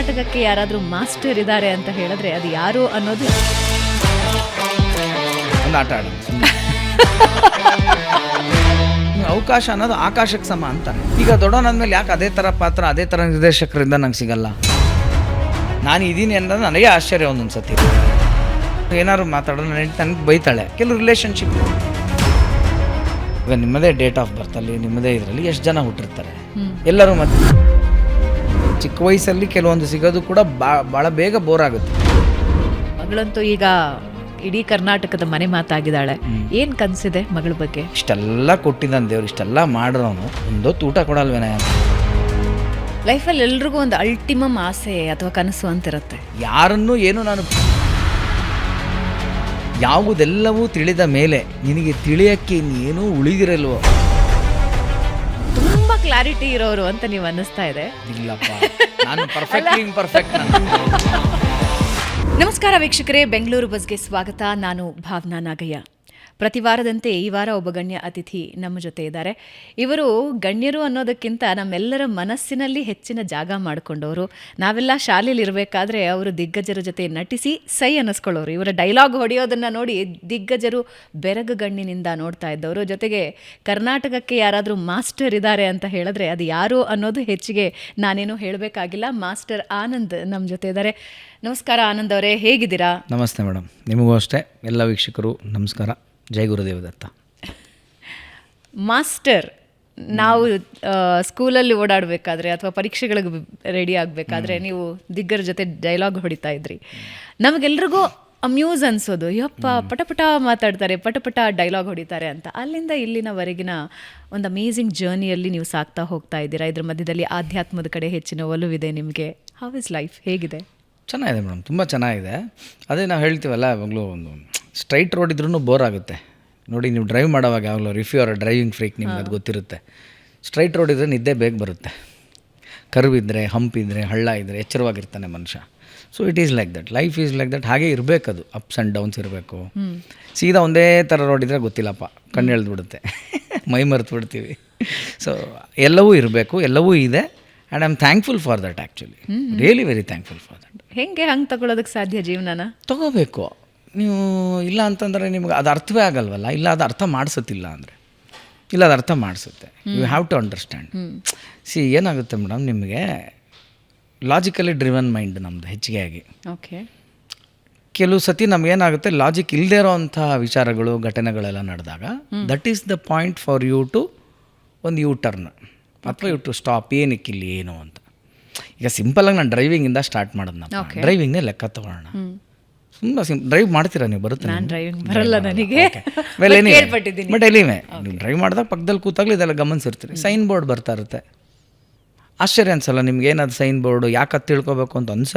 ಕರ್ನಾಟಕಕ್ಕೆ ಯಾರಾದರೂ ಮಾಸ್ಟರ್ ಇದ್ದಾರೆ ಅಂತ ಹೇಳಿದ್ರೆ ಅದು ಯಾರು ಅನ್ನೋದು ಒಂದು ಆಟ ಆಡೋದು. ಅವಕಾಶ ಅನ್ನೋದು ಆಕಾಶಕ್ಕೆ ಸಮ ಅಂತಾನೆ. ಈಗ ದೊಡ್ಡವನಾದ್ಮೇಲೆ ಯಾಕೆ ಅದೇ ಥರ ಪಾತ್ರ ಅದೇ ಥರ ನಿರ್ದೇಶಕರಿಂದ ನಂಗೆ ಸಿಗಲ್ಲ? ನಾನು ಇದ್ದೀನಿ ಅನ್ನೋದು ನನಗೆ ಆಶ್ಚರ್ಯ. ಒಂದೊಂದು ಸತಿ ಏನಾದ್ರು ಮಾತಾಡೋದು ನನಗೆ ಬೈತಾಳೆ. ಕೆಲವು ರಿಲೇಷನ್ಶಿಪ್ ಈಗ ನಿಮ್ಮದೇ ಡೇಟ್ ಆಫ್ ಬರ್ತಲ್ಲಿ ನಿಮ್ಮದೇ ಇದರಲ್ಲಿ ಎಷ್ಟು ಜನ ಹುಟ್ಟಿರ್ತಾರೆ ಎಲ್ಲರೂ. ಮತ್ತೆ ಚಿಕ್ಕ ವಯಸ್ಸಲ್ಲಿ ಕೆಲವೊಂದು ಸಿಗೋದು ಕೂಡ ಭಾಳ ಬೇಗ ಬೋರ್ ಆಗುತ್ತೆ. ಮಗಳಂತೂ ಈಗ ಇಡೀ ಕರ್ನಾಟಕದ ಮನೆ ಮಾತಾಗಿದ್ದಾಳೆ. ಏನು ಕನಸಿದೆ ಮಗಳ ಬಗ್ಗೆ? ಇಷ್ಟೆಲ್ಲ ಕೊಟ್ಟಿದ್ದಾನೆ ದೇವ್ರು, ಇಷ್ಟೆಲ್ಲ ಮಾಡಿರೋನು ಒಂದೊತ್ತು ಊಟ ಕೊಡಲ್ವೇನ? ಲೈಫಲ್ಲಿ ಎಲ್ರಿಗೂ ಒಂದು ಅಲ್ಟಿಮಮ್ ಆಸೆ ಅಥವಾ ಕನಸು ಅಂತಿರುತ್ತೆ. ಯಾರನ್ನೂ ಏನು ನಾನು ಯಾವುದೆಲ್ಲವೂ ತಿಳಿದ ಮೇಲೆ ನಿನಗೆ ತಿಳಿಯೋಕ್ಕೆ ಇನ್ನೇನೂ ಉಳಿದಿರಲ್ವೋ. ತುಂಬ ಕ್ಲಾರಿಟಿ ಇರೋರು ಅಂತ ನೀವು ಅನ್ನಿಸ್ತಾ ಇದೆ. ಇಲ್ಲಪ್ಪ, ನಾನು ಪರ್ಫೆಕ್ಟ್. ನಮಸ್ಕಾರ ವೀಕ್ಷಕರೇ, ಬೆಂಗಳೂರು ಬಸ್ಗೆ ಸ್ವಾಗತ. ನಾನು ಭಾವನಾ ನಾಗಯ್ಯ. ಪ್ರತಿ ವಾರದಂತೆ ಈ ವಾರ ಒಬ್ಬ ಗಣ್ಯ ಅತಿಥಿ ನಮ್ಮ ಜೊತೆ ಇದ್ದಾರೆ. ಇವರು ಗಣ್ಯರು ಅನ್ನೋದಕ್ಕಿಂತ ನಮ್ಮೆಲ್ಲರ ಮನಸ್ಸಿನಲ್ಲಿ ಹೆಚ್ಚಿನ ಜಾಗ ಮಾಡಿಕೊಂಡವರು. ನಾವೆಲ್ಲ ಶಾಲೆಯಲ್ಲಿ ಇರಬೇಕಾದ್ರೆ ಅವರು ದಿಗ್ಗಜರ ಜೊತೆ ನಟಿಸಿ ಸೈ ಅನ್ನಿಸ್ಕೊಳ್ಳೋರು. ಇವರ ಡೈಲಾಗ್ ಹೊಡೆಯೋದನ್ನು ನೋಡಿ ದಿಗ್ಗಜರು ಬೆರಗು ಗಣ್ಣಿನಿಂದ ನೋಡ್ತಾ ಇದ್ದವರು. ಜೊತೆಗೆ ಕರ್ನಾಟಕಕ್ಕೆ ಯಾರಾದರೂ ಮಾಸ್ಟರ್ ಇದ್ದಾರೆ ಅಂತ ಹೇಳಿದ್ರೆ ಅದು ಯಾರು ಅನ್ನೋದು ಹೆಚ್ಚಿಗೆ ನಾನೇನು ಹೇಳಬೇಕಾಗಿಲ್ಲ. ಮಾಸ್ಟರ್ ಆನಂದ್ ನಮ್ಮ ಜೊತೆ ಇದ್ದಾರೆ. ನಮಸ್ಕಾರ ಆನಂದ್ ಅವರೇ, ಹೇಗಿದ್ದೀರಾ? ನಮಸ್ತೆ ಮೇಡಮ್. ನಿಮಗೂ ಅಷ್ಟೇ, ಎಲ್ಲ ವೀಕ್ಷಕರು ನಮಸ್ಕಾರ. ಜೈ ಗುರುದೇವದತ್ತ. ಮಾಸ್ಟರ್, ನಾವು ಸ್ಕೂಲಲ್ಲಿ ಓಡಾಡಬೇಕಾದ್ರೆ ಅಥವಾ ಪರೀಕ್ಷೆಗಳಿಗೆ ರೆಡಿ ಆಗಬೇಕಾದ್ರೆ ನೀವು ದಿಗ್ಗರ ಜೊತೆ ಡೈಲಾಗ್ ಹೊಡಿತಾ ಇದ್ರಿ. ನಮಗೆಲ್ರಿಗೂ ಅಮ್ಯೂಸ್ ಅನ್ಸೋದು, ಯಪ್ಪ ಪಟಪಟ ಮಾತಾಡ್ತಾರೆ, ಪಟಪಟ ಡೈಲಾಗ್ ಹೊಡಿತಾರೆ ಅಂತ. ಅಲ್ಲಿಂದ ಇಲ್ಲಿನವರೆಗಿನ ಒಂದು ಅಮೇಝಿಂಗ್ ಜರ್ನಿಯಲ್ಲಿ ನೀವು ಸಾಕ್ತಾ ಹೋಗ್ತಾ ಇದ್ದೀರಾ. ಇದ್ರ ಮಧ್ಯದಲ್ಲಿ ಆಧ್ಯಾತ್ಮದ ಕಡೆ ಹೆಚ್ಚಿನ ಒಲವಿದೆ ನಿಮಗೆ. How is life? ಹೇಗಿದೆ? ಚೆನ್ನಾಗಿದೆ ಮೇಡಮ್, ತುಂಬ ಚೆನ್ನಾಗಿದೆ. ಅದೇ ನಾವು ಹೇಳ್ತೀವಲ್ಲ, ಯಾವಾಗಲೂ ಒಂದು ಸ್ಟ್ರೈಟ್ ರೋಡ್ ಇದ್ರೂ ಬೋರ್ ಆಗುತ್ತೆ ನೋಡಿ. ನೀವು ಡ್ರೈವ್ ಮಾಡೋವಾಗ ಯಾವಾಗಲೂ if you are driving freak ನಿಮ್ಗೆ ಅದು ಗೊತ್ತಿರುತ್ತೆ. ಸ್ಟ್ರೈಟ್ ರೋಡ್ ಇದ್ದರೆ ನಿದ್ದೆ ಬೇಗ ಬರುತ್ತೆ. ಕರ್ವ್ ಇದ್ದರೆ, ಹಂಪ್ ಇದ್ದರೆ, ಹಳ್ಳ ಇದ್ದರೆ ಎಚ್ಚರವಾಗಿರ್ತಾನೆ ಮನುಷ್ಯ. So it is like that, life is like that. ಹಾಗೆ ಇರಬೇಕದು, ಅಪ್ಸ್ ಆ್ಯಂಡ್ ಡೌನ್ಸ್ ಇರಬೇಕು. ಸೀದಾ ಒಂದೇ ಥರ ರೋಡ್ ಇದ್ದರೆ ಗೊತ್ತಿಲ್ಲಪ್ಪ, ಕಣ್ಣು ಎಳೆದ್ಬಿಡುತ್ತೆ, ಮೈ ಮರೆತು ಬಿಡ್ತೀವಿ. ಸೊ ಎಲ್ಲವೂ ಇರಬೇಕು, ಎಲ್ಲವೂ ಇದೆ. And I am thankful for that. Actually really very thankful for that. ಹೆಂಗೆ ಹಂಗೆ ತಗೊಳ್ಳೋದಕ್ಕೆ ಸಾಧ್ಯ? ಜೀವನನ ತೊಗೋಬೇಕು ನೀವು. ಇಲ್ಲ ಅಂತಂದರೆ ನಿಮ್ಗೆ ಅದು ಅರ್ಥವೇ ಆಗಲ್ವಲ್ಲ. ಇಲ್ಲ ಅದು ಅರ್ಥ ಮಾಡಿಸುತ್ತಿಲ್ಲ ಅಂದರೆ, ಇಲ್ಲ ಅದು ಅರ್ಥ ಮಾಡಿಸುತ್ತೆ. You have to understand. ಏನಾಗುತ್ತೆ ಮೇಡಮ್, ನಿಮಗೆ ಲಾಜಿಕಲಿ ಡ್ರಿವನ್ ಮೈಂಡ್ ನಮ್ಮದು ಹೆಚ್ಚಿಗೆ ಆಗಿ. ಓಕೆ. ಕೆಲವು ಸತಿ ನಮಗೇನಾಗುತ್ತೆ, ಲಾಜಿಕ್ ಇಲ್ಲದೇ ಇರೋವಂಥ ವಿಚಾರಗಳು ಘಟನೆಗಳೆಲ್ಲ ನಡೆದಾಗ that is the point for you to ಒಂದು ಯು ಟರ್ನ್ ಅಥವಾ ಯು ಟು ಸ್ಟಾಪ್. ಏನಕ್ಕಿಲ್ಲಿ ಏನು ಅಂತ. ಈಗ ಸಿಂಪಲಾಗಿ ನಾನು ಡ್ರೈವಿಂಗಿಂದ ಸ್ಟಾರ್ಟ್ ಮಾಡೋದು. ನಾನು ಡ್ರೈವಿಂಗ್ನೇ ಲೆಕ್ಕ ತೊಗೊಳ್ಳೋಣ. ತುಂಬ ಡ್ರೈವ್ ಮಾಡ್ತೀರಾ ನೀವು? ಬರುತ್ತೆ? ನಾನು ಡ್ರೈವಿಂಗ್ ಬರಲ್ಲ ನನಗೆ. ಬಟ್ ಎಲ್ಲಿವೆ ನೀವು ಡ್ರೈವ್ ಮಾಡಿದಾಗ ಪಕ್ಕದಲ್ಲಿ ಕೂತಾಗಲೂ ಇದೆಲ್ಲ ಗಮನಿಸಿರ್ತೀರಿ. ಸೈನ್ ಬೋರ್ಡ್ ಬರ್ತಾ ಇರುತ್ತೆ. ಆಶ್ಚರ್ಯ ಅನ್ಸಲ್ಲ ನಿಮ್ಗೆ? ಏನದು ಸೈನ್ ಬೋರ್ಡು, ಯಾಕೆ ಅದು ತಿಳ್ಕೊಬೇಕು ಅಂತ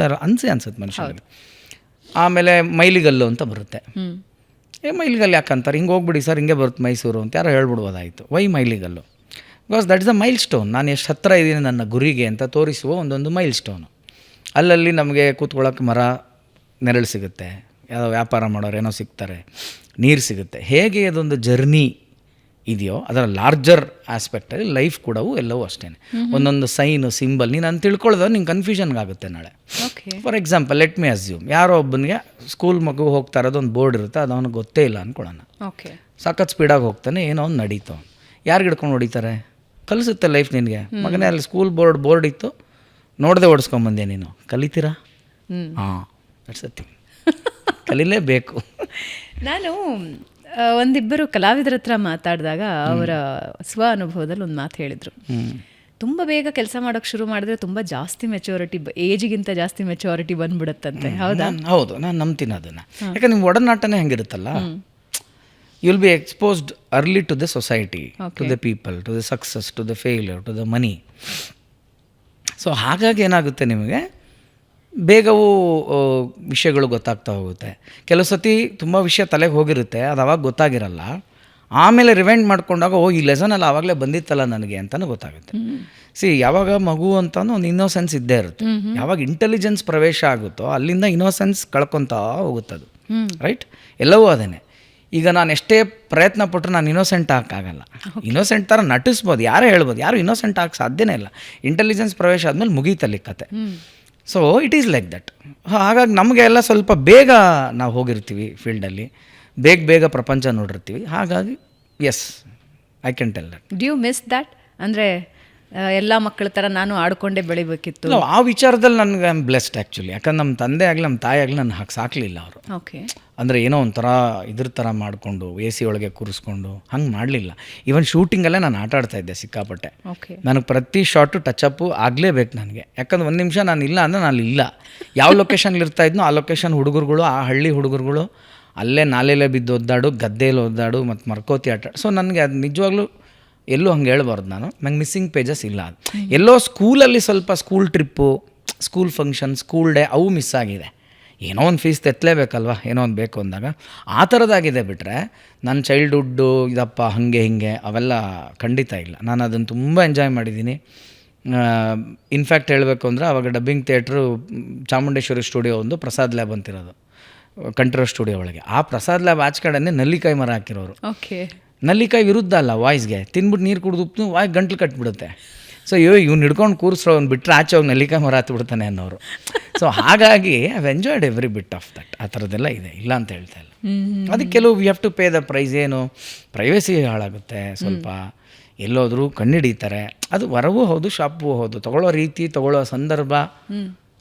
ಅನ್ಸುತ್ತೆ ಮನುಷ್ಯನಿಗೆ. ಆಮೇಲೆ ಮೈಲಿಗಲ್ಲು ಅಂತ ಬರುತ್ತೆ. ಮೈಲಿಗಲ್ಲು ಯಾಕಂತಾರೆ? ಹಿಂಗೆ ಹೋಗ್ಬಿಡಿ ಸರ್, ಹಿಂಗೆ ಬರುತ್ತೆ ಮೈಸೂರು ಅಂತ ಯಾರೋ ಹೇಳ್ಬಿಡ್ಬೋದಾಯಿತು. ವೈ ಮೈಲಿಗಲ್ಲು? Because that is a milestone. ನಾನು ಎಷ್ಟು ಹತ್ತಿರ ಇದ್ದೀನಿ ನನ್ನ ಗುರಿಗೆ ಅಂತ ತೋರಿಸುವ ಒಂದೊಂದು ಮೈಲ್ ಸ್ಟೋನು. ಅಲ್ಲಲ್ಲಿ ನಮಗೆ ಕೂತ್ಕೊಳ್ಳೋಕೆ ಮರ, ನೆರಳು ಸಿಗುತ್ತೆ. ಯಾವುದೋ ವ್ಯಾಪಾರ ಮಾಡೋರು ಏನೋ ಸಿಗ್ತಾರೆ, ನೀರು ಸಿಗುತ್ತೆ. ಹೇಗೆ ಅದೊಂದು ಜರ್ನಿ ಇದೆಯೋ ಅದರ ಲಾರ್ಜರ್ ಆಸ್ಪೆಕ್ಟಲ್ಲಿ ಲೈಫ್ ಕೂಡ ಎಲ್ಲವೂ ಅಷ್ಟೇ. ಒಂದೊಂದು ಸೈನು, ಸಿಂಬಲ್ ನೀನು ನಾನು ತಿಳ್ಕೊಳ್ಳೋದು ನಿಂಗೆ ಕನ್ಫ್ಯೂಷನ್ಗೆ ಆಗುತ್ತೆ ನಾಳೆ. For example let me assume, ಯಾರೋ ಒಬ್ಬನಿಗೆ ಸ್ಕೂಲ್ ಮಗು ಹೋಗ್ತಾ ಇರೋದು ಒಂದು ಬೋರ್ಡ್ ಇರುತ್ತೆ, ಅದು ಅವನಿಗೆ ಗೊತ್ತೇ ಇಲ್ಲ ಅಂದ್ಕೊಳ್ಳೋಣ. ಸಖತ್ ಸ್ಪೀಡಾಗಿ ಹೋಗ್ತಾನೆ, ಏನೋ ಒಂದು ನಡೀತು. ಯಾರು ಹಿಡ್ಕೊಂಡು ಹೊಡಿತಾರೆ? ಕಲಿಸುತ್ತೆ ಲೈಫ್ ನಿನಗೆ. ಮಗನೇ ಅಲ್ಲಿ ಸ್ಕೂಲ್ ಬೋರ್ಡ್ ಇತ್ತು, ನೋಡದೆ ಓಡಿಸ್ಕೊಂಬಂದೆ ನೀನು, ಕಲಿತೀರಾ? ಹಾಂ, ದಟ್ಸ್ ಅ ಥಿಂಗ್. ಕಲೀಲೇಬೇಕು. ನಾನು ಒಂದಿಬ್ಬರು ಕಲಾವಿದರ ಹತ್ರ ಮಾತಾಡಿದಾಗ ಅವರ ಸ್ವ ಅನುಭವದಲ್ಲಿ ಒಂದು ಮಾತು ಹೇಳಿದರು. ತುಂಬ ಬೇಗ ಕೆಲಸ ಮಾಡೋಕ್ಕೆ ಶುರು ಮಾಡಿದ್ರೆ ತುಂಬ ಜಾಸ್ತಿ ಮೆಚುರಿಟಿ, ಏಜಿಗಿಂತ ಜಾಸ್ತಿ ಮೆಚುರಿಟಿ ಬಂದ್ಬಿಡುತ್ತಂತೆ. ಹೌದಾ? ಹೌದು, ನಾನು ನಂಬ್ತೀನಿ ಅದನ್ನು. ಯಾಕಂದ್ರೆ ನಿಮ್ಮ ಒಡನಾಟನೇ ಹೆಂಗಿರುತ್ತಲ್ಲ, you will be exposed early to the society, to the people, to the success, to the failure, to the money. So ಹಾಗಾಗಿ ಏನಾಗುತ್ತೆ, ನಿಮಗೆ ಬೇಗವೂ ವಿಷಯಗಳು ಗೊತ್ತಾಗ್ತಾ ಹೋಗುತ್ತೆ. ಕೆಲವು ಸತಿ ತುಂಬ ವಿಷಯ ತಲೆಗೆ ಹೋಗಿರುತ್ತೆ, ಅದು ಅವಾಗ ಗೊತ್ತಾಗಿರಲ್ಲ. ಆಮೇಲೆ ರಿವೈಂಡ್ ಮಾಡ್ಕೊಂಡಾಗ ಈ ಲೆಸನಲ್ಲಿ ಆವಾಗಲೇ ಬಂದಿತ್ತಲ್ಲ ನನಗೆ ಅಂತಲೂ ಗೊತ್ತಾಗುತ್ತೆ. ಯಾವಾಗ ಮಗು ಅಂತಲೂ ಒಂದು ಇನ್ನೋಸೆನ್ಸ್ ಇದ್ದೇ ಇರುತ್ತೆ. ಯಾವಾಗ ಇಂಟೆಲಿಜೆನ್ಸ್ ಪ್ರವೇಶ ಆಗುತ್ತೋ ಅಲ್ಲಿಂದ ಇನ್ನೋಸೆನ್ಸ್ ಕಳ್ಕೊತಾ ಹೋಗುತ್ತದು. ರೈಟ್? ಎಲ್ಲವೂ ಅದೇನೆ. ಈಗ ನಾನು ಎಷ್ಟೇ ಪ್ರಯತ್ನ ಪಟ್ಟರು ನಾನು ಇನ್ನೋಸೆಂಟ್ ಆಗಕ್ಕಾಗಲ್ಲ. ಇನ್ನೋಸೆಂಟ್ ಥರ ನಟಿಸ್ಬೋದು, ಯಾರೇ ಹೇಳ್ಬೋದು, ಯಾರು ಇನ್ನೋಸೆಂಟ್ ಆಗಕ್ಕೆ ಸಾಧ್ಯನೇ ಇಲ್ಲ. ಇಂಟೆಲಿಜೆನ್ಸ್ ಪ್ರವೇಶ ಆದಮೇಲೆ ಮುಗೀತಲ್ಲಿ ಕತೆ. So it is like that. ಹಾಗಾಗಿ ನಮಗೆ ಎಲ್ಲ ಸ್ವಲ್ಪ ಬೇಗ ನಾವು ಹೋಗಿರ್ತೀವಿ ಫೀಲ್ಡಲ್ಲಿ, ಬೇಗ ಪ್ರಪಂಚ ನೋಡಿರ್ತೀವಿ. ಹಾಗಾಗಿ yes, I can tell that. Do you miss that? ಅಂದರೆ ಎಲ್ಲ ಮಕ್ಕಳ ಥರ ನಾನು ಆಡ್ಕೊಂಡೇ ಬೆಳಿಬೇಕಿತ್ತು. ಇಲ್ಲ, ಆ ವಿಚಾರದಲ್ಲಿ ನನಗೆ ಐ ಆಮ್ ಬ್ಲೆಸ್ಡ್ ಆ್ಯಕ್ಚುಲಿ. ಯಾಕಂದ್ರೆ ನಮ್ಮ ತಂದೆ ಆಗಲಿ ನಮ್ಮ ತಾಯಿ ಆಗಲಿ ನನ್ನ ಹಾಗೆ ಸಾಕಲಿಲ್ಲ ಅವರು. ಓಕೆ. ಅಂದರೆ ಏನೋ ಒಂಥರ ಇದ್ರ ಥರ ಮಾಡಿಕೊಂಡು ಎ ಸಿ ಒಳಗೆ ಕೂರಿಸ್ಕೊಂಡು ಹಂಗೆ ಮಾಡಲಿಲ್ಲ. ಈವನ್ ಶೂಟಿಂಗಲ್ಲೇ ನಾನು ಆಟ ಆಡ್ತಾಯಿದ್ದೆ ಸಿಕ್ಕಾಪಟ್ಟೆ. ಓಕೆ. ನನಗೆ ಪ್ರತಿ ಶಾರ್ಟು ಟಚಪ್ಪು ಆಗಲೇಬೇಕು ನನಗೆ. ಯಾಕಂದ್ರೆ ಒಂದು ನಿಮಿಷ ನಾನು ಇಲ್ಲ ಅಂದರೆ ನಾನು ಇಲ್ಲ. ಯಾವ ಲೊಕೇಶನ್ಲಿ ಇರ್ತಾಯಿದ್ನೋ ಆ ಲೊಕೇಶನ್ ಹುಡುಗರುಗಳು, ಆ ಹಳ್ಳಿ ಹುಡುಗರುಗಳು ಅಲ್ಲೇ ನಾಲೆಯಲ್ಲೇ ಬಿದ್ದು ಒದ್ದಾಡು, ಗದ್ದೆಯಲ್ಲಿ ಒದ್ದಾಡು ಮತ್ತು ಮರ್ಕೋತಿ ಆಟ. ಸೊ ನನಗೆ ಅದು ನಿಜವಾಗ್ಲೂ ಎಲ್ಲೂ ಹಂಗೆ ಹೇಳ್ಬಾರ್ದು. ನಂಗೆ ಮಿಸ್ಸಿಂಗ್ ಪೇಜಸ್ ಇಲ್ಲ. ಅದು ಎಲ್ಲೋ ಸ್ಕೂಲಲ್ಲಿ ಸ್ವಲ್ಪ school trip, school function, school day ಅವು ಮಿಸ್ ಆಗಿದೆ. ಏನೋ ಒಂದು ಫೀಸ್ ತೆತ್ತಲೇಬೇಕಲ್ವ, ಏನೋ ಒಂದು ಬೇಕು ಅಂದಾಗ ಆ ಥರದ್ದಾಗಿದೆ. ಬಿಟ್ಟರೆ ನನ್ನ ಚೈಲ್ಡ್ಹುಡ್ಡು ಇದಪ್ಪ ಹಾಗೆ ಹಿಂಗೆ ಅವೆಲ್ಲ ಖಂಡಿತ ಇಲ್ಲ. ನಾನು ಅದನ್ನು ತುಂಬ ಎಂಜಾಯ್ ಮಾಡಿದ್ದೀನಿ. ಇನ್ಫ್ಯಾಕ್ಟ್ ಹೇಳಬೇಕು ಅಂದರೆ ಅವಾಗ ಡಬ್ಬಿಂಗ್ ಥಿಯೇಟ್ರು ಚಾಮುಂಡೇಶ್ವರಿ ಸ್ಟುಡಿಯೋ ಒಂದು ಪ್ರಸಾದ್ ಲ್ಯಾಬ್ ಅಂತಿರೋದು ಕಂಠೀರವ ಸ್ಟುಡಿಯೋ ಒಳಗೆ. ಆ ಪ್ರಸಾದ್ ಲ್ಯಾಬ್ ಆಚೆ ಕಡೆನೇ ನಲ್ಲಿಕಾಯಿ ಮರ ಹಾಕಿರೋರು. ಓಕೆ. ನಲ್ಲಿಕಾಯಿ ವಿರುದ್ಧ ಅಲ್ಲ ವಾಯ್ಸ್ಗೆ, ತಿನ್ಬಿಟ್ಟು ನೀರು ಕುಡಿದು ವಾಯ್ ಗಂಟ್ಲು ಕಟ್ಬಿಡುತ್ತೆ. ಸೊ ಇವ್ನು ಹಿಡ್ಕೊಂಡು ಕೂರಿಸ್ರೋ, ಅವ್ನು ಬಿಟ್ಟರೆ ಆಚೆ ಹೋಗಿ ನಲ್ಲಿಕಾಯಿ ಮರ ಹತ್ಬಿಡ್ತಾನೆ ಅನ್ನೋರು. ಸೊ ಹಾಗಾಗಿ I have enjoyed every bit of that. ಆ ಥರದ್ದೆಲ್ಲ ಇದೆ, ಇಲ್ಲ ಅಂತ ಹೇಳ್ತಾ ಇಲ್ಲ. ಅದಕ್ಕೆ ಕೆಲವು we have to pay the price. ಏನು ಪ್ರೈವೇಸಿ ಹಾಳಾಗುತ್ತೆ ಸ್ವಲ್ಪ, ಎಲ್ಲೋದ್ರೂ ಕಣ್ಣಿಡೀತಾರೆ. ಅದು ಹೊರಗೂ ಹೌದು, ಶಾಪೂ ಹೌದು. ತೊಗೊಳ್ಳೋ ರೀತಿ, ತೊಗೊಳ್ಳೋ ಸಂದರ್ಭ,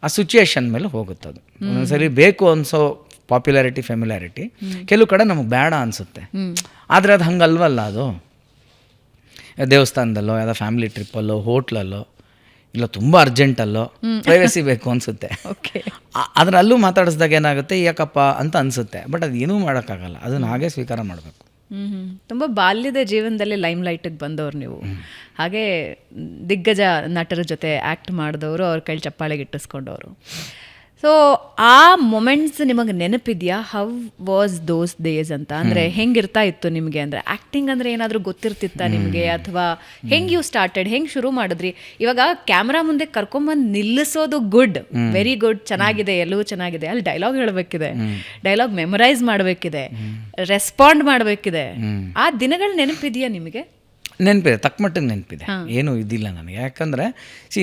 ಆ ಸಿಚುಯೇಷನ್ ಮೇಲೆ ಹೋಗುತ್ತದು. ಒಂದೊಂದ್ಸರಿ ಬೇಕು ಅನ್ಸೋ ಪಾಪ್ಯುಲಾರಿಟಿ, ಫೆಮಿಲಾರಿಟಿ ಕೆಲವು ಕಡೆ ನಮಗೆ ಬೇಡ ಅನಿಸುತ್ತೆ. ಆದರೆ ಅದು ಹಂಗಲ್ವಲ್ಲ. ಅದು ದೇವಸ್ಥಾನದಲ್ಲೋ, ಯಾವುದೋ ಫ್ಯಾಮಿಲಿ ಟ್ರಿಪ್ಪಲ್ಲೋ, ಹೋಟ್ಲಲ್ಲೋ, ಇಲ್ಲ ತುಂಬ ಅರ್ಜೆಂಟಲ್ಲೋ ಪ್ರೈವೇಸಿ ಬೇಕು ಅನಿಸುತ್ತೆ. ಓಕೆ. ಆದರೆ ಅಲ್ಲೂ ಮಾತಾಡಿಸ್ದಾಗ ಏನಾಗುತ್ತೆ, ಯಾಕಪ್ಪ ಅಂತ ಅನಿಸುತ್ತೆ. ಬಟ್ ಅದು ಏನೂ ಮಾಡೋಕ್ಕಾಗಲ್ಲ, ಅದನ್ನು ಹಾಗೆ ಸ್ವೀಕಾರ ಮಾಡಬೇಕು. ತುಂಬ ಬಾಲ್ಯದ ಜೀವನದಲ್ಲಿ ಲೈಮ್ ಲೈಟಿಗೆ ಬಂದವರು ನೀವು. ಹಾಗೆ ದಿಗ್ಗಜ ನಟರ ಜೊತೆ ಆ್ಯಕ್ಟ್ ಮಾಡಿದವರು, ಅವ್ರ ಕೈ ಚಪ್ಪಾಳೆಗೆ ಇಟ್ಟಿಸ್ಕೊಂಡವರು. ಸೊ ಆ ಮೊಮೆಂಟ್ಸ್ ನಿಮಗೆ ನೆನಪಿದೆಯಾ? ಹೌ ವಾಸ್ ದೋಸ್ ಡೇಸ್ ಅಂತ? ಅಂದರೆ ಹೆಂಗಿರ್ತಾ ಇತ್ತು ನಿಮಗೆ? ಅಂದರೆ ಆ್ಯಕ್ಟಿಂಗ್ ಅಂದರೆ ಏನಾದರೂ ಗೊತ್ತಿರ್ತಿತ್ತಾ ನಿಮಗೆ? ಅಥವಾ ಹೆಂಗೆ ಯು ಸ್ಟಾರ್ಟೆಡ್, ಹೆಂಗೆ ಶುರು ಮಾಡಿದ್ರಿ? ಇವಾಗ ಕ್ಯಾಮ್ರಾ ಮುಂದೆ ಕರ್ಕೊಂಬಂದು ನಿಲ್ಲಿಸೋದು ಗುಡ್, ವೆರಿ ಗುಡ್, ಚೆನ್ನಾಗಿದೆ, ಎಲ್ಲವೂ ಚೆನ್ನಾಗಿದೆ. ಅಲ್ಲಿ ಡೈಲಾಗ್ ಹೇಳಬೇಕಿದೆ, ಡೈಲಾಗ್ ಮೆಮೊರೈಸ್ ಮಾಡಬೇಕಿದೆ, ರೆಸ್ಪಾಂಡ್ ಮಾಡಬೇಕಿದೆ. ಆ ದಿನಗಳು ನೆನಪಿದೆಯಾ ನಿಮಗೆ? ನೆನಪಿದೆ, ತಕ್ಕ ಮಟ್ಟಿಗೆ ನೆನಪಿದೆ, ಏನೂ ಇದಿಲ್ಲ ನನಗೆ. ಯಾಕಂದರೆ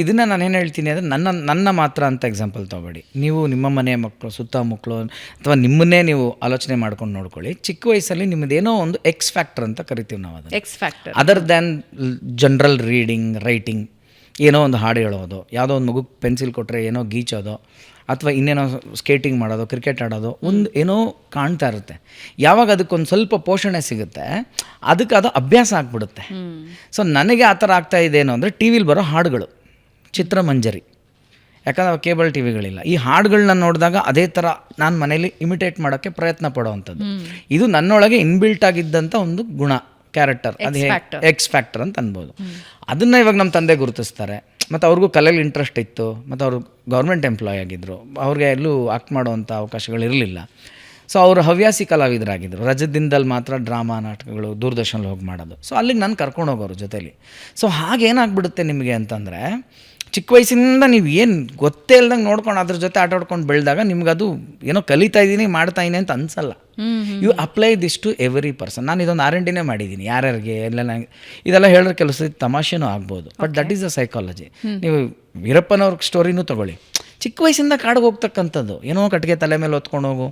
ಇದನ್ನು ನಾನು ಏನು ಹೇಳ್ತೀನಿ ಅಂದರೆ, ನನ್ನ ಮಾತ್ರ ಅಂತ ಎಕ್ಸಾಂಪಲ್ ತೊಗೊಬೇಡಿ. ನೀವು ನಿಮ್ಮ ಮನೆಯ ಮಕ್ಕಳು, ಸುತ್ತಮುತ್ತಲು, ಅಥವಾ ನಿಮ್ಮನ್ನೇ ನೀವು ಆಲೋಚನೆ ಮಾಡ್ಕೊಂಡು ನೋಡ್ಕೊಳ್ಳಿ. ಚಿಕ್ಕ ವಯಸ್ಸಲ್ಲಿ ನಿಮ್ಮದೇನೋ ಒಂದು ಎಕ್ಸ್ ಫ್ಯಾಕ್ಟರ್ ಅಂತ ಕರಿತೀವಿ ನಾವು. ಅದನ್ನು X factor, other than general reading, writing, ಏನೋ ಒಂದು ಹಾಡು ಹೇಳೋದು, ಯಾವುದೋ ಒಂದು ಮಗುಗೆ ಪೆನ್ಸಿಲ್ ಕೊಟ್ಟರೆ ಏನೋ ಗೀಚೋದು, ಅಥವಾ ಇನ್ನೇನೋ ಸ್ಕೇಟಿಂಗ್ ಮಾಡೋದು, ಕ್ರಿಕೆಟ್ ಆಡೋದು, ಒಂದು ಏನೋ ಕಾಣ್ತಾ ಇರುತ್ತೆ. ಯಾವಾಗ ಅದಕ್ಕೊಂದು ಸ್ವಲ್ಪ ಪೋಷಣೆ ಸಿಗುತ್ತೆ, ಅದಕ್ಕೆ ಅದು ಅಭ್ಯಾಸ ಆಗಿಬಿಡುತ್ತೆ. ಸೊ ನನಗೆ ಆ ಥರ ಆಗ್ತಾ ಇದೇನು ಅಂದರೆ, ಟಿ ವಿಲಿ ಬರೋ ಹಾಡುಗಳು, ಚಿತ್ರಮಂಜರಿ, ಯಾಕಂದರೆ ಕೇಬಲ್ ಟಿ ವಿಗಳಿಲ್ಲ. ಈ ಹಾಡುಗಳನ್ನ ನೋಡಿದಾಗ ಅದೇ ಥರ ನಾನು ಮನೇಲಿ ಇಮಿಟೇಟ್ ಮಾಡೋಕ್ಕೆ ಪ್ರಯತ್ನ ಪಡೋವಂಥದ್ದು. ಇದು ನನ್ನೊಳಗೆ ಇನ್ಬಿಲ್ಟ್ ಆಗಿದ್ದಂಥ ಒಂದು ಗುಣ, ಕ್ಯಾರೆಕ್ಟರ್, ಅದೇ ಎಕ್ಸ್ ಫ್ಯಾಕ್ಟರ್ ಅಂತ ಅನ್ಬೋದು. ಅದನ್ನು ಇವಾಗ ನಮ್ಮ ತಂದೆ ಗುರುತಿಸ್ತಾರೆ. ಮತ್ತು ಅವ್ರಿಗೂ ಕಲೆಯಲ್ಲಿ ಇಂಟ್ರೆಸ್ಟ್ ಇತ್ತು, ಮತ್ತು ಅವರು ಗೌರ್ಮೆಂಟ್ ಎಂಪ್ಲಾಯ್ ಆಗಿದ್ದರು. ಅವ್ರಿಗೆ ಎಲ್ಲೂ ಆಕ್ಟ್ ಮಾಡೋವಂಥ ಅವಕಾಶಗಳಿರಲಿಲ್ಲ. ಸೊ ಅವರು ಹವ್ಯಾಸಿ ಕಲಾವಿದರಾಗಿದ್ದರು. ರಜದ ದಿನದಲ್ಲಿ ಮಾತ್ರ ಡ್ರಾಮಾ, ನಾಟಕಗಳು ದೂರದರ್ಶನಲ್ಲಿ ಹೋಗಿ ಮಾಡೋದು. ಸೊ ಅಲ್ಲಿಗೆ ನಾನು ಕರ್ಕೊಂಡು ಹೋಗೋರು ಜೊತೇಲಿ. ಸೊ ಹಾಗೇನಾಗ್ಬಿಡುತ್ತೆ ನಿಮಗೆ ಅಂತಂದರೆ, ಚಿಕ್ಕ ವಯಸ್ಸಿನಿಂದ ನೀವು ಏನು ಗೊತ್ತೇ ಇಲ್ದಂಗೆ ನೋಡ್ಕೊಂಡು ಅದ್ರ ಜೊತೆ ಆಟ ಆಡ್ಕೊಂಡು ಬೆಳೆದಾಗ ನಿಮ್ಗದು ಏನೋ ಕಲಿತಾ ಇದ್ದೀನಿ, ಮಾಡ್ತಾ ಇದ್ದೀನಿ ಅಂತ ಅನ್ಸಲ್ಲ. You apply this to every person. ನಾನು ಇದೊಂದು R&Dನೇ ಮಾಡಿದ್ದೀನಿ ಯಾರ್ಯಾರಿಗೆ ಎಲ್ಲ. ನಂಗೆ ಇದೆಲ್ಲ ಹೇಳಿದ್ರೆ ಕೆಲಸ ತಮಾಷೆನೂ ಆಗ್ಬೋದು, but that is a psychology. ನೀವು ವೀರಪ್ಪನವ್ರ ಸ್ಟೋರಿನೂ ತೊಗೊಳ್ಳಿ. ಚಿಕ್ಕ ವಯಸ್ಸಿಂದ ಕಾಡಿಗೆ ಹೋಗ್ತಕ್ಕಂಥದ್ದು, ಏನೋ ಕಟ್ಟಿಗೆ ತಲೆ ಮೇಲೆ ಹೊತ್ಕೊಂಡು ಹೋಗು.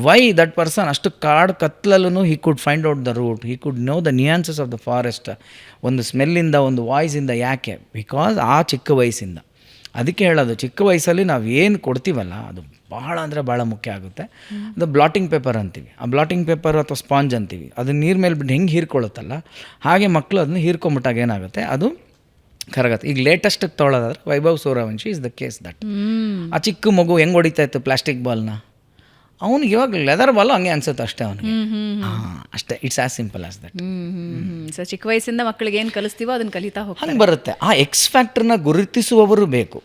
ವೈ ದಟ್ ಪರ್ಸನ್ ಅಷ್ಟು ಕಾಡು ಕತ್ಲಲ್ಲೂ he could find out the route, he could know the nuances of the forest. ಒಂದು ಸ್ಮೆಲ್ಲಿಂದ, ಒಂದು ವಾಯ್ಸಿಂದ. ಯಾಕೆ? ಬಿಕಾಸ್ ಆ ಚಿಕ್ಕ ವಯಸ್ಸಿಂದ. ಅದಕ್ಕೆ ಹೇಳೋದು, ಚಿಕ್ಕ ವಯಸ್ಸಲ್ಲಿ ನಾವು ಏನು ಕೊಡ್ತೀವಲ್ಲ ಅದು ಭಾಳ ಅಂದರೆ ಭಾಳ ಮುಖ್ಯ ಆಗುತ್ತೆ. ಅದು ಬ್ಲಾಟಿಂಗ್ ಪೇಪರ್ ಅಂತೀವಿ. ಆ ಬ್ಲಾಟಿಂಗ್ ಪೇಪರ್ ಅಥವಾ ಸ್ಪಾಂಜ್ ಅಂತೀವಿ. ಅದು ನೀರು ಮೇಲೆ ಬಿಟ್ಟು ಹೆಂಗೆ ಹೀರ್ಕೊಳ್ಳುತ್ತಲ್ಲ, ಹಾಗೆ ಮಕ್ಕಳು ಅದನ್ನ ಹೀರ್ಕೊಂಬಿಟ್ಟಾಗ ಏನಾಗುತ್ತೆ, ಅದು ಕರಗತ್ತೆ. ಈಗ ಲೇಟೆಸ್ಟಿಗೆ ತೊಗೊಳೋದಾದ್ರೆ Vaibhav Suryavanshi is the case that. ಆ ಚಿಕ್ಕ ಮಗು ಹೆಂಗೆ ಹೊಡಿತಾ ಇತ್ತು ಪ್ಲಾಸ್ಟಿಕ್ ಬಾಲ್ನ, ಅವ್ನಿಗೆ ಇವಾಗ ಲೆದರ್ ಬಾಲು ಹಂಗೆ ಅನ್ಸುತ್ತೆ ಅಷ್ಟೇ ಅವನಿಗೆ. ಅಷ್ಟೇ, it's as simple as that. So ಚಿಕ್ಕ ವಯಸ್ಸಿಂದ ಮಕ್ಕಳಿಗೆ ಏನು ಕಲಿಸ್ತೀವೋ ಅದನ್ನು ಕಲಿತಾ ಹೋಗ್ತಾರೆ. ಹಂಗೆ ಬರುತ್ತೆ. ಆ ಎಕ್ಸ್ ಫ್ಯಾಕ್ಟರ್ನ ಗುರುತಿಸುವವರು ಬೇಕು,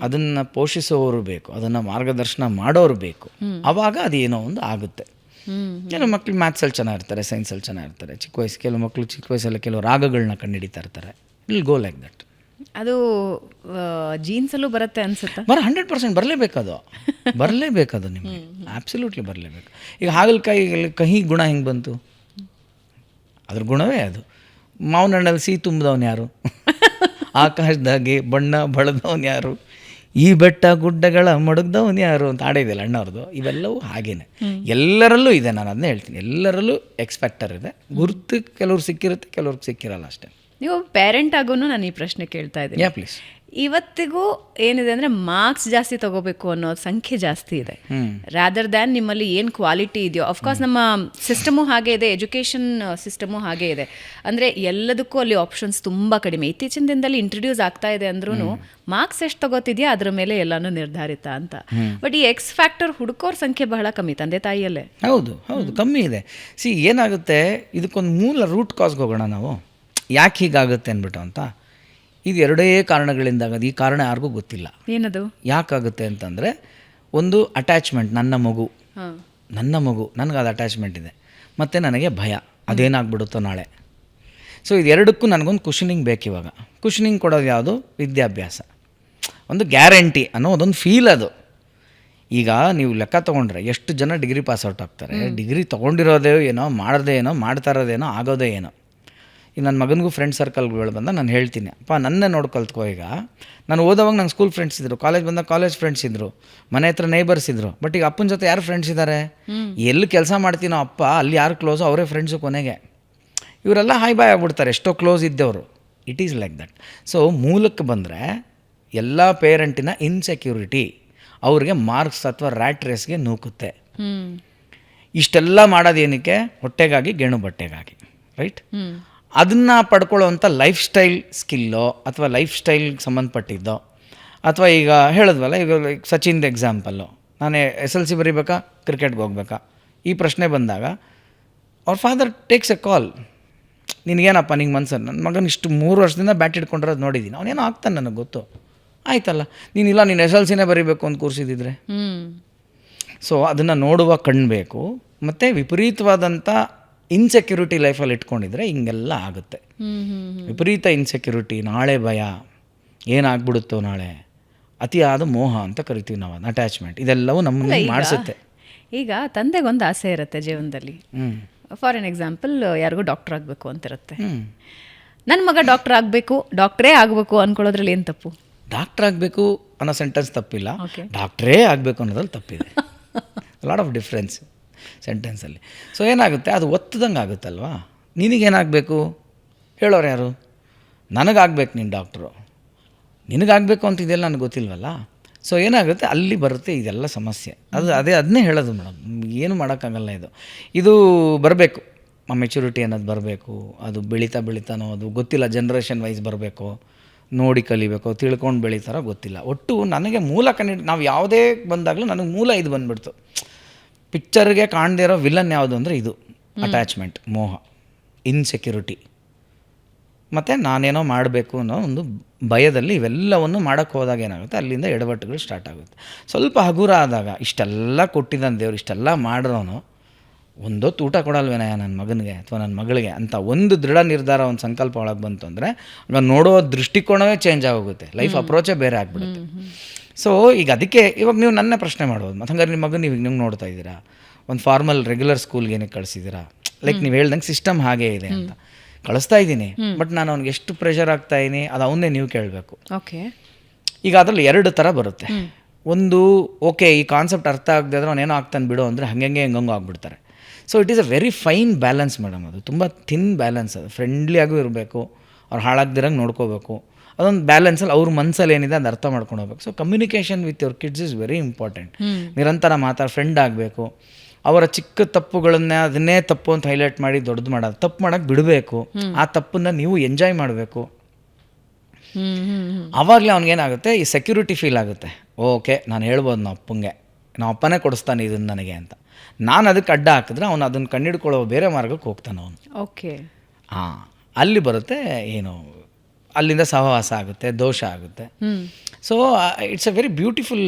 ಅದನ್ನು ಪೋಷಿಸುವವರು ಬೇಕು, ಅದನ್ನು ಮಾರ್ಗದರ್ಶನ ಮಾಡೋರು ಬೇಕು. ಆವಾಗ ಅದೇನೋ ಒಂದು ಆಗುತ್ತೆ. ಕೆಲವು ಮಕ್ಕಳು ಮ್ಯಾಥ್ಸಲ್ಲಿ ಚೆನ್ನಾಗಿರ್ತಾರೆ, ಸೈನ್ಸಲ್ಲಿ ಚೆನ್ನಾಗಿರ್ತಾರೆ. ಕೆಲವು ಮಕ್ಕಳು ಚಿಕ್ಕ ವಯಸ್ಸಲ್ಲಿ ಕೆಲವು ರಾಗಗಳನ್ನ ಕಂಡುಹಿಡಿತಾ ಇರ್ತಾರೆ. Will go like that. ಅದು ಜೀನ್ಸಲ್ಲೂ ಬರುತ್ತೆ ಅನ್ಸುತ್ತೆ. 100% ಬರಲೇಬೇಕದು, ಬರಲೇಬೇಕದು ನಿಮಗೆ, ಆ್ಯಬ್ಸಲ್ಯೂಟ್ಲಿ ಬರಲೇಬೇಕು. ಈಗ ಹಾಗಲಕಾಯಿಗೆ ಕಹಿ ಗುಣ ಹೆಂಗೆ ಬಂತು? ಅದ್ರ ಗುಣವೇ ಅದು. ಮಾವಿನ ಹಣ್ಣಲ್ಲಿ ಸಿಹಿ ತುಂಬಿದವನು ಯಾರು? ಆಕಾಶದಾಗೆ ಬಣ್ಣ ಬಳದವನು ಯಾರು? ಈ ಬೆಟ್ಟ ಗುಡ್ಡಗಳ ಮಡಗ್ದವನು ಯಾರು ಅಂತ ಹಾಡಿದೆಯಲ್ಲ ಅಣ್ಣವ್ರದ್ದು, ಇವೆಲ್ಲವೂ ಹಾಗೇನೆ. ಎಲ್ಲರಲ್ಲೂ ಇದೆ, ನಾನು ಅದನ್ನೇ ಹೇಳ್ತೀನಿ, ಎಲ್ಲರಲ್ಲೂ ಎಕ್ಸ್ಪೆಕ್ಟರ್ ಇದೆ. ಗುರುತು ಕೆಲವ್ರು ಸಿಕ್ಕಿರುತ್ತೆ, ಕೆಲವ್ರಿಗೆ ಸಿಕ್ಕಿರಲ್ಲ ಅಷ್ಟೇ. ನೀವು ಪೇರೆಂಟ್ ಆಗೂ ನಾನು ಈ ಪ್ರಶ್ನೆ ಕೇಳ್ತಾ ಇದ್ದೀನಿ. ಪ್ಲೀಸ್. ಇವತ್ತಿಗೂ ಏನಿದೆ ಅಂದರೆ ಮಾರ್ಕ್ಸ್ ಜಾಸ್ತಿ ತಗೋಬೇಕು ಅನ್ನೋ ಸಂಖ್ಯೆ ಜಾಸ್ತಿ ಇದೆ, ರಾದರ್ ದ್ಯಾನ್ ನಿಮ್ಮಲ್ಲಿ ಏನು ಕ್ವಾಲಿಟಿ ಇದೆಯೋ. ಅಫ್ಕೋರ್ಸ್ ನಮ್ಮ ಸಿಸ್ಟಮು ಹಾಗೆ ಇದೆ, ಎಜುಕೇಷನ್ ಸಿಸ್ಟಮು ಹಾಗೆ ಇದೆ. ಅಂದರೆ ಎಲ್ಲದಕ್ಕೂ ಅಲ್ಲಿ ಆಪ್ಷನ್ಸ್ ತುಂಬ ಕಡಿಮೆ. ಇತ್ತೀಚಿನ ದಿನದಲ್ಲಿ ಇಂಟ್ರೊಡ್ಯೂಸ್ ಆಗ್ತಾ ಇದೆ ಅಂದ್ರೂ ಮಾರ್ಕ್ಸ್ ಎಷ್ಟು ತಗೋತಿದೆಯಾ ಅದ್ರ ಮೇಲೆ ಎಲ್ಲನೂ ನಿರ್ಧಾರಿತ ಅಂತ. ಬಟ್ ಈ ಎಕ್ಸ್ ಫ್ಯಾಕ್ಟರ್ ಹುಡುಕೋರ್ ಸಂಖ್ಯೆ ಬಹಳ ಕಮ್ಮಿ ತಂದೆ ತಾಯಿಯಲ್ಲೇ. ಹೌದು ಹೌದು, ಕಮ್ಮಿ ಇದೆ. ಏನಾಗುತ್ತೆ, ಇದಕ್ಕೊಂದು ಮೂಲ ರೂಟ್ ಕಾಸ್ಗೆ ಹೋಗೋಣ ನಾವು, ಯಾಕೆ ಹೀಗಾಗುತ್ತೆ ಅಂದ್ಬಿಟ್ಟು ಅಂತ. ಇದು ಎರಡೇ ಕಾರಣಗಳಿಂದ ಆಗೋದು. ಈ ಕಾರಣ ಯಾರಿಗೂ ಗೊತ್ತಿಲ್ಲ. ಏನದು ಯಾಕಾಗುತ್ತೆ ಅಂತಂದರೆ, ಒಂದು ಅಟ್ಯಾಚ್ಮೆಂಟ್, ನನ್ನ ಮಗು ನನಗೆ ಅದು ಅಟ್ಯಾಚ್ಮೆಂಟ್ ಇದೆ, ಮತ್ತು ನನಗೆ ಭಯ ಅದೇನಾಗ್ಬಿಡುತ್ತೋ ನಾಳೆ. ಸೊ ಇದೆರಡಕ್ಕೂ ನನಗೊಂದು ಕುಷನಿಂಗ್ ಬೇಕು. ಇವಾಗ ಕುಷನಿಂಗ್ ಕೊಡೋದು ಯಾವುದು? ವಿದ್ಯಾಭ್ಯಾಸ. ಒಂದು ಗ್ಯಾರಂಟಿ ಅನ್ನೋದೊಂದು ಫೀಲ್ ಅದು. ಈಗ ನೀವು ಲೆಕ್ಕ ತೊಗೊಂಡ್ರೆ ಎಷ್ಟು ಜನ ಡಿಗ್ರಿ ಪಾಸ್ ಔಟ್ ಆಗ್ತಾರೆ, ಡಿಗ್ರಿ ತೊಗೊಂಡಿರೋದೇ ಏನೋ, ಮಾಡೋದೇ ಏನೋ, ಮಾಡ್ತಾ ಇರೋದೇನೋ, ಆಗೋದೇ ಏನೋ. ಈಗ ನನ್ನ ಮಗನಿಗೂ ಫ್ರೆಂಡ್ ಸರ್ಕಲ್ಗಳು ಬಂದ ನಾನು ಹೇಳ್ತೀನಿ, ಅಪ್ಪ ನನ್ನೇ ನೋಡ್ಕೊಳ್ತ್ಕೋ. ಈಗ ನಾನು ಓದೋವಾಗ ನಂಗೆ ಸ್ಕೂಲ್ ಫ್ರೆಂಡ್ಸ್ ಇದ್ದರು, ಕಾಲೇಜ್ ಬಂದಾಗ ಕಾಲೇಜ್ ಫ್ರೆಂಡ್ಸ್ ಇದ್ದರು, ಮನೆ ಹತ್ರ ನೇಬರ್ಸ್ ಇದ್ದರು. ಬಟ್ ಈಗ ಅಪ್ಪನ ಜೊತೆ ಯಾರು ಫ್ರೆಂಡ್ಸ್ ಇದ್ದಾರೆ? ಎಲ್ಲಿ ಕೆಲಸ ಮಾಡ್ತೀನೋ ಅಪ್ಪ ಅಲ್ಲಿ ಯಾರು ಕ್ಲೋಸು ಅವರೇ ಫ್ರೆಂಡ್ಸು ಕೊನೆಗೆ. ಇವರೆಲ್ಲ ಹಾಯ್ ಬಾಯ್ ಆಗ್ಬಿಡ್ತಾರೆ ಎಷ್ಟೋ ಕ್ಲೋಸ್ ಇದ್ದವರು. It is like that. So ಮೂಲಕ್ಕೆ ಬಂದರೆ ಎಲ್ಲ ಪೇರೆಂಟಿನ ಇನ್ಸೆಕ್ಯೂರಿಟಿ ಅವ್ರಿಗೆ ಮಾರ್ಕ್ಸ್ ಅಥವಾ ರ್ಯಾಟ್ ರೇಸ್ಗೆ ನೂಕುತ್ತೆ. ಇಷ್ಟೆಲ್ಲ ಮಾಡೋದೇನಕ್ಕೆ? ಹೊಟ್ಟೆಗಾಗಿ, ಗೇಣು ಬಟ್ಟೆಗಾಗಿ, ರೈಟ್? ಅದನ್ನು ಪಡ್ಕೊಳ್ಳೋವಂಥ ಲೈಫ್ ಸ್ಟೈಲ್ ಸ್ಕಿಲ್ಲೋ ಅಥವಾ ಲೈಫ್ ಸ್ಟೈಲ್ಗೆ ಸಂಬಂಧಪಟ್ಟಿದ್ದೋ, ಅಥವಾ ಈಗ ಹೇಳಿದ್ವಲ್ಲ, ಈಗ ಸಚಿನ್ದು ಎಕ್ಸಾಂಪಲ್ಲು, ನಾನು SLC ಬರೀಬೇಕಾ, ಕ್ರಿಕೆಟ್ಗೆ ಹೋಗ್ಬೇಕಾ, ಈ ಪ್ರಶ್ನೆ ಬಂದಾಗ ಅವ್ರ ಫಾದರ್ ಟೇಕ್ಸ್ ಎ ಕಾಲ್. ನಿನಗೇನಪ್ಪ ನಿಂಗೆ ಮನ್ಸು, ನನ್ನ ಮಗನ ಇಷ್ಟು 3 ವರ್ಷದಿಂದ ಬ್ಯಾಟ್ ಹಿಡ್ಕೊಂಡಿರೋದು ನೋಡಿದ್ದೀನಿ, ಅವನೇನೋ ಆಗ್ತಾನೆ ನನಗೆ ಗೊತ್ತು, ಆಯ್ತಲ್ಲ ನೀನಿಲ್ಲ ನೀನು SLCನೇ ಬರೀಬೇಕು ಅಂತ ಕೂರಿಸಿದ್ರೆ. ಸೊ ಅದನ್ನು ನೋಡುವ ಕಣ್ಣಬೇಕು. ಮತ್ತು ವಿಪರೀತವಾದಂಥ ಇನ್ಸೆಕ್ಯೂರಿಟಿ ಲೈಫಲ್ಲಿ ಇಟ್ಕೊಂಡಿದ್ರೆ ಹಿಂಗೆಲ್ಲ ಆಗುತ್ತೆ. ವಿಪರೀತ ಇನ್ಸೆಕ್ಯೂರಿಟಿ, ನಾಳೆ ಭಯ, ಏನಾಗ್ಬಿಡುತ್ತೋ ನಾಳೆ, ಅತಿಯಾದ ಮೋಹ ಅಂತ ಕರಿತೀವಿ ನಾವು, ಅಟ್ಯಾಚ್ಮೆಂಟ್, ಇದೆಲ್ಲವೂ ನಮ್ಮನ್ನು ಮಾಡಿಸುತ್ತೆ. ಈಗ ತಂದೆಗೊಂದು ಆಸೆ ಇರುತ್ತೆ ಜೀವನದಲ್ಲಿ. ಫಾರ್ ಎನ್ ಎಕ್ಸಾಂಪಲ್, ಯಾರಿಗೂ ಡಾಕ್ಟರ್ ಆಗಬೇಕು ಅಂತಿರುತ್ತೆ. ನನ್ನ ಮಗ ಡಾಕ್ಟರ್ ಆಗಬೇಕು, ಡಾಕ್ಟ್ರೇ ಆಗಬೇಕು ಅಂದ್ಕೊಳ್ಳೋದ್ರಲ್ಲಿ ಏನು ತಪ್ಪು? ಡಾಕ್ಟ್ರ್ ಆಗಬೇಕು ಅನ್ನೋ ಸೆಂಟೆನ್ಸ್ ತಪ್ಪಿಲ್ಲ, ಡಾಕ್ಟ್ರೇ ಆಗಬೇಕು ಅನ್ನೋದ್ರಲ್ಲಿ ತಪ್ಪಿದೆ. ಲಾಟ್ ಆಫ್ ಡಿಫ್ರೆನ್ಸ್ ಸೆಂಟೆನ್ಸಲ್ಲಿ. ಸೊ ಏನಾಗುತ್ತೆ, ಅದು ಒತ್ತದಂಗೆ ಆಗುತ್ತಲ್ವಾ. ನಿನಗೇನಾಗಬೇಕು ಹೇಳೋರು ಯಾರು? ನನಗಾಗಬೇಕು ನೀನು ಡಾಕ್ಟ್ರು, ನಿನಗಾಗಬೇಕು ಅಂತ ಇದೆಲ್ಲ ನನಗೆ ಗೊತ್ತಿಲ್ವಲ್ಲ. ಸೊ ಏನಾಗುತ್ತೆ, ಅಲ್ಲಿ ಬರುತ್ತೆ ಇದೆಲ್ಲ ಸಮಸ್ಯೆ. ಅದನ್ನೇ ಹೇಳೋದು ಮೇಡಮ್, ಏನು ಮಾಡೋಕ್ಕಾಗಲ್ಲ. ಇದು ಬರಬೇಕು, ಆ ಮೆಚುರಿಟಿ ಅನ್ನೋದು ಬರಬೇಕು. ಅದು ಬೆಳೀತಾನೋ ಅದು ಗೊತ್ತಿಲ್ಲ, ಜನ್ರೇಷನ್ ವೈಸ್ ಬರಬೇಕು, ನೋಡಿ ಕಲಿಬೇಕು, ತಿಳ್ಕೊಂಡು ಬೆಳೀತಾರೋ ಗೊತ್ತಿಲ್ಲ. ಒಟ್ಟು ನನಗೆ ಮೂಲ ನಾವು ಯಾವುದೇ ಬಂದಾಗಲೂ ನನಗೆ ಮೂಲ ಇದು ಬಂದುಬಿಡ್ತು. ಪಿಕ್ಚರ್ಗೆ ಕಾಣದೇ ಇರೋ ವಿಲನ್ ಯಾವುದು ಅಂದರೆ ಇದು ಅಟ್ಯಾಚ್ಮೆಂಟ್, ಮೋಹ, ಇನ್ಸೆಕ್ಯೂರಿಟಿ, ಮತ್ತು ನಾನೇನೋ ಮಾಡಬೇಕು ಅನ್ನೋ ಒಂದು ಭಯದಲ್ಲಿ ಇವೆಲ್ಲವನ್ನು ಮಾಡೋಕ್ಕೆ ಹೋದಾಗ ಏನಾಗುತ್ತೆ, ಅಲ್ಲಿಂದ ಎಡವಟ್ಟುಗಳು ಸ್ಟಾರ್ಟ್ ಆಗುತ್ತೆ. ಸ್ವಲ್ಪ ಹಗುರ ಆದಾಗ, ಇಷ್ಟೆಲ್ಲ ಕೊಟ್ಟಿದ್ದಾನೆ ದೇವ್ರು, ಇಷ್ಟೆಲ್ಲ ಮಾಡಿರೋನು ಒಂದೊತ್ತು ಊಟ ಕೊಡಲ್ವೇನಯ್ಯ ನನ್ನ ಮಗನಿಗೆ ಅಥವಾ ನನ್ನ ಮಗಳಿಗೆ ಅಂತ ಒಂದು ದೃಢ ನಿರ್ಧಾರ, ಒಂದು ಸಂಕಲ್ಪ ಒಳಗೆ ಬಂತು ಅಂದರೆ ಆಗ ನೋಡೋ ದೃಷ್ಟಿಕೋನವೇ ಚೇಂಜ್ ಆಗೋಗುತ್ತೆ, ಲೈಫ್ ಅಪ್ರೋಚೇ ಬೇರೆ ಆಗಿಬಿಡುತ್ತೆ. ಸೊ ಈಗ ಅದಕ್ಕೆ ಇವಾಗ ನೀವು ನನ್ನ ಪ್ರಶ್ನೆ ಮಾಡ್ಬೋದು, ಮತ್ತು ಹಂಗಾರೆ ನಿಮ್ಮ ಮಗನ ನೀವು ನೀವು ನೋಡ್ತಾ ಇದ್ದೀರಾ, ಒಂದು ಫಾರ್ಮಲ್ ರೆಗ್ಯುಲರ್ ಸ್ಕೂಲ್ಗೆ ಏನಕ್ಕೆ ಕಳಿಸಿದ್ದೀರಾ? ಲೈಕ್ ನೀವು ಹೇಳ್ದಂಗೆ ಸಿಸ್ಟಮ್ ಹಾಗೇ ಇದೆ ಅಂತ ಕಳಿಸ್ತಾ ಇದ್ದೀನಿ. ಬಟ್ ನಾನು ಅವ್ನಿಗೆ ಎಷ್ಟು ಪ್ರೆಷರ್ ಆಗ್ತಾ ಇದ್ದೀನಿ ಅದು ಅವನ್ನೇ ನೀವು ಕೇಳಬೇಕು. ಓಕೆ, ಈಗ ಅದರಲ್ಲಿ 2 ಥರ ಬರುತ್ತೆ. ಒಂದು, ಓಕೆ ಈ ಕಾನ್ಸೆಪ್ಟ್ ಅರ್ಥ ಆಗದೆ ಆದರೆ ಅವನೇನೋ ಆಗ್ತಾನೆ ಬಿಡು ಅಂದರೆ ಹೆಂಗಂಗೂ ಆಗ್ಬಿಡ್ತಾರೆ. So it is a very fine balance madam. ಅದು ತುಂಬ ಥಿನ್ ಬ್ಯಾಲೆನ್ಸ್. ಅದು ಫ್ರೆಂಡ್ಲಿ ಆಗೂ ಇರಬೇಕು, ಅವ್ರು ಹಾಳಾಗ್ದಿರಂಗೆ ನೋಡ್ಕೋಬೇಕು. ಅದೊಂದು ಬ್ಯಾಲೆನ್ಸಲ್ಲಿ ಅವ್ರ ಮನಸ್ಸಲ್ಲಿ ಏನಿದೆ ಅದು ಅರ್ಥ ಮಾಡ್ಕೊಂಡು ಹೋಗ್ಬೇಕು. So communication with your kids is very important. ನಿರಂತರ ಫ್ರೆಂಡ್ ಆಗಬೇಕು. ಅವರ ಚಿಕ್ಕ ತಪ್ಪುಗಳನ್ನ ಅದನ್ನೇ ತಪ್ಪು ಅಂತ ಹೈಲೈಟ್ ಮಾಡಿ ದೊಡ್ಡದು ಮಾಡೋದು, ತಪ್ಪು ಮಾಡೋಕ್ಕೆ ಬಿಡಬೇಕು. ಆ ತಪ್ಪನ್ನು ನೀವು ಎಂಜಾಯ್ ಮಾಡಬೇಕು. ಆವಾಗಲೇ ಅವ್ನಿಗೇನಾಗುತ್ತೆ, ಈ ಸೆಕ್ಯೂರಿಟಿ ಫೀಲ್ ಆಗುತ್ತೆ. ಓಕೆ, ನಾನು ಹೇಳ್ಬೋದು ನಮ್ಮ ಅಪ್ಪಂಗೆ, ನಮ್ಮ ಅಪ್ಪನೇ ಕೊಡಿಸ್ತಾನೆ ಇದನ್ನು ನನಗೆ ಅಂತ. ನಾನು ಅದಕ್ಕೆ ಅಡ್ಡ ಹಾಕಿದ್ರೆ ಅವನು ಅದನ್ನು ಕಂಡಿಡ್ಕೊಳ್ಳೋ ಬೇರೆ ಮಾರ್ಗಕ್ಕೆ ಹೋಗ್ತಾನೆ ಅವನು. ಓಕೆ, ಅಲ್ಲಿ ಬರುತ್ತೆ ಏನು, ಅಲ್ಲಿಂದ ಸಹವಾಸ ಆಗುತ್ತೆ, ದೋಷ ಆಗುತ್ತೆ. So it's a very beautiful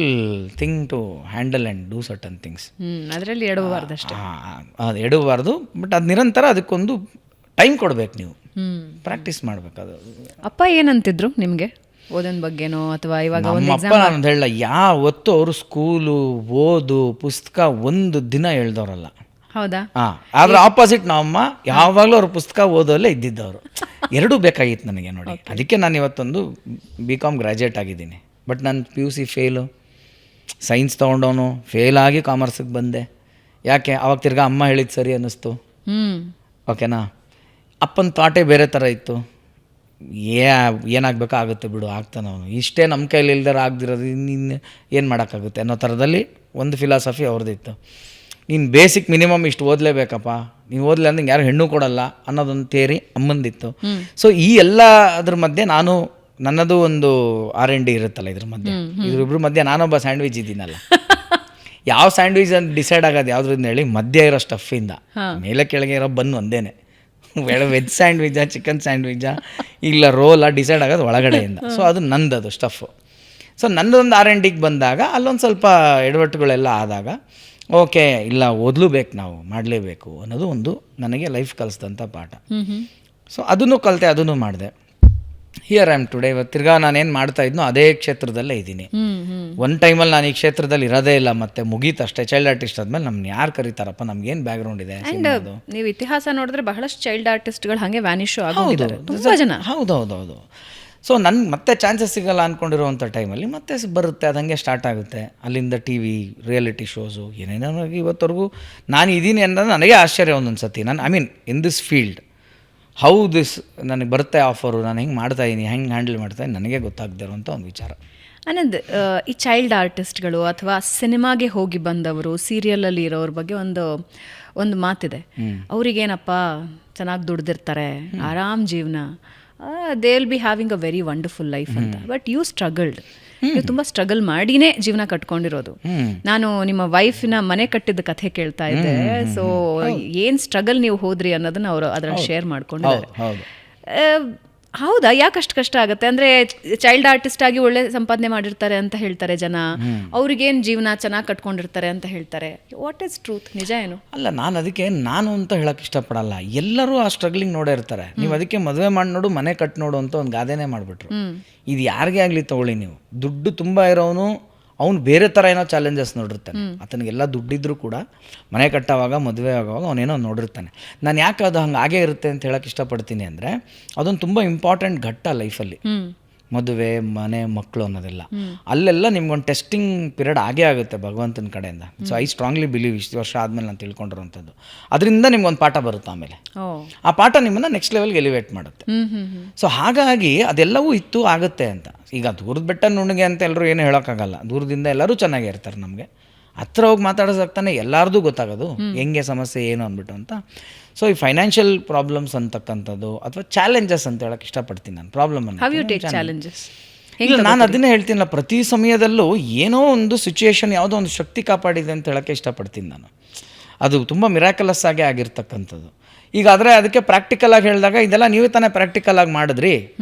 thing to handle and do certain things. ಅದರಲ್ಲಿ ಎಡವಬಾರ್ದು ಅಷ್ಟೇ. ಅದು ಎಡವಬಾರ್ದು, ಬಟ್ ಅದು ನಿರಂತರ ಅದಕ್ಕೊಂದು ಟೈಮ್ ಕೊಡಬೇಕು, ನೀವು ಪ್ರಾಕ್ಟೀಸ್ ಮಾಡಬೇಕು. ಅದು ಅಪ್ಪ ಏನಂತಿದ್ರು ನಿಮಗೆ ಓದೋನ್ ಬಗ್ಗೆನೋ ಅಥವಾ ಇವಾಗ ನಮ್ಮಪ್ಪ ನಾನು ಹೇಳಲ್ಲ, ಯಾವತ್ತು ಅವರು ಸ್ಕೂಲು ಓದು ಪುಸ್ತಕ ಒಂದು ದಿನ ಹೇಳ್ದವ್ರಲ್ಲ. ಹೌದಾ? ಆದ್ರೆ ಆಪೋಸಿಟ್ ನಮ್ಮಮ್ಮ ಯಾವಾಗಲೂ ಅವ್ರ ಪುಸ್ತಕ ಓದೋಲ್ಲೇ ಇದ್ದಿದ್ದವರು. ಎರಡೂ ಬೇಕಾಗಿತ್ತು ನನಗೆ ನೋಡಿ. ಅದಕ್ಕೆ ನಾನು ಇವತ್ತೊಂದು BCom ಗ್ರಾಜ್ಯುಯೇಟ್ ಆಗಿದ್ದೀನಿ. ಬಟ್ ನಾನು PUC ಫೇಲು, ಸೈನ್ಸ್ ತೊಗೊಂಡವನು, ಫೇಲಾಗಿ ಕಾಮರ್ಸಿಗೆ ಬಂದೆ. ಯಾಕೆ ಅವಾಗ ತಿರ್ಗಾ ಅಮ್ಮ ಹೇಳಿದ್ದು ಸರಿ ಅನ್ನಿಸ್ತು. ಓಕೆನಾ, ಅಪ್ಪನ ಥಾಟೇ ಬೇರೆ ಥರ ಇತ್ತು. ಏನಾಗಬೇಕೋ ಆಗುತ್ತೆ ಬಿಡು, ಆಗ್ತಾನೆ ಅವನು, ಇಷ್ಟೇ ನಮ್ಮ ಕೈಲಿ ಇಲ್ದಾರ ಆಗದಿರೋದು ಇನ್ನು ಏನು ಮಾಡೋಕ್ಕಾಗುತ್ತೆ ಅನ್ನೋ ಥರದಲ್ಲಿ ಒಂದು ಫಿಲಾಸಫಿ ಅವ್ರದ್ದಿತ್ತು. ನೀನು ಬೇಸಿಕ್ ಮಿನಿಮಮ್ ಇಷ್ಟು ಓದಲೇಬೇಕಪ್ಪ, ನೀನು ಓದಲಿ ಅಂದ್ರೆ ಯಾರು ಹೆಣ್ಣು ಕೊಡಲ್ಲ ಅನ್ನೋದೊಂದು ಥಿಯರಿ ಅಮ್ಮಂದಿತ್ತು. ಸೊ ಈ ಎಲ್ಲ ಅದ್ರ ಮಧ್ಯೆ ನನ್ನದು ಒಂದು R&D ಇರುತ್ತಲ್ಲ ಇದ್ರ ಮಧ್ಯೆ, ಇದ್ರ ಮಧ್ಯೆ ನಾನೊಬ್ಬ ಸ್ಯಾಂಡ್ವಿಚ್ ಇದ್ದೀನಲ್ಲ. ಯಾವ ಸ್ಯಾಂಡ್ವಿಚ್ ಅಂತ ಡಿಸೈಡ್ ಆಗೋದು ಯಾವುದ್ರಿಂದ ಹೇಳಿ, ಮಧ್ಯ ಇರೋ ಸ್ಟಫಿಂದ ಮೇಲೆ ಕೆಳಗೆ ಇರೋ ಬನ್ ಒಂದೇನೆ, ವೆಜ್ ಸ್ಯಾಂಡ್ವಿಚಾ, ಚಿಕನ್ ಸ್ಯಾಂಡ್ವಿಚಾ, ಇಲ್ಲ ರೋಲಾ, ಡಿಸೈಡ್ ಆಗೋದು ಒಳಗಡೆಯಿಂದ. ಸೊ ಅದು ನಂದದು ಸ್ಟಫು. ಸೊ ನನ್ನದೊಂದು R&Dಗೆ ಬಂದಾಗ ಅಲ್ಲೊಂದು ಸ್ವಲ್ಪ ಎಡವಟ್ಟುಗಳೆಲ್ಲ ಆದಾಗ, ಓಕೆ ಇಲ್ಲ ಓದಲೇಬೇಕು, ನಾವು ಮಾಡಲೇಬೇಕು ಅನ್ನೋದು ಒಂದು ನನಗೆ ಲೈಫ್ ಕಲಿಸಿದಂಥ ಪಾಠ. ಸೊ ಅದನ್ನು ಕಲಿತೆ, ಅದನ್ನು ಮಾಡಿದೆ. Here I am today. ಇವತ್ತು ತಿರ್ಗಾ ನಾನೇನು ಮಾಡ್ತಾ ಇದ್ನೋ ಅದೇ ಕ್ಷೇತ್ರದಲ್ಲೇ ಇದ್ದೀನಿ. ಒಂದು ಟೈಮಲ್ಲಿ ನಾನು ಈ ಕ್ಷೇತ್ರದಲ್ಲಿ ಇರೋದೇ ಇಲ್ಲ, ಮತ್ತೆ ಮುಗೀತು ಅಷ್ಟೇ. ಚೈಲ್ಡ್ ಆರ್ಟಿಸ್ಟ್ ಆದ್ಮೇಲೆ ನಮ್ಗೆ ಯಾರು ಕರೀತಾರಪ್ಪ, ನಮ್ಗೇನು ಬ್ಯಾಕ್ಗ್ರೌಂಡ್ ಇದೆ. ನೀವು ಇತಿಹಾಸ ನೋಡಿದ್ರೆ ಬಹಳಷ್ಟು ಚೈಲ್ಡ್ ಆರ್ಟಿಸ್ಟ್ಗಳು ಹಾಗೆ ವ್ಯಾನಿಶ್ ಆಗೋಗಿದ್ದಾರೆ ತುಂಬ ಜನ. ಹೌದೌದೌದು. ಸೊ ನನ್ಗೆ ಮತ್ತೆ ಚಾನ್ಸಸ್ ಸಿಗಲ್ಲ ಅಂದ್ಕೊಂಡಿರೋವಂಥ ಟೈಮಲ್ಲಿ ಮತ್ತೆ ಬರುತ್ತೆ, ಅದು ಹಂಗೆ ಸ್ಟಾರ್ಟ್ ಆಗುತ್ತೆ. ಅಲ್ಲಿಂದ TV, ರಿಯಾಲಿಟಿ ಶೋಸು, ಏನೇನೋ ಇವತ್ತವರೆಗೂ ನಾನು ಇದ್ದೀನಿ ಅನ್ನೋದು ನನಗೆ ಆಶ್ಚರ್ಯ ಒಂದೊಂದು ಸತಿ. I mean in this field how this ನನಗೆ ಬರುತ್ತೆ ಆಫರು, ನಾನು ಹೆಂಗೆ ಮಾಡ್ತಾಯಿದ್ದೀನಿ, ಹೆಂಗೆ ಹ್ಯಾಂಡಲ್ ಮಾಡ್ತಾಯಿದ್ದೀನಿ, ನನಗೆ ಗೊತ್ತಾಗದೇ ಇರೋಂಥ ಒಂದು ವಿಚಾರ. ಆನಂದ್, ಈ ಚೈಲ್ಡ್ ಆರ್ಟಿಸ್ಟ್ಗಳು ಅಥವಾ ಸಿನಿಮಾಗೆ ಹೋಗಿ ಬಂದವರು, ಸೀರಿಯಲಲ್ಲಿ ಇರೋರ ಬಗ್ಗೆ ಒಂದು ಮಾತಿದೆ. ಅವ್ರಿಗೇನಪ್ಪ ಚೆನ್ನಾಗಿ ದುಡ್ದಿರ್ತಾರೆ, ಆರಾಮ್ ಜೀವನ, they will be having a very wonderful life ಅಂತ. ಬಟ್ ಯು ಸ್ಟ್ರಗಲ್ಡ್, ನೀವು ತುಂಬ ಸ್ಟ್ರಗಲ್ ಮಾಡಿನೇ ಜೀವನ ಕಟ್ಕೊಂಡಿರೋದು. ನಾನು ನಿಮ್ಮ ವೈಫಿನ ಮನೆ ಕಟ್ಟಿದ ಕಥೆ ಕೇಳ್ತಾ ಇದ್ದೆ. ಸೊ ಏನು ಸ್ಟ್ರಗಲ್ ನೀವು ಹೋದ್ರಿ ಅನ್ನೋದನ್ನ ಅವರು ಅದರಲ್ಲಿ ಶೇರ್ ಮಾಡ್ಕೊಂಡಿದ್ದಾರೆ. ಹೌದಾ, ಯಾಕಷ್ಟು ಕಷ್ಟ ಆಗುತ್ತೆ ಅಂದರೆ ಚೈಲ್ಡ್ ಆರ್ಟಿಸ್ಟ್ ಆಗಿ ಒಳ್ಳೆ ಸಂಪಾದನೆ ಮಾಡಿರ್ತಾರೆ ಅಂತ ಹೇಳ್ತಾರೆ ಜನ, ಅವ್ರಿಗೇನು ಜೀವನ ಚೆನ್ನಾಗಿ ಕಟ್ಕೊಂಡಿರ್ತಾರೆ ಅಂತ ಹೇಳ್ತಾರೆ. ವಾಟ್ ಈಸ್ ಟ್ರೂತ್, ನಿಜ ಏನು? ಅಲ್ಲ, ನಾನು ಅಂತ ಹೇಳಕ್ಕೆ ಇಷ್ಟಪಡಲ್ಲ. ಎಲ್ಲರೂ ಆ ಸ್ಟ್ರಗ್ಲಿಂಗ್ ನೋಡೇ ಇರ್ತಾರೆ. ನೀವು ಅದಕ್ಕೆ ಮದುವೆ ಮಾಡಿ ನೋಡು, ಮನೆ ಕಟ್ ನೋಡು ಅಂತ ಒಂದು ಗಾದೆನೇ ಮಾಡಿಬಿಟ್ರು. ಇದು ಯಾರಿಗೇ ಆಗಲಿ ತಗೊಳ್ಳಿ, ನೀವು ದುಡ್ಡು ತುಂಬ ಇರೋನು ಅವ್ನು ಬೇರೆ ಥರ ಏನೋ ಚಾಲೆಂಜಸ್ ನೋಡಿರ್ತಾನೆ. ಆತನಿಗೆಲ್ಲ ದುಡ್ಡಿದ್ರು ಕೂಡ ಮನೆ ಕಟ್ಟೋವಾಗ, ಮದುವೆ ಆಗೋವಾಗ ಅವನೇನೋ ನೋಡಿರ್ತಾನೆ. ನಾನು ಯಾಕೆ ಅದು ಹಂಗೆ ಆಗೇ ಇರುತ್ತೆ ಅಂತ ಹೇಳಕ್ಕೆ ಇಷ್ಟಪಡ್ತೀನಿ ಅಂದರೆ, ಅದೊಂದು ತುಂಬ ಇಂಪಾರ್ಟೆಂಟ್ ಘಟ್ಟ ಲೈಫಲ್ಲಿ. ಮದುವೆ, ಮನೆ, ಮಕ್ಕಳು ಅನ್ನೋದೆಲ್ಲ ಅಲ್ಲೆಲ್ಲ ನಿಮ್ಗೊಂದು ಟೆಸ್ಟಿಂಗ್ ಪೀರಿಯಡ್ ಆಗೇ ಆಗುತ್ತೆ ಭಗವಂತನ ಕಡೆಯಿಂದ. ಸೊ ಐ ಸ್ಟ್ರಾಂಗ್ಲಿ ಬಿಲೀವ್, ಇಷ್ಟು ವರ್ಷ ಆದಮೇಲೆ ನಾನು ತಿಳ್ಕೊಂಡಿರೋಂಥದ್ದು. ಅದರಿಂದ ನಿಮ್ಗೊಂದು ಪಾಠ ಬರುತ್ತೆ. ಆಮೇಲೆ ಆ ಪಾಠ ನಿಮ್ಮನ್ನು ನೆಕ್ಸ್ಟ್ ಲೆವೆಲ್ಗೆ ಎಲಿವೇಟ್ ಮಾಡುತ್ತೆ. ಸೊ ಹಾಗಾಗಿ ಅದೆಲ್ಲವೂ ಇತ್ತು, ಆಗುತ್ತೆ ಅಂತ. ಈಗ ದೂರದ ಬೆಟ್ಟ ನುಣ್ಣಗೆ ಅಂತ ಎಲ್ಲರೂ ಏನು ಹೇಳೋಕ್ಕಾಗಲ್ಲ. ದೂರದಿಂದ ಎಲ್ಲರೂ ಚೆನ್ನಾಗೇ ಇರ್ತಾರೆ. ನಮಗೆ ಹತ್ರ ಹೋಗಿ ಮಾತಾಡೋದಾಗ್ತಾನೆ ಎಲ್ಲರದು ಗೊತ್ತಾಗೋದು ಹೆಂಗೆ ಸಮಸ್ಯೆ ಏನು ಅಂದ್ಬಿಟ್ಟು ಅಂತ. ಸೊ ಈ ಫೈನಾನ್ಷಿಯಲ್ ಪ್ರಾಬ್ಲಮ್ಸ್ ಅಂತಕ್ಕಂಥದ್ದು ಅಥವಾ ಚಾಲೆಂಜಸ್ ಅಂತ ಹೇಳಕ್ಕೆ ಇಷ್ಟಪಡ್ತೀನಿ ನಾನು. ಇಲ್ಲ, ನಾನು ಅದನ್ನೇ ಹೇಳ್ತೀನಲ್ಲ, ಪ್ರತಿ ಸಮಯದಲ್ಲೂ ಏನೋ ಒಂದು ಸಿಚುಯೇಷನ್, ಯಾವುದೋ ಒಂದು ಶಕ್ತಿ ಕಾಪಾಡಿದೆ ಅಂತ ಹೇಳೋಕ್ಕೆ ಇಷ್ಟಪಡ್ತೀನಿ ನಾನು. ಅದು ತುಂಬ ಮಿರಾಕಲಸ್ ಆಗೇ ಆಗಿರ್ತಕ್ಕಂಥದ್ದು. ಈಗ ಆದರೆ ಅದಕ್ಕೆ ಪ್ರಾಕ್ಟಿಕಲ್ ಆಗಿ ಹೇಳಿದಾಗ, ಇದೆಲ್ಲ ನೀವೇ ತಾನೇ ಪ್ರಾಕ್ಟಿಕಲ್ ಆಗಿ ಮಾಡಿದ್ರಿ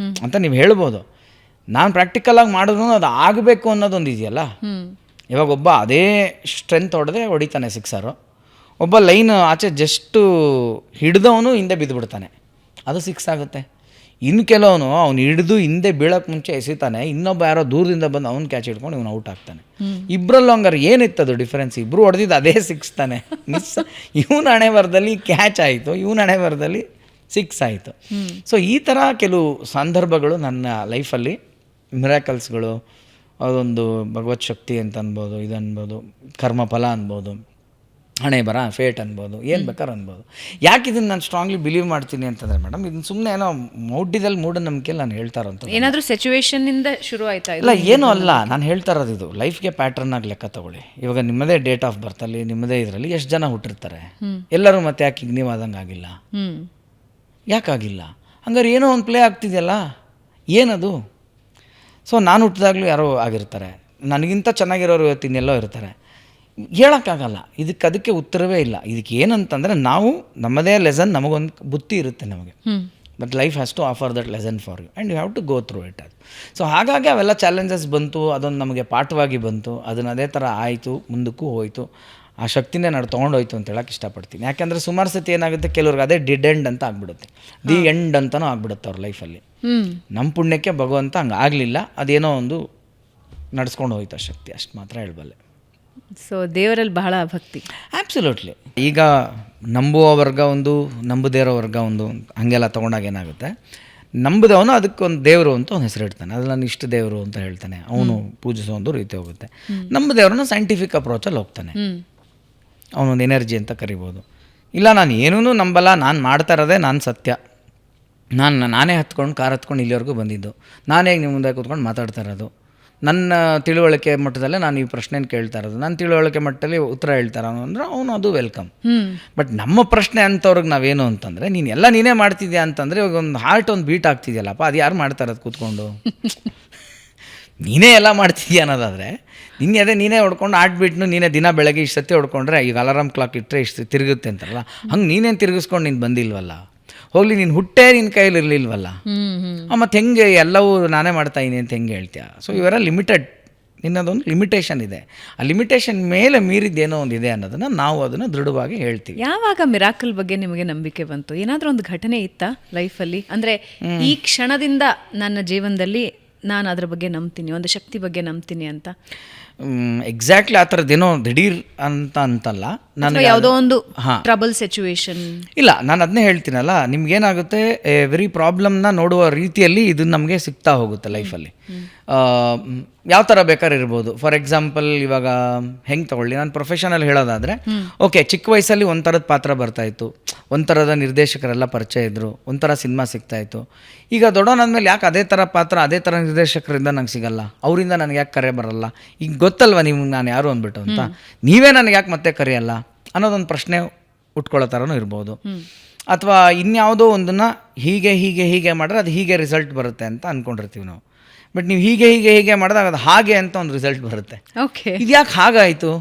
ಅಂತ ನೀವು ಹೇಳ್ಬೋದು. ನಾನು ಪ್ರಾಕ್ಟಿಕಲ್ ಆಗಿ ಮಾಡಿದ್ರು ಅದು ಆಗಬೇಕು ಅನ್ನೋದೊಂದು ಇದೆಯಲ್ಲ. ಇವಾಗ ಒಬ್ಬ ಅದೇ ಸ್ಟ್ರೆಂತ್ ಹೊಡೆದ್ರೆ ಹೊಡಿತಾನೆ ಸಿಕ್ಸರು, ಒಬ್ಬ ಲೈನ್ ಆಚೆ ಜಸ್ಟು ಹಿಡ್ದವನು ಹಿಂದೆ ಬಿದ್ದುಬಿಡ್ತಾನೆ, ಅದು ಸಿಕ್ಸ್ ಆಗುತ್ತೆ. ಇನ್ನು ಕೆಲವನು ಅವ್ನು ಹಿಡಿದು ಹಿಂದೆ ಬೀಳೋಕ್ಕೆ ಮುಂಚೆ ಎಸಿತಾನೆ, ಇನ್ನೊಬ್ಬ ಯಾರೋ ದೂರದಿಂದ ಬಂದು ಅವ್ನು ಕ್ಯಾಚ್ ಹಿಡ್ಕೊಂಡು ಇವನು ಔಟ್ ಆಗ್ತಾನೆ. ಇಬ್ಬರಲ್ಲೂ ಹಂಗಾರೆ ಏನಿತ್ತದು ಡಿಫ್ರೆನ್ಸ್? ಇಬ್ಬರು ಹೊಡೆದಿದ್ದು ಅದೇ ಸಿಕ್ಸ್ ತಾನೆ. ಮಿಸ್ ಇವನ ಹಣೆ ಬರದಲ್ಲಿ ಕ್ಯಾಚ್ ಆಯಿತು, ಇವನ ಹಣೆ ಬರದಲ್ಲಿ ಸಿಕ್ಸ್ ಆಯಿತು. ಸೊ ಈ ಥರ ಕೆಲವು ಸಂದರ್ಭಗಳು ನನ್ನ ಲೈಫಲ್ಲಿ ಮಿರಾಕಲ್ಸ್ಗಳು, ಅದೊಂದು ಭಗವತ್ ಶಕ್ತಿ ಅಂತ ಅನ್ಬೋದು, ಇದು ಅನ್ಬೋದು, ಕರ್ಮಫಲ ಅನ್ಬೋದು, ಹಣೆ ಬರ, ಫೇಟ್ ಅನ್ಬೋದು, ಏನು ಬೇಕಾದ್ರೆ ಅನ್ಬೋದು. ಯಾಕೆ ಇದನ್ನು ನಾನು ಸ್ಟ್ರಾಂಗ್ಲಿ ಬಿಲೀವ್ ಮಾಡ್ತೀನಿ ಅಂತಂದರೆ ಮೇಡಮ್, ಇದನ್ನು ಸುಮ್ಮನೆ ಏನೋ ಮೌಢ್ಯದಲ್ಲಿ ಮೂಢನಂಬಿಕೆಯಲ್ಲಿ ನಾನು ಹೇಳ್ತಾ ಇರೋಂಥ ಏನಾದರೂ ಸಿಚುವೇಶನ್ನಿಂದ ಶುರು ಆಯ್ತಾ? ಇಲ್ಲ, ಏನೂ ಅಲ್ಲ. ನಾನು ಹೇಳ್ತಾ ಇರೋದು ಇದು ಲೈಫ್ಗೆ ಪ್ಯಾಟ್ರನ್ ಆಗಿ ಲೆಕ್ಕ ತಗೊಳ್ಳಿ. ಇವಾಗ ನಿಮ್ಮದೇ ಡೇಟ್ ಆಫ್ ಬರ್ತಲ್ಲಿ, ನಿಮ್ಮದೇ ಇದರಲ್ಲಿ ಎಷ್ಟು ಜನ ಹುಟ್ಟಿರ್ತಾರೆ ಎಲ್ಲರೂ. ಮತ್ತೆ ಯಾಕೆ ಈಗ ನೀವು ಆದಂಗೆ ಆಗಿಲ್ಲ? ಯಾಕಾಗಿಲ್ಲ? ಹಂಗಾರೆ ಏನೋ ಒಂದು ಪ್ಲೇ ಆಗ್ತಿದೆಯಲ್ಲ, ಏನದು? ಸೊ ನಾನು ಹುಟ್ಟಿದಾಗಲೂ ಯಾರೋ ಆಗಿರ್ತಾರೆ, ನನಗಿಂತ ಚೆನ್ನಾಗಿರೋರು ಇವತ್ತಿನೆಲ್ಲೋ ಇರ್ತಾರೆ. ಹೇಳೋಕ್ಕಾಗಲ್ಲ. ಅದಕ್ಕೆ ಉತ್ತರವೇ ಇಲ್ಲ. ಇದಕ್ಕೆ ಏನಂತಂದರೆ, ನಾವು ನಮ್ಮದೇ ಲೆಸನ್, ನಮಗೊಂದು ಬುತ್ತಿ ಇರುತ್ತೆ ನಮಗೆ, but life has to offer that lesson for you and you have to go through it. ಅದು ಸೊ ಹಾಗಾಗಿ ಅವೆಲ್ಲ ಚಾಲೆಂಜಸ್ ಬಂತು, ಅದೊಂದು ನಮಗೆ ಪಾಠವಾಗಿ ಬಂತು. ಅದನ್ನು ಅದೇ ಥರ ಆಯಿತು, ಮುಂದಕ್ಕೂ ಹೋಯಿತು. ಆ ಶಕ್ತಿನೇ ನಾನು ತೊಗೊಂಡೋಯ್ತು ಅಂತ ಹೇಳಕ್ಕೆ ಇಷ್ಟಪಡ್ತೀನಿ. ಯಾಕೆಂದರೆ ಸುಮಾರು ಸತಿ ಏನಾಗುತ್ತೆ, ಕೆಲವ್ರಿಗೆ ಅದೇ ಡಿಡ್ ಎಂಡ್ ಅಂತ ಆಗ್ಬಿಡುತ್ತೆ, ದಿ ಎಂಡ್ ಅಂತಲೂ ಆಗ್ಬಿಡುತ್ತೆ ಅವ್ರ ಲೈಫಲ್ಲಿ. ನಮ್ಮ ಪುಣ್ಯಕ್ಕೆ ಭಗವಂತ ಹಂಗೆ ಆಗಲಿಲ್ಲ, ಅದೇನೋ ಒಂದು ನಡ್ಸ್ಕೊಂಡು ಹೋಯ್ತು ಆ ಶಕ್ತಿ, ಅಷ್ಟು ಮಾತ್ರ ಹೇಳಬಲ್ಲೆ. ಸೊ ದೇವರಲ್ಲಿ ಬಹಳ ಭಕ್ತಿ. ಆ್ಯಬ್ಸಲ್ಯೂಟ್ಲಿ. ಈಗ ನಂಬುವ ವರ್ಗ ಒಂದು, ನಂಬದೇ ಇರೋ ವರ್ಗ ಒಂದು, ಹಾಗೆಲ್ಲ ತೊಗೊಂಡಾಗ ಏನಾಗುತ್ತೆ, ನಂಬದವನು ಅದಕ್ಕೊಂದು ದೇವರು ಅಂತ ಒಂದು ಹೆಸರು ಇಡ್ತಾನೆ, ಅದು ನನ್ನ ಇಷ್ಟ ದೇವರು ಅಂತ ಹೇಳ್ತಾನೆ, ಅವನು ಪೂಜಿಸೋ ಒಂದು ರೀತಿ ಹೋಗುತ್ತೆ. ನಮ್ಮ ದೇವ್ರನ್ನ ಸೈಂಟಿಫಿಕ್ ಅಪ್ರೋಚಲ್ಲಿ ಹೋಗ್ತಾನೆ, ಅವನೊಂದು ಎನರ್ಜಿ ಅಂತ ಕರಿಬೋದು. ಇಲ್ಲ ನಾನು ಏನೂ ನಂಬಲ್ಲ, ನಾನು ಮಾಡ್ತಾ ಇರೋದೇ ನಾನು ಸತ್ಯ, ನಾನೇ ಹತ್ಕೊಂಡು ಕಾರ್ ಹತ್ಕೊಂಡು ಇಲ್ಲಿವರೆಗೂ ಬಂದಿದ್ದು, ನಾನೇ ನಿಮ್ಮ ಮುಂದೆ ಕೂತ್ಕೊಂಡು ಮಾತಾಡ್ತಾ ಇರೋದು, ನನ್ನ ತಿಳುವಳಿಕೆ ಮಟ್ಟದಲ್ಲೇ ನಾನು ಈ ಪ್ರಶ್ನೆನ ಕೇಳ್ತಾ ಇರೋದು, ನನ್ನ ತಿಳುವಳಿಕೆ ಮಟ್ಟದಲ್ಲಿ ಉತ್ತರ ಹೇಳ್ತಾರ ಅಂದರೆ ಅವನು ಅದು ವೆಲ್ಕಮ್. ಬಟ್ ನಮ್ಮ ಪ್ರಶ್ನೆ ಅಂಥವ್ರಿಗೆ ನಾವೇನು ಅಂತಂದರೆ, ನೀನೇ ಮಾಡ್ತಿದ್ಯಾ ಅಂತಂದರೆ ಇವಾಗ ಒಂದು ಹಾರ್ಟ್ ಒಂದು ಬೀಟ್ ಆಗ್ತಿದೆಯಲ್ಲಪ್ಪ, ಅದು ಯಾರು ಮಾಡ್ತಾ ಇರೋದು ಕೂತ್ಕೊಂಡು? ನೀನೇ ಎಲ್ಲ ಮಾಡ್ತಿದ್ಯಾ ಅನ್ನೋದಾದರೆ ನೀನೇ ಹೊಡ್ಕೊಂಡು ಆಡ್ಬಿಟ್ಟು ನೀನೇ ದಿನ ಬೆಳಗ್ಗೆ ಇಷ್ಟು ಸತಿ ಹೊಡ್ಕೊಂಡ್ರೆ, ಈಗ ಅಲಾರಾಮ್ ಕ್ಲಾಕ್ ಇಟ್ಟರೆ ಇಷ್ಟು ತಿರುಗುತ್ತೆ ಅಂತಾರಲ್ಲ, ಹಂಗೆ ನೀನೇನು ತಿರುಗಿಸ್ಕೊಂಡು ನೀನು ಬಂದಿಲ್ವಲ್ಲ, ಹೋಗ್ಲಿ ನೀನು ಹುಟ್ಟೇ ನಿನ್ನ ಕೈಯಲ್ಲಿ ಇರಲಿಲ್ವಲ್ಲ, ಮತ್ತು ಹೆಂಗೆ ಎಲ್ಲವೂ ನಾನೇ ಮಾಡ್ತಾಯಿದ್ದೀನಿ ಅಂತ ಹೆಂಗೆ ಹೇಳ್ತೀಯ? ಸೊ ಇವರ ಲಿಮಿಟೆಡ್, ನಿನ್ನದೊಂದು ಲಿಮಿಟೇಷನ್ ಇದೆ, ಆ ಲಿಮಿಟೇಷನ್ ಮೇಲೆ ಮೀರಿದ್ದೇನೋ ಒಂದು ಇದೆ ಅನ್ನೋದನ್ನು ನಾವು ಅದನ್ನು ದೃಢವಾಗಿ ಹೇಳ್ತೀವಿ. ಯಾವಾಗ ಮಿರಾಕಲ್ ಬಗ್ಗೆ ನಿಮಗೆ ನಂಬಿಕೆ ಬಂತು? ಏನಾದರೂ ಒಂದು ಘಟನೆ ಇತ್ತಾ ಲೈಫಲ್ಲಿ? ಅಂದರೆ ಈ ಕ್ಷಣದಿಂದ ನನ್ನ ಜೀವನದಲ್ಲಿ ನಾನು ಅದ್ರ ಬಗ್ಗೆ ನಂಬ್ತೀನಿ, ಒಂದು ಶಕ್ತಿ ಬಗ್ಗೆ ನಂಬ್ತೀನಿ ಅಂತ? ಎಕ್ಸಾಕ್ಟ್ಲಿ ಆ ಥರದ್ದೇನೋ ದಿಢೀರ್ ಅಂತಲ್ಲ, ನನಗೆ ಯಾವುದೋ ಒಂದು ಟ್ರಬಲ್ ಸಿಚುವೇಶನ್ ಇಲ್ಲ. ನಾನು ಅದನ್ನೇ ಹೇಳ್ತೀನಲ್ಲ, ನಿಮ್ಗೇನಾಗುತ್ತೆ, ಎವ್ರಿ ಪ್ರಾಬ್ಲಮ್ನ ನೋಡುವ ರೀತಿಯಲ್ಲಿ ಇದು ನಮಗೆ ಸಿಗ್ತಾ ಹೋಗುತ್ತೆ ಲೈಫಲ್ಲಿ. ಯಾವ ಥರ ಬೇಕಾದ್ರೆ ಇರ್ಬೋದು. ಫಾರ್ ಎಕ್ಸಾಂಪಲ್ ಇವಾಗ ಹೆಂಗೆ ತೊಗೊಳ್ಳಿ, ನಾನು ಪ್ರೊಫೆಷನಲ್ಲಿ ಹೇಳೋದಾದರೆ, ಓಕೆ ಚಿಕ್ಕ ವಯಸ್ಸಲ್ಲಿ ಒಂಥರದ ಪಾತ್ರ ಬರ್ತಾಯಿತ್ತು, ಒಂಥರದ ನಿರ್ದೇಶಕರೆಲ್ಲ ಪರಿಚಯ ಇದ್ದರು, ಒಂಥರ ಸಿನಿಮಾ ಸಿಗ್ತಾಯಿತ್ತು. ಈಗ ದೊಡ್ಡವನಾದ್ಮೇಲೆ ಯಾಕೆ ಅದೇ ಥರ ಪಾತ್ರ ಅದೇ ಥರ ನಿರ್ದೇಶಕರಿಂದ ನಂಗೆ ಸಿಗಲ್ಲ, ಅವರಿಂದ ನನಗೆ ಯಾಕೆ ಕರೆ ಬರಲ್ಲ, ಈಗ ಗೊತ್ತಲ್ವ ನಿಮ್ಗೆ ನಾನು ಯಾರು ಅಂದ್ಬಿಟ್ಟು ಅಂತ, ನೀವೇ ನನಗೆ ಯಾಕೆ ಮತ್ತೆ ಕರೆಯಲ್ಲ ಅನ್ನೋದೊಂದು ಪ್ರಶ್ನೆ ಉಟ್ಕೊಳ್ಳೋ ಥರನೂ ಇರ್ಬೋದು. ಅಥವಾ ಇನ್ಯಾವುದೋ ಒಂದನ್ನು ಹೀಗೆ ಹೀಗೆ ಹೀಗೆ ಮಾಡಿದ್ರೆ ಅದು ಹೀಗೆ ರಿಸಲ್ಟ್ ಬರುತ್ತೆ ಅಂತ ಅಂದ್ಕೊಂಡಿರ್ತೀವಿ ನಾವು. ಬಟ್ ನೀವು ಹೀಗೆ ಹೀಗೆ ಹೀಗೆ ಮಾಡಿದಾಗ ಅದು ಹಾಗೆ ಅಂತ ಒಂದು ರಿಸಲ್ಟ್ ಬರುತ್ತೆ. ಓಕೆ, ಇದು ಯಾಕೆ ಹಾಗಾಯಿತು,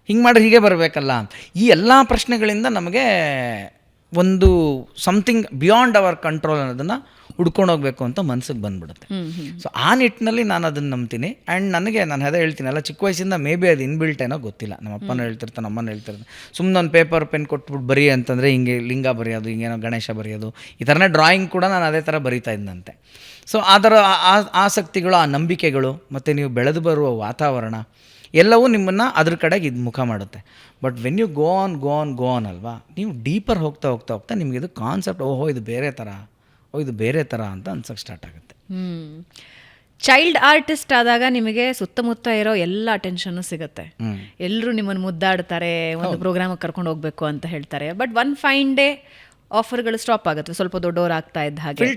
ಹಿಂಗೆ ಮಾಡಿದ್ರೆ ಹೀಗೆ ಬರಬೇಕಲ್ಲ ಅಂತ. ಈ ಎಲ್ಲ ಪ್ರಶ್ನೆಗಳಿಂದ ನಮಗೆ ಒಂದು ಸಮಥಿಂಗ್ ಬಿಯಾಂಡ್ ಅವರ್ ಕಂಟ್ರೋಲ್ ಅನ್ನೋದನ್ನು ಹುಡ್ಕೊಂಡು ಹೋಗಬೇಕು ಅಂತ ಮನ್ಸಿಗೆ ಬಂದ್ಬಿಡುತ್ತೆ. ಸೊ ಆ ನಿಟ್ಟಿನಲ್ಲಿ ನಾನು ಅದನ್ನು ನಂಬ್ತೀನಿ. ಆ್ಯಂಡ್ ನಾನು ಅದೇ ಹೇಳ್ತೀನಲ್ಲ, ಚಿಕ್ಕ ವಯಸ್ಸಿಂದ ಮೇ ಬಿ ಅದು ಇನ್ಬಿಲ್ಟ್ ಏನೋ ಗೊತ್ತಿಲ್ಲ, ನಮ್ಮ ಅಪ್ಪನ ಹೇಳ್ತಿರ್ತಾನೆ, ಅಮ್ಮನ ಹೇಳ್ತಿರ್ತಾನೆ, ಸುಮ್ಮನೆ ಒಂದು ಪೇಪರ್ ಪೆನ್ ಕೊಟ್ಬಿಟ್ಟು ಬರೀ ಅಂತಂದರೆ ಹಿಂಗೆ ಲಿಂಗ ಬರೆಯೋದು, ಹಿಂಗೇನೋ ಗಣೇಶ ಬರೆಯೋದು, ಈ ಥರನೇ ಡ್ರಾಯಿಂಗ್ ಕೂಡ ನಾನು ಅದೇ ಥರ ಬರಿತಾ ಇದ್ದಂತೆ. ಸೊ ಅದರ ಆಸಕ್ತಿಗಳು, ಆ ನಂಬಿಕೆಗಳು, ಮತ್ತು ನೀವು ಬೆಳೆದು ಬರುವ ವಾತಾವರಣ ಎಲ್ಲವೂ ನಿಮ್ಮನ್ನು ಅದ್ರ ಕಡೆಗೆ ಇದು ಮುಖ ಮಾಡುತ್ತೆ. But when you go on ಅಲ್ವಾ, ನೀವು ಡೀಪರ್ ಹೋಗ್ತಾ ಹೋಗ್ತಾ ಹೋಗ್ತಾ ನಿಮಗೆ ಇದು ಕಾನ್ಸೆಪ್ಟ್, ಓಹೋ ಇದು ಬೇರೆ ಥರ ಅಂತ ಅನ್ಸೋಕ್ಕೆ ಸ್ಟಾರ್ಟ್ ಆಗುತ್ತೆ. ಚೈಲ್ಡ್ ಆರ್ಟಿಸ್ಟ್ ಆದಾಗ ನಿಮಗೆ ಸುತ್ತಮುತ್ತ ಇರೋ ಎಲ್ಲ ಅಟೆನ್ಷನ್ನು ಸಿಗುತ್ತೆ, ಎಲ್ಲರೂ ನಿಮ್ಮನ್ನು ಮುದ್ದಾಡ್ತಾರೆ, ಒಂದು ಪ್ರೋಗ್ರಾಮಿಗೆ ಕರ್ಕೊಂಡು ಹೋಗಬೇಕು ಅಂತ ಹೇಳ್ತಾರೆ. ಬಟ್ ಒನ್ ಫೈನ್ ಡೇ ಆಫರ್ಗಳು ಸ್ಟಾಪ್ ಆಗುತ್ತೆ, ಸ್ವಲ್ಪ ದೊಡ್ಡವರು ಆಗ್ತಾ ಇದ್ದ ಹಾಗೆ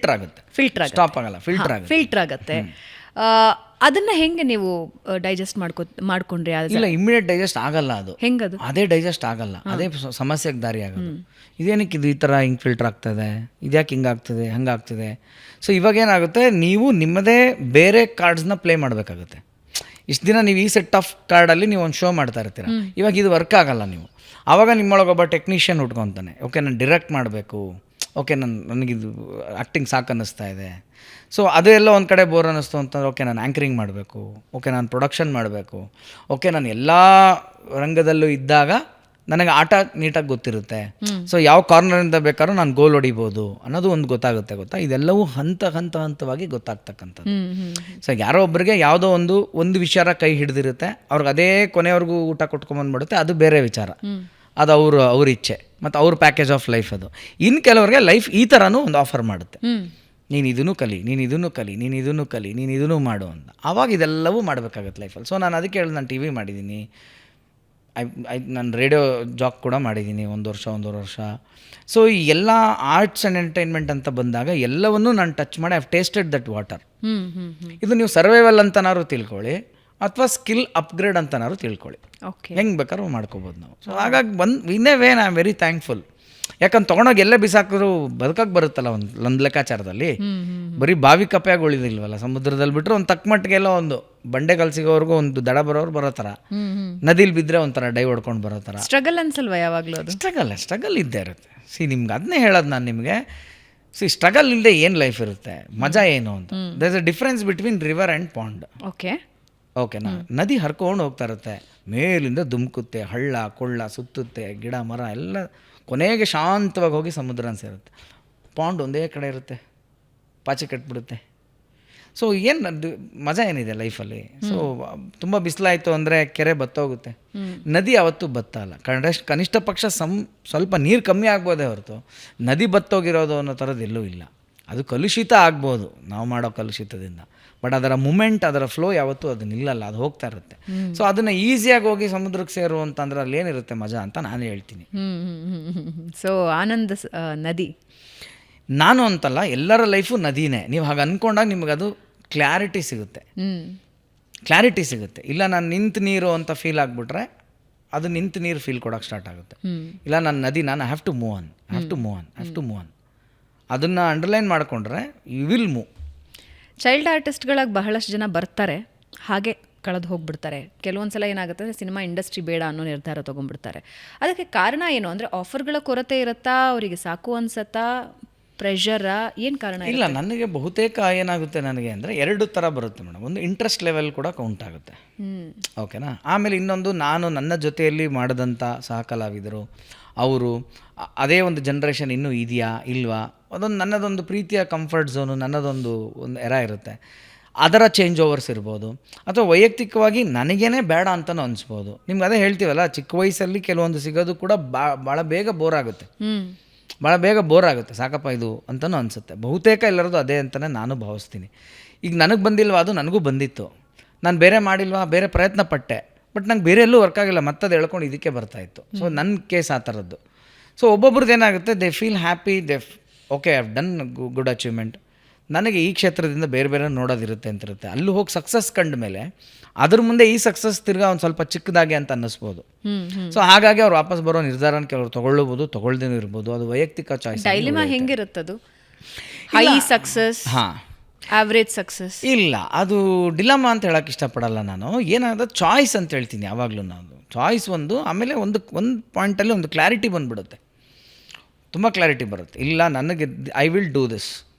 ಫಿಲ್ಟರ್ ಆಗುತ್ತೆ. ಅದನ್ನ ಹೆಂಗೆ ನೀವು ಡೈಜೆಸ್ಟ್ ಮಾಡ್ಕೊಂಡ್ರಿ? ಇಲ್ಲ, ಇಮಿಡಿಯೇಟ್ ಡೈಜೆಸ್ಟ್ ಆಗಲ್ಲ, ಅದು ಹೆಂಗದು? ಅದೇ ಡೈಜೆಸ್ಟ್ ಆಗಲ್ಲ, ಅದೇ ಸಮಸ್ಯೆಗೆ ದಾರಿ ಆಗೋದು. ಇದೇನಕ್ಕೆ ಇದು ಈ ಥರ ಹಿಂಗೆ ಫಿಲ್ಟರ್ ಆಗ್ತದೆ, ಇದ್ಯಾಕೆ ಹಿಂಗಾಗ್ತದೆ, ಹಂಗಾಗ್ತದೆ. ಸೊ ಇವಾಗೇನಾಗುತ್ತೆ, ನೀವು ನಿಮ್ಮದೇ ಬೇರೆ ಕಾರ್ಡ್ಸ್ನ ಪ್ಲೇ ಮಾಡಬೇಕಾಗುತ್ತೆ. ಇಷ್ಟು ದಿನ ನೀವು ಈ ಸೆಟ್ ಆಫ್ ಕಾರ್ಡಲ್ಲಿ ನೀವು ಒಂದು ಶೋ ಮಾಡ್ತಾ ಇರ್ತೀರ, ಇವಾಗ ಇದು ವರ್ಕ್ ಆಗಲ್ಲ. ನೀವು ಆವಾಗ ನಿಮ್ಮೊಳಗೊಬ್ಬ ಟೆಕ್ನಿಷಿಯನ್ ಹುಡ್ಕೊತಾನೆ, ಓಕೆ ನಾನು ಡಿರೆಕ್ಟ್ ಮಾಡಬೇಕು, ಓಕೆ ನನಗಿದು ಆ್ಯಕ್ಟಿಂಗ್ ಸಾಕು ಅನ್ನಿಸ್ತಾ ಇದೆ. ಸೊ ಅದೆಲ್ಲ ಒಂದು ಕಡೆ ಬೋರ್ ಅನ್ನಿಸ್ತು ಅಂತಂದ್ರೆ, ಓಕೆ ನಾನು ಆ್ಯಂಕರಿಂಗ್ ಮಾಡಬೇಕು, ಓಕೆ ನಾನು ಪ್ರೊಡಕ್ಷನ್ ಮಾಡಬೇಕು, ಓಕೆ ನಾನು ಎಲ್ಲ ರಂಗದಲ್ಲೂ ಇದ್ದಾಗ ನನಗೆ ಆಟ ನೀಟಾಗಿ ಗೊತ್ತಿರುತ್ತೆ. ಸೊ ಯಾವ ಕಾರ್ನರಿಂದ ಬೇಕಾದ್ರೂ ನಾನು ಗೋಲ್ ಹೊಡಿಬೋದು ಅನ್ನೋದು ಒಂದು ಗೊತ್ತಾಗುತ್ತೆ. ಇದೆಲ್ಲವೂ ಹಂತವಾಗಿ ಗೊತ್ತಾಗ್ತಕ್ಕಂಥದ್ದು. ಸೊ ಯಾರೋ ಒಬ್ಬರಿಗೆ ಯಾವುದೋ ಒಂದು ವಿಚಾರ ಕೈ ಹಿಡಿದಿರುತ್ತೆ, ಅವ್ರಿಗೆ ಅದೇ ಕೊನೆಯವ್ರಿಗೂ ಊಟ ಕೊಟ್ಕೊಂಬಂದ್ಬಿಡುತ್ತೆ, ಅದು ಬೇರೆ ವಿಚಾರ, ಅದು ಅವ್ರ ಇಚ್ಛೆ ಮತ್ತು ಅವ್ರ ಪ್ಯಾಕೇಜ್ ಆಫ್ ಲೈಫ್ ಅದು. ಇನ್ನು ಕೆಲವರಿಗೆ ಲೈಫ್ ಈ ಥರನೂ ಒಂದು ಆಫರ್ ಮಾಡುತ್ತೆ, ನೀನು ಇದನ್ನು ಕಲಿ, ನೀನು ಇದನ್ನು ಮಾಡು ಅಂತ. ಆವಾಗ ಇದೆಲ್ಲವೂ ಮಾಡಬೇಕಾಗತ್ತೆ ಲೈಫಲ್ಲಿ. ಸೊ ನಾನು ಅದಕ್ಕೆ ಹೇಳಿದೆ, ನಾನು TV ಮಾಡಿದ್ದೀನಿ, ನಾನು ರೇಡಿಯೋ ಜಾಕ್ ಕೂಡ ಮಾಡಿದ್ದೀನಿ ಒಂದೂವರೆ ವರ್ಷ. ಸೊ ಈ ಎಲ್ಲ ಆರ್ಟ್ಸ್ ಆ್ಯಂಡ್ ಎಂಟರ್ಟೈನ್ಮೆಂಟ್ ಅಂತ ಬಂದಾಗ ಎಲ್ಲವನ್ನೂ ನಾನು ಟಚ್ ಮಾಡಿ I have tasted that water. ಇದು ನೀವು ಸರ್ವೈವಲ್ ಅಂತನಾದ್ರು ತಿಳ್ಕೊಳ್ಳಿ, ಅಥವಾ ಸ್ಕಿಲ್ ಅಪ್ಗ್ರೇಡ್ ಅಂತನಾದ್ರು ತಿಳ್ಕೊಳ್ಳಿ, ಹೆಂಗೆ ಬೇಕಾದ್ರೂ ಮಾಡ್ಕೋಬೋದು ನಾವು. ಸೊ ಹಾಗಾಗಿ in a way I am very thankful. ಯಾಕಂದ್ರೆ ತೊಗೊಂಡೋಗಿ ಎಲ್ಲೇ ಬಿಸಾಕಿದ್ರು ಬದುಕಕ್ಕೆ ಬರುತ್ತಲ್ಲ ಒಂದು ಲೆಕ್ಕಾಚಾರದಲ್ಲಿ. ಬರೀ ಬಾವಿ ಕಪ್ಪೆಯಾಗಿ ಉಳಿದಿಲ್ವಲ್ಲ, ಸಮುದ್ರದಲ್ಲಿ ಬಿಟ್ಟರೆ ಒಂದು ತಕ್ಕ ಮಟ್ಟಿಗೆಲ್ಲ ಒಂದು ಬಂಡೆಗಲ್ ಸಿಗೋವರೆಗೂ ಒಂದು ದಡ ಬರೋರು ಬರೋ ಥರ, ನದಿಲಿ ಬಿದ್ದರೆ ಒಂಥರ ಡೈ ಹೊಡ್ಕೊಂಡು ಬರೋ ಥರ. ಸ್ಟ್ರಗಲ್ ಅನ್ಸಲ್ವಾ ಯಾವಾಗಲೂ? ಅದು ಸ್ಟ್ರಗಲ್ ಇದ್ದೇ ಇರುತ್ತೆ. ನಿಮ್ಗೆ ಅದನ್ನೇ ಹೇಳೋದು ನಾನು ನಿಮಗೆ. ಸ್ಟ್ರಗಲ್ ಇಲ್ಲದೆ ಏನು ಲೈಫ್ ಇರುತ್ತೆ, ಮಜಾ ಏನು ಅಂತ. There is a difference between river and pond. ಓಕೆನಾ? ನದಿ ಹರ್ಕೊಂಡು ಹೋಗ್ತಾ ಇರುತ್ತೆ, ಮೇಲಿಂದ ಧುಮುಕುತ್ತೆ, ಹಳ್ಳ ಕೊಳ್ಳ ಸುತ್ತುತ್ತೆ, ಗಿಡ ಮರ ಎಲ್ಲ, ಕೊನೆಗೆ ಶಾಂತವಾಗಿ ಹೋಗಿ ಸಮುದ್ರನ ಸೇರುತ್ತೆ. ಪಾಂಡ್ ಒಂದೇ ಕಡೆ ಇರುತ್ತೆ, ಪಾಚಿ ಕಟ್ಬಿಡುತ್ತೆ. ಸೊ ಏನು ಮಜಾ ಏನಿದೆ ಲೈಫಲ್ಲಿ? ಸೊ ತುಂಬ ಬಿಸಿಲಾಯಿತು ಅಂದರೆ ಕೆರೆ ಬತ್ತೋಗುತ್ತೆ, ನದಿ ಯಾವತ್ತೂ ಬತ್ತಲ್ಲ. ಕನಿಷ್ಠ ಪಕ್ಷ ಸ್ವಲ್ಪ ನೀರು ಕಮ್ಮಿ ಆಗ್ಬೋದೇ ಹೊರತು ನದಿ ಬತ್ತೋಗಿರೋದು ಅನ್ನೋ ಥರದ್ದು ಎಲ್ಲೂ ಇಲ್ಲ. ಅದು ಕಲುಷಿತ ಆಗ್ಬೋದು ನಾವು ಮಾಡೋ ಕಲುಷಿತದಿಂದ, ಬಟ್ ಅದರ ಮೂಮೆಂಟ್, ಅದರ ಫ್ಲೋ ಯಾವತ್ತೂ ಅದು ನಿಲ್ಲಲ್ಲ, ಅದು ಹೋಗ್ತಾ ಇರುತ್ತೆ. ಸೊ ಅದನ್ನು ಈಸಿಯಾಗಿ ಹೋಗಿ ಸಮುದ್ರಕ್ಕೆ ಸೇರು ಅಂತಂದ್ರೆ ಅಲ್ಲಿ ಏನಿರುತ್ತೆ ಮಜಾ ಅಂತ ನಾನು ಹೇಳ್ತೀನಿ. ಸೊ ಆನಂದ ನದಿ ನಾನು ಅಂತಲ್ಲ, ಎಲ್ಲರ ಲೈಫು ನದಿನೇ. ನೀವು ಹಾಗೆ ಅಂದ್ಕೊಂಡಾಗ ನಿಮ್ಗೆ ಅದು ಕ್ಲಾರಿಟಿ ಸಿಗುತ್ತೆ. ಇಲ್ಲ ನಾನು ನಿಂತು ನೀರು ಅಂತ ಫೀಲ್ ಆಗಿಬಿಟ್ರೆ ಅದು ನಿಂತು ನೀರು ಫೀಲ್ ಕೊಡೋಕ್ಕೆ ಸ್ಟಾರ್ಟ್ ಆಗುತ್ತೆ. ಇಲ್ಲ ನಾನು ನದಿ, ನಾನು ಹ್ಯಾವ್ ಟು ಮೂವ್ ಆನ್. ಅದನ್ನು ಅಂಡರ್ಲೈನ್ ಮಾಡಿಕೊಂಡ್ರೆ ಯು ವಿಲ್ ಮೂವ್. ಚೈಲ್ಡ್ ಆರ್ಟಿಸ್ಟ್ಗಳಾಗಿ ಬಹಳಷ್ಟು ಜನ ಬರ್ತಾರೆ, ಹಾಗೆ ಕಳೆದು ಹೋಗ್ಬಿಡ್ತಾರೆ. ಕೆಲವೊಂದು ಸಲ ಏನಾಗುತ್ತೆ ಅಂದರೆ ಸಿನಿಮಾ ಇಂಡಸ್ಟ್ರಿ ಬೇಡ ಅನ್ನೋ ನಿರ್ಧಾರ ತೊಗೊಂಡ್ಬಿಡ್ತಾರೆ. ಅದಕ್ಕೆ ಕಾರಣ ಏನು ಅಂದರೆ ಆಫರ್ಗಳ ಕೊರತೆ ಇರುತ್ತಾ, ಅವರಿಗೆ ಸಾಕು ಅನ್ಸತ್ತಾ, ಪ್ರೆಷರಾ, ಏನು ಕಾರಣ? ಇಲ್ಲ, ನನಗೆ ಬಹುತೇಕ ಏನಾಗುತ್ತೆ ನನಗೆ ಅಂದರೆ 2 ಥರ ಬರುತ್ತೆ ಮೇಡಮ್. ಒಂದು ಇಂಟ್ರೆಸ್ಟ್ ಲೆವೆಲ್ ಕೂಡ ಕೌಂಟ್ ಆಗುತ್ತೆ, ಓಕೆನಾ. ಆಮೇಲೆ ಇನ್ನೊಂದು, ನಾನು ನನ್ನ ಜೊತೆಯಲ್ಲಿ ಮಾಡಿದಂಥ ಸಹ ಕಲಾವಿದರು ಅವರು ಅದೇ ಒಂದು ಜನ್ರೇಷನ್ ಇನ್ನೂ ಇದೆಯಾ ಇಲ್ವಾ, ಅದೊಂದು ನನ್ನದೊಂದು ಪ್ರೀತಿಯ ಕಂಫರ್ಟ್ ಝೋನು, ನನ್ನದೊಂದು ಎರ ಇರುತ್ತೆ. ಅದರ ಚೇಂಜ್ ಓವರ್ಸ್ ಇರ್ಬೋದು, ಅಥವಾ ವೈಯಕ್ತಿಕವಾಗಿ ನನಗೇನೆ ಬೇಡ ಅಂತಲೂ ಅನಿಸ್ಬೋದು. ನಿಮ್ಗೆ ಅದೇ ಹೇಳ್ತೀವಲ್ಲ, ಚಿಕ್ಕ ವಯಸ್ಸಲ್ಲಿ ಕೆಲವೊಂದು ಸಿಗೋದು ಕೂಡ ಭಾಳ ಬೇಗ ಬೋರ್ ಆಗುತ್ತೆ, ಸಾಕಪ್ಪ ಇದು ಅಂತಲೂ ಅನಿಸುತ್ತೆ. ಬಹುತೇಕ ಎಲ್ಲರದು ಅದೇ ಅಂತಲೇ ನಾನು ಭಾವಿಸ್ತೀನಿ. ಈಗ ನನಗೆ ಬಂದಿಲ್ವಾ, ಅದು ನನಗೂ ಬಂದಿತ್ತು. ನಾನು ಬೇರೆ ಮಾಡಿಲ್ವಾ, ಬೇರೆ ಪ್ರಯತ್ನ ಪಟ್ಟೆ, ಬಟ್ ನಂಗೆ ಬೇರೆ ಎಲ್ಲೂ ವರ್ಕ್ ಆಗಿಲ್ಲ, ಮತ್ತದು ಹೇಳ್ಕೊಂಡು ಇದಕ್ಕೆ ಬರ್ತಾಯಿತ್ತು. ಸೊ ನನ್ನ ಕೇಸ್ ಆ ಥರದ್ದು. ಸೊ ಒಬ್ಬೊಬ್ರದ್ದು ಏನಾಗುತ್ತೆ, they feel happy, okay I have done good achievement. ನನಗೆ ಈ ಕ್ಷೇತ್ರದಿಂದ ಬೇರೆ ಬೇರೆ ನೋಡೋದಿರುತ್ತೆ ಅಂತಿರುತ್ತೆ. ಅಲ್ಲಿ ಹೋಗಿ ಸಕ್ಸಸ್ ಕಂಡ ಮೇಲೆ ಅದ್ರ ಮುಂದೆ ಈ ಸಕ್ಸಸ್ ತಿರ್ಗಾ ಒಂದು ಸ್ವಲ್ಪ ಚಿಕ್ಕದಾಗೆ ಅಂತ ಅನ್ನಿಸ್ಬೋದು. ಸೊ ಹಾಗಾಗಿ ಅವ್ರು ವಾಪಸ್ ಬರೋ ನಿರ್ಧಾರನ ಕೆಲವರು ತೊಗೊಳ್ಬೋದು, ತೊಗೊಳ್ದೇನೂ ಇರ್ಬೋದು. ಅದು ವೈಯಕ್ತಿಕ ಚಾಯ್ಸ್. ಡೈಲಿಮಾ ಹೆಂಗಿರುತ್ತದು? High success, average success? ಇಲ್ಲ, ಅದು ಡಿಲಮಾ ಅಂತ ಹೇಳೋಕ್ಕೆ ಇಷ್ಟಪಡಲ್ಲ ನಾನು. ಏನಾಗುತ್ತೆ, ಚಾಯ್ಸ್ ಅಂತ ಹೇಳ್ತೀನಿ ಯಾವಾಗಲೂ ನಾನು. ಚಾಯ್ಸ್ ಒಂದು, ಆಮೇಲೆ ಒಂದು ಪಾಯಿಂಟಲ್ಲಿ ಒಂದು ಕ್ಲಾರಿಟಿ ಬಂದುಬಿಡುತ್ತೆ, ತುಂಬ ಕ್ಲಾರಿಟಿ ಬರುತ್ತೆ. ಇಲ್ಲ, ನನಗೆ ಐ ವಿಲ್ ಡೂ ದಿಸ್,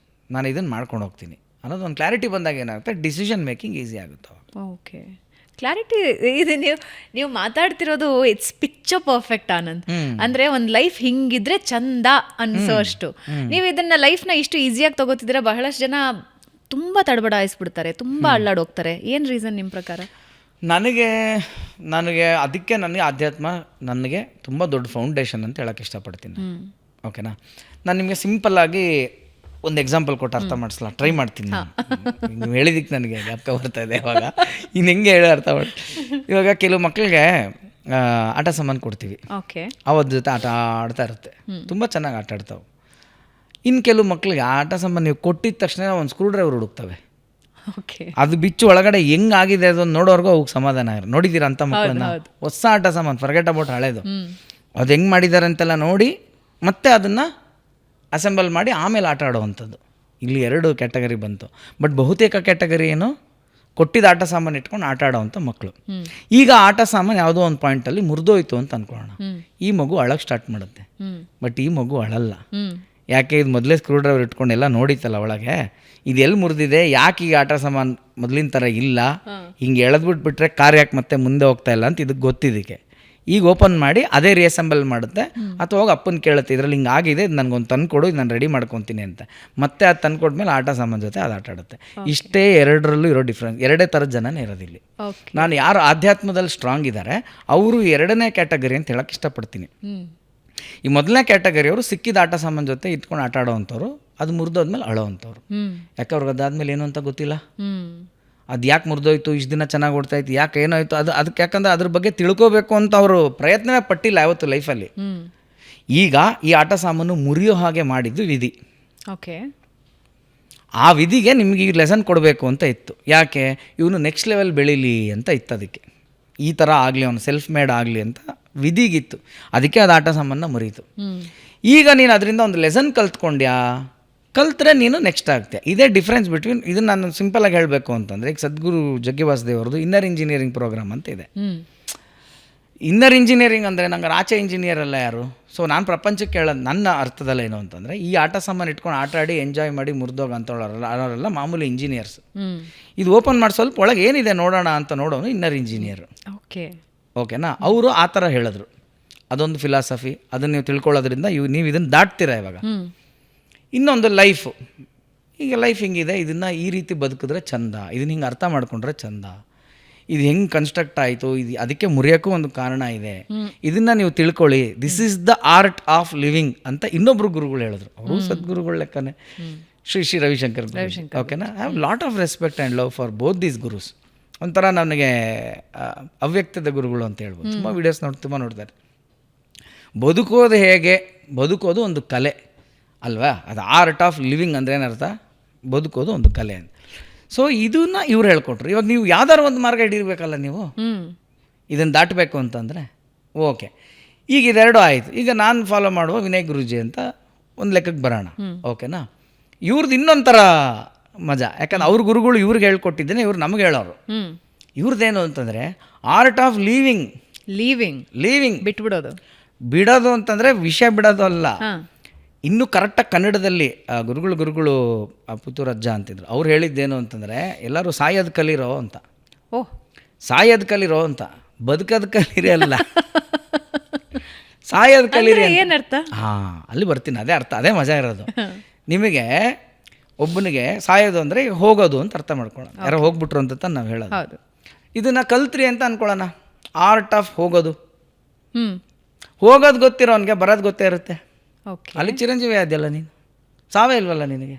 ನಾನು ಇದನ್ನು ಮಾಡ್ಕೊಂಡು ಹೋಗ್ತೀನಿ ಅನ್ನೋದು ಒಂದು ಕ್ಲಾರಿಟಿ ಬಂದಾಗ ಏನಾಗುತ್ತೆ, ಡಿಸಿಷನ್ ಮೇಕಿಂಗ್ ಈಸಿ ಆಗುತ್ತೆ. ಓಕೆ, ಕ್ಲಾರಿಟಿ ಇದು ನೀವು ಮಾತಾಡ್ತಿರೋದು ಇಟ್ಸ್ ಪಿಕ್ಚರ್ ಪರ್ಫೆಕ್ಟ್ ಆನಂದ್. ಅಂದರೆ ಒಂದು ಲೈಫ್ ಹಿಂಗಿದ್ರೆ ಚಂದ ಅನ್ಸೋ ಅಷ್ಟು ನೀವು ಇದನ್ನು ಲೈಫ್ನ ಇಷ್ಟು ಈಸಿಯಾಗಿ ತಗೋತಿದ್ರೆ ಬಹಳಷ್ಟು ಜನ ತುಂಬ ತಡಬಡಾಯಿಸ್ಬಿಡ್ತಾರೆ, ತುಂಬ ಅಳ್ಳಾಡೋಗ್ತಾರೆ. ಏನು ರೀಸನ್ ನಿಮ್ಮ ಪ್ರಕಾರ? ನನಗೆ ಅದಕ್ಕೆ ನನಗೆ ಆಧ್ಯಾತ್ಮ ನನಗೆ ತುಂಬ ದೊಡ್ಡ ಫೌಂಡೇಶನ್ ಅಂತ ಹೇಳೋಕ್ಕೆ ಇಷ್ಟಪಡ್ತೀನಿ, ಓಕೆನಾ. ನಾನು ನಿಮಗೆ ಸಿಂಪಲ್ಲಾಗಿ ಒಂದು ಎಕ್ಸಾಂಪಲ್ ಕೊಟ್ಟು ಅರ್ಥ ಮಾಡಿಸ್ಲಾ ಟ್ರೈ ಮಾಡ್ತೀನಿ. ನೀವು ಹೇಳಿದಕ್ಕೆ ನನಗೆ ಜ್ಞಾಪಕ ಬರ್ತಾ ಇದೆ ಇವಾಗ. ಇನ್ನು ಹೆಂಗೆ ಹೇಳಿ ಅರ್ಥ ಮಾಡಿ, ಇವಾಗ ಕೆಲವು ಮಕ್ಕಳಿಗೆ ಆಟ ಸಾಮಾನು ಕೊಡ್ತೀವಿ, ಓಕೆ, ಅವ್ರ ಜೊತೆ ಆಟ ಆಡ್ತಾ ಇರುತ್ತೆ, ತುಂಬ ಚೆನ್ನಾಗಿ ಆಟ ಆಡ್ತಾವೆ. ಇನ್ನು ಕೆಲವು ಮಕ್ಕಳಿಗೆ ಆಟ ಸಾಮಾನು ನೀವು ಕೊಟ್ಟಿದ ತಕ್ಷಣ ಒಂದು ಸ್ಕ್ರೂ ಡ್ರೈವರ್ ಹುಡುಕ್ತವೆ. ಓಕೆ, ಅದು ಬಿಚ್ಚು ಒಳಗಡೆ ಹೆಂಗಾಗಿದೆ ಅದನ್ನು ನೋಡೋರ್ಗೂ ಅವ್ರಿಗೆ ಸಮಾಧಾನ ಇರೋ. ನೋಡಿದ್ದೀರ ಅಂತ ಮಕ್ಕಳನ್ನ? ಹೊಸ ಆಟ ಸಾಮಾನು, ಫರ್ಗೆಟ್ ಅಬೌಟ್ ಹಳೇದು, ಅದು ಹೆಂಗೆ ಮಾಡಿದ್ದಾರೆ ಅಂತೆಲ್ಲ ನೋಡಿ ಮತ್ತೆ ಅದನ್ನು ಅಸೆಂಬಲ್ ಮಾಡಿ ಆಮೇಲೆ ಆಟ ಆಡೋವಂಥದ್ದು. ಇಲ್ಲಿ 2 ಕ್ಯಾಟಗರಿ ಬಂತು. ಬಟ್ ಬಹುತೇಕ ಕ್ಯಾಟಗರಿ ಏನು, ಕೊಟ್ಟಿದ್ದ ಆಟ ಸಾಮಾನು ಇಟ್ಕೊಂಡು ಆಟ ಆಡೋವಂಥ ಮಕ್ಕಳು. ಈಗ ಆಟ ಸಾಮಾನು ಯಾವುದೋ ಒಂದು ಪಾಯಿಂಟಲ್ಲಿ ಮುರಿದೋಯ್ತು ಅಂತ ಅಂದ್ಕೊಳ್ಳೋಣ, ಈ ಮಗು ಅಳಕ್ಕೆ ಸ್ಟಾರ್ಟ್ ಮಾಡುತ್ತೆ. ಬಟ್ ಈ ಮಗು ಅಳಲ್ಲ. ಯಾಕೆ, ಇದು ಮೊದಲೇ ಸ್ಕ್ರೂ ಡ್ರೈವರ್ ಇಟ್ಕೊಂಡು ಎಲ್ಲ ನೋಡಿತ್ತಲ್ಲ ಒಳಗೆ, ಇದು ಎಲ್ಲಿ ಮುರಿದಿದೆ, ಯಾಕೆ ಈಗ ಆಟ ಸಾಮಾನು ಮೊದಲಿನ ಥರ ಇಲ್ಲ, ಹಿಂಗೆ ಎಳೆದ್ಬಿಟ್ಬಿಟ್ರೆ ಕಾರ್ ಯಾಕೆ ಮತ್ತೆ ಮುಂದೆ ಹೋಗ್ತಾ ಇಲ್ಲ ಅಂತ ಇದಕ್ಕೆ ಗೊತ್ತಿದ್ದಕ್ಕೆ ಈಗ ಓಪನ್ ಮಾಡಿ ಅದೇ ರೀಅಸೆಂಬಲ್ ಮಾಡುತ್ತೆ. ಅಥವಾ ಹೋಗಿ ಅಪ್ಪನ ಕೇಳುತ್ತೆ, ಇದರಲ್ಲಿ ಹಿಂಗೆ ಆಗಿದೆ, ಇದು ನನಗೊಂದು ತಂದು ಕೊಡು, ಇದು ನಾನು ರೆಡಿ ಮಾಡ್ಕೊತೀನಿ ಅಂತ. ಮತ್ತೆ ಅದು ತಂದು ಕೊಟ್ಮೇಲೆ ಆಟ ಸಾಮಾನು ಜೊತೆ ಅದು ಆಟ ಆಡುತ್ತೆ. ಇಷ್ಟೇ 2ರಲ್ಲೂ ಇರೋ ಡಿಫ್ರೆನ್ಸ್. 2 ಥರದ ಜನನೇ ಇರೋದಿಲ್ಲಿ. ನಾನು ಯಾರು ಆಧ್ಯಾತ್ಮದಲ್ಲಿ ಸ್ಟ್ರಾಂಗ್ ಇದ್ದಾರೆ ಅವರು 2ನೇ ಕ್ಯಾಟಗರಿ ಅಂತ ಹೇಳಕ್ಕೆ ಇಷ್ಟಪಡ್ತೀನಿ. ಈ ಮೊದಲನೇ ಕ್ಯಾಟಗರಿಯವರು ಸಿಕ್ಕಿದ ಆಟ ಸಾಮಾನು ಜೊತೆ ಇಟ್ಕೊಂಡು ಆಟ ಆಡೋವಂಥವ್ರು, ಅದು ಮುರಿದೋದ್ಮೇಲೆ ಅಳೋವಂಥವ್ರು. ಯಾಕೆ ಅವ್ರಿಗೆ ಅದಾದ್ಮೇಲೆ ಏನು ಅಂತ ಗೊತ್ತಿಲ್ಲ, ಅದು ಯಾಕೆ ಮುರಿದೋಯ್ತು, ಇಷ್ಟು ದಿನ ಚೆನ್ನಾಗಿ ಓಡ್ತಾಯಿತ್ತು, ಯಾಕೆ ಏನಾಯಿತು, ಅದಕ್ಕೆ ಯಾಕಂದರೆ ಅದ್ರ ಬಗ್ಗೆ ತಿಳ್ಕೋಬೇಕು ಅಂತ ಅವರು ಪ್ರಯತ್ನವೇ ಪಟ್ಟಿಲ್ಲ ಯಾವತ್ತು ಲೈಫಲ್ಲಿ. ಈಗ ಈ ಆಟ ಸಾಮಾನು ಮುರಿಯೋ ಹಾಗೆ ಮಾಡಿದ್ದು ವಿಧಿ. ಓಕೆ, ಆ ವಿಧಿಗೆ ನಿಮಗೆ ಈ ಲೆಸನ್ ಕೊಡಬೇಕು ಅಂತ ಇತ್ತು. ಯಾಕೆ, ಇವನು ನೆಕ್ಸ್ಟ್ ಲೆವೆಲ್ ಬೆಳೀಲಿ ಅಂತ ಇತ್ತು. ಅದಕ್ಕೆ ಈ ಥರ ಆಗಲಿ, ಅವನು ಸೆಲ್ಫ್ ಮೇಡ್ ಆಗಲಿ ಅಂತ ವಿಧಿಗಿತ್ತು. ಅದಕ್ಕೆ ಅದು ಆಟ ಸಾಮಾನ ಮುರಿಯಿತು. ಈಗ ನೀನು ಅದರಿಂದ ಒಂದು ಲೆಸನ್ ಕಲ್ತ್ರೆ ನೀನು ನೆಕ್ಸ್ಟ್ ಆಗ್ತೀಯ. ಇದೇ ಡಿಫ್ರೆನ್ಸ್ ಬಿಟ್ವೀನ್. ಇದನ್ನು ನಾನು ಸಿಂಪಲಾಗಿ ಹೇಳಬೇಕು ಅಂತಂದರೆ, ಈಗ ಸದ್ಗುರು ಜಗ್ಗಿ ವಾಸುದೇವ್ರದ್ದು ಇನ್ನರ್ ಇಂಜಿನಿಯರಿಂಗ್ ಪ್ರೋಗ್ರಾಮ್ ಅಂತ ಇದೆ. ಇನ್ನರ್ ಇಂಜಿನಿಯರಿಂಗ್ ಅಂದರೆ ನಂಗೆ ಆಚೆ ಇಂಜಿನಿಯರ್ ಅಲ್ಲ ಯಾರು. ಸೊ ನಾನು ಪ್ರಪಂಚಕ್ಕೆ ಹೇಳೋದು ನನ್ನ ಅರ್ಥದಲ್ಲಿ ಏನು ಅಂತಂದರೆ, ಈ ಆಟ ಸಾಮಾನು ಇಟ್ಕೊಂಡು ಆಟ ಆಡಿ ಎಂಜಾಯ್ ಮಾಡಿ ಮುರಿದೋಗ ಅವರೆಲ್ಲ ಮಾಮೂಲಿ ಇಂಜಿನಿಯರ್ಸ್. ಇದು ಓಪನ್ ಮಾಡಿ ಸ್ವಲ್ಪ ಒಳಗೆ ಏನಿದೆ ನೋಡೋಣ ಅಂತ ನೋಡೋನು ಇನ್ನರ್ ಇಂಜಿನಿಯರ್. ಓಕೆನಾ. ಅವರು ಆ ಥರ ಹೇಳಿದ್ರು, ಅದೊಂದು ಫಿಲಾಸಫಿ. ಅದನ್ನು ನೀವು ತಿಳ್ಕೊಳ್ಳೋದ್ರಿಂದ ನೀವು ಇದನ್ನು ದಾಟ್ತೀರಾ. ಇವಾಗ ಇನ್ನೊಂದು ಲೈಫು. ಈಗ ಲೈಫ್ ಹಿಂಗಿದೆ, ಇದನ್ನು ಈ ರೀತಿ ಬದುಕಿದ್ರೆ ಚಂದ, ಇದನ್ನು ಹಿಂಗೆ ಅರ್ಥ ಮಾಡ್ಕೊಂಡ್ರೆ ಚಂದ, ಇದು ಹೆಂಗೆ ಕನ್ಸ್ಟ್ರಕ್ಟ್ ಆಯಿತು, ಇದು ಅದಕ್ಕೆ ಮುರಿಯೋಕ್ಕೂ ಒಂದು ಕಾರಣ ಇದೆ, ಇದನ್ನು ನೀವು ತಿಳ್ಕೊಳ್ಳಿ, this is the art of living ಅಂತ ಇನ್ನೊಬ್ರು ಗುರುಗಳು ಹೇಳಿದ್ರು. ಅವರು ಸದ್ಗುರುಗಳ ಲೆಕ್ಕನೇ. ಶ್ರೀ ರವಿಶಂಕರ್ ಓಕೆನಾ. I have lot of respect and love for both these gurus. ಒಂಥರ ನನಗೆ ಅವ್ಯಕ್ತದ ಗುರುಗಳು ಅಂತ ಹೇಳ್ಬೋದು. ತುಂಬ ವೀಡಿಯೋಸ್ ತುಂಬ ನೋಡ್ತಾರೆ. ಬದುಕೋದು ಹೇಗೆ, ಬದುಕೋದು ಒಂದು ಕಲೆ ಅಲ್ವಾ, ಅದು ಆರ್ಟ್ ಆಫ್ ಲಿವಿಂಗ್ ಅಂದರೆ ಏನರ್ಥ, ಬದುಕೋದು ಒಂದು ಕಲೆ ಅಂತ. ಸೊ ಇದನ್ನು ಇವ್ರು ಹೇಳ್ಕೊಟ್ರು. ಇವಾಗ ನೀವು ಯಾವ್ದಾರು ಒಂದು ಮಾರ್ಗ ಹಿಡಿರ್ಬೇಕಲ್ಲ ನೀವು, ಇದನ್ನು ದಾಟಬೇಕು ಅಂತಂದರೆ ಓಕೆ. ಈಗ ಇದೆರಡು ಆಯಿತು. ಈಗ ನಾನು ಫಾಲೋ ಮಾಡುವ ವಿನಯ್ ಗುರೂಜಿ ಅಂತ ಒಂದು ಲೆಕ್ಕಕ್ಕೆ ಬರೋಣ, ಓಕೆನಾ. ಇವ್ರದ್ದು ಇನ್ನೊಂಥರ ಮಜಾ, ಯಾಕಂದ್ರೆ ಅವ್ರ ಗುರುಗಳು ಇವ್ರಿಗೆ ಹೇಳ್ಕೊಟ್ಟಿದ್ದೇನೆ, ಇವ್ರು ನಮಗೆ ಹೇಳೋರು. ಇವ್ರದ್ದೇನು ಅಂತಂದರೆ ಆರ್ಟ್ ಆಫ್ ಲೀವಿಂಗ್ ಬಿಟ್ಬಿಡೋದು. ಬಿಡೋದು ಅಂತಂದರೆ ವಿಷಯ ಬಿಡೋದು ಅಲ್ಲ, ಇನ್ನೂ ಕರೆಕ್ಟಾಗಿ ಕನ್ನಡದಲ್ಲಿ ಗುರುಗಳು ಪುತ್ತೂರಜ್ಜ ಅಂತಿದ್ರು. ಅವ್ರು ಹೇಳಿದ್ದೇನು ಅಂತಂದರೆ ಎಲ್ಲರೂ ಸಾಯೋದು ಕಲಿರೋ ಅಂತ. ಸಾಯೋದು ಕಲಿರೋ ಅಂತ, ಬದುಕೋದು ಕಲೀರಿ ಅಲ್ಲ, ಸಾಯೋದು ಕಲೀರಿ. ಏನರ್ಥ? ಹಾಂ, ಅಲ್ಲಿ ಬರ್ತೀನಿ. ಅದೇ ಅರ್ಥ, ಅದೇ ಮಜಾ ಇರೋದು. ನಿಮಗೆ ಒಬ್ಬನಿಗೆ ಸಾಯೋದು ಅಂದರೆ ಹೋಗೋದು ಅಂತ ಅರ್ಥ ಮಾಡ್ಕೊಳ್ಳೋಣ. ಯಾರೋ ಹೋಗ್ಬಿಟ್ರು ಅಂತ ನಾವು ಹೇಳೋದು. ಇದನ್ನು ಕಲ್ತ್ರಿ ಅಂತ ಅಂದ್ಕೊಳ್ಳೋಣ, ಆರ್ಟ್ ಆಫ್ ಹೋಗೋದು. ಹೋಗೋದು ಗೊತ್ತಿರೋನಿಗೆ ಬರೋದು ಗೊತ್ತೇ ಇರುತ್ತೆ. ಅಲ್ಲಿ ಚಿರಂಜೀವಿ ಅದೆಲ್ಲ ನೀನು, ಸಾವೇ ಇಲ್ವಲ್ಲ ನಿನಗೆ.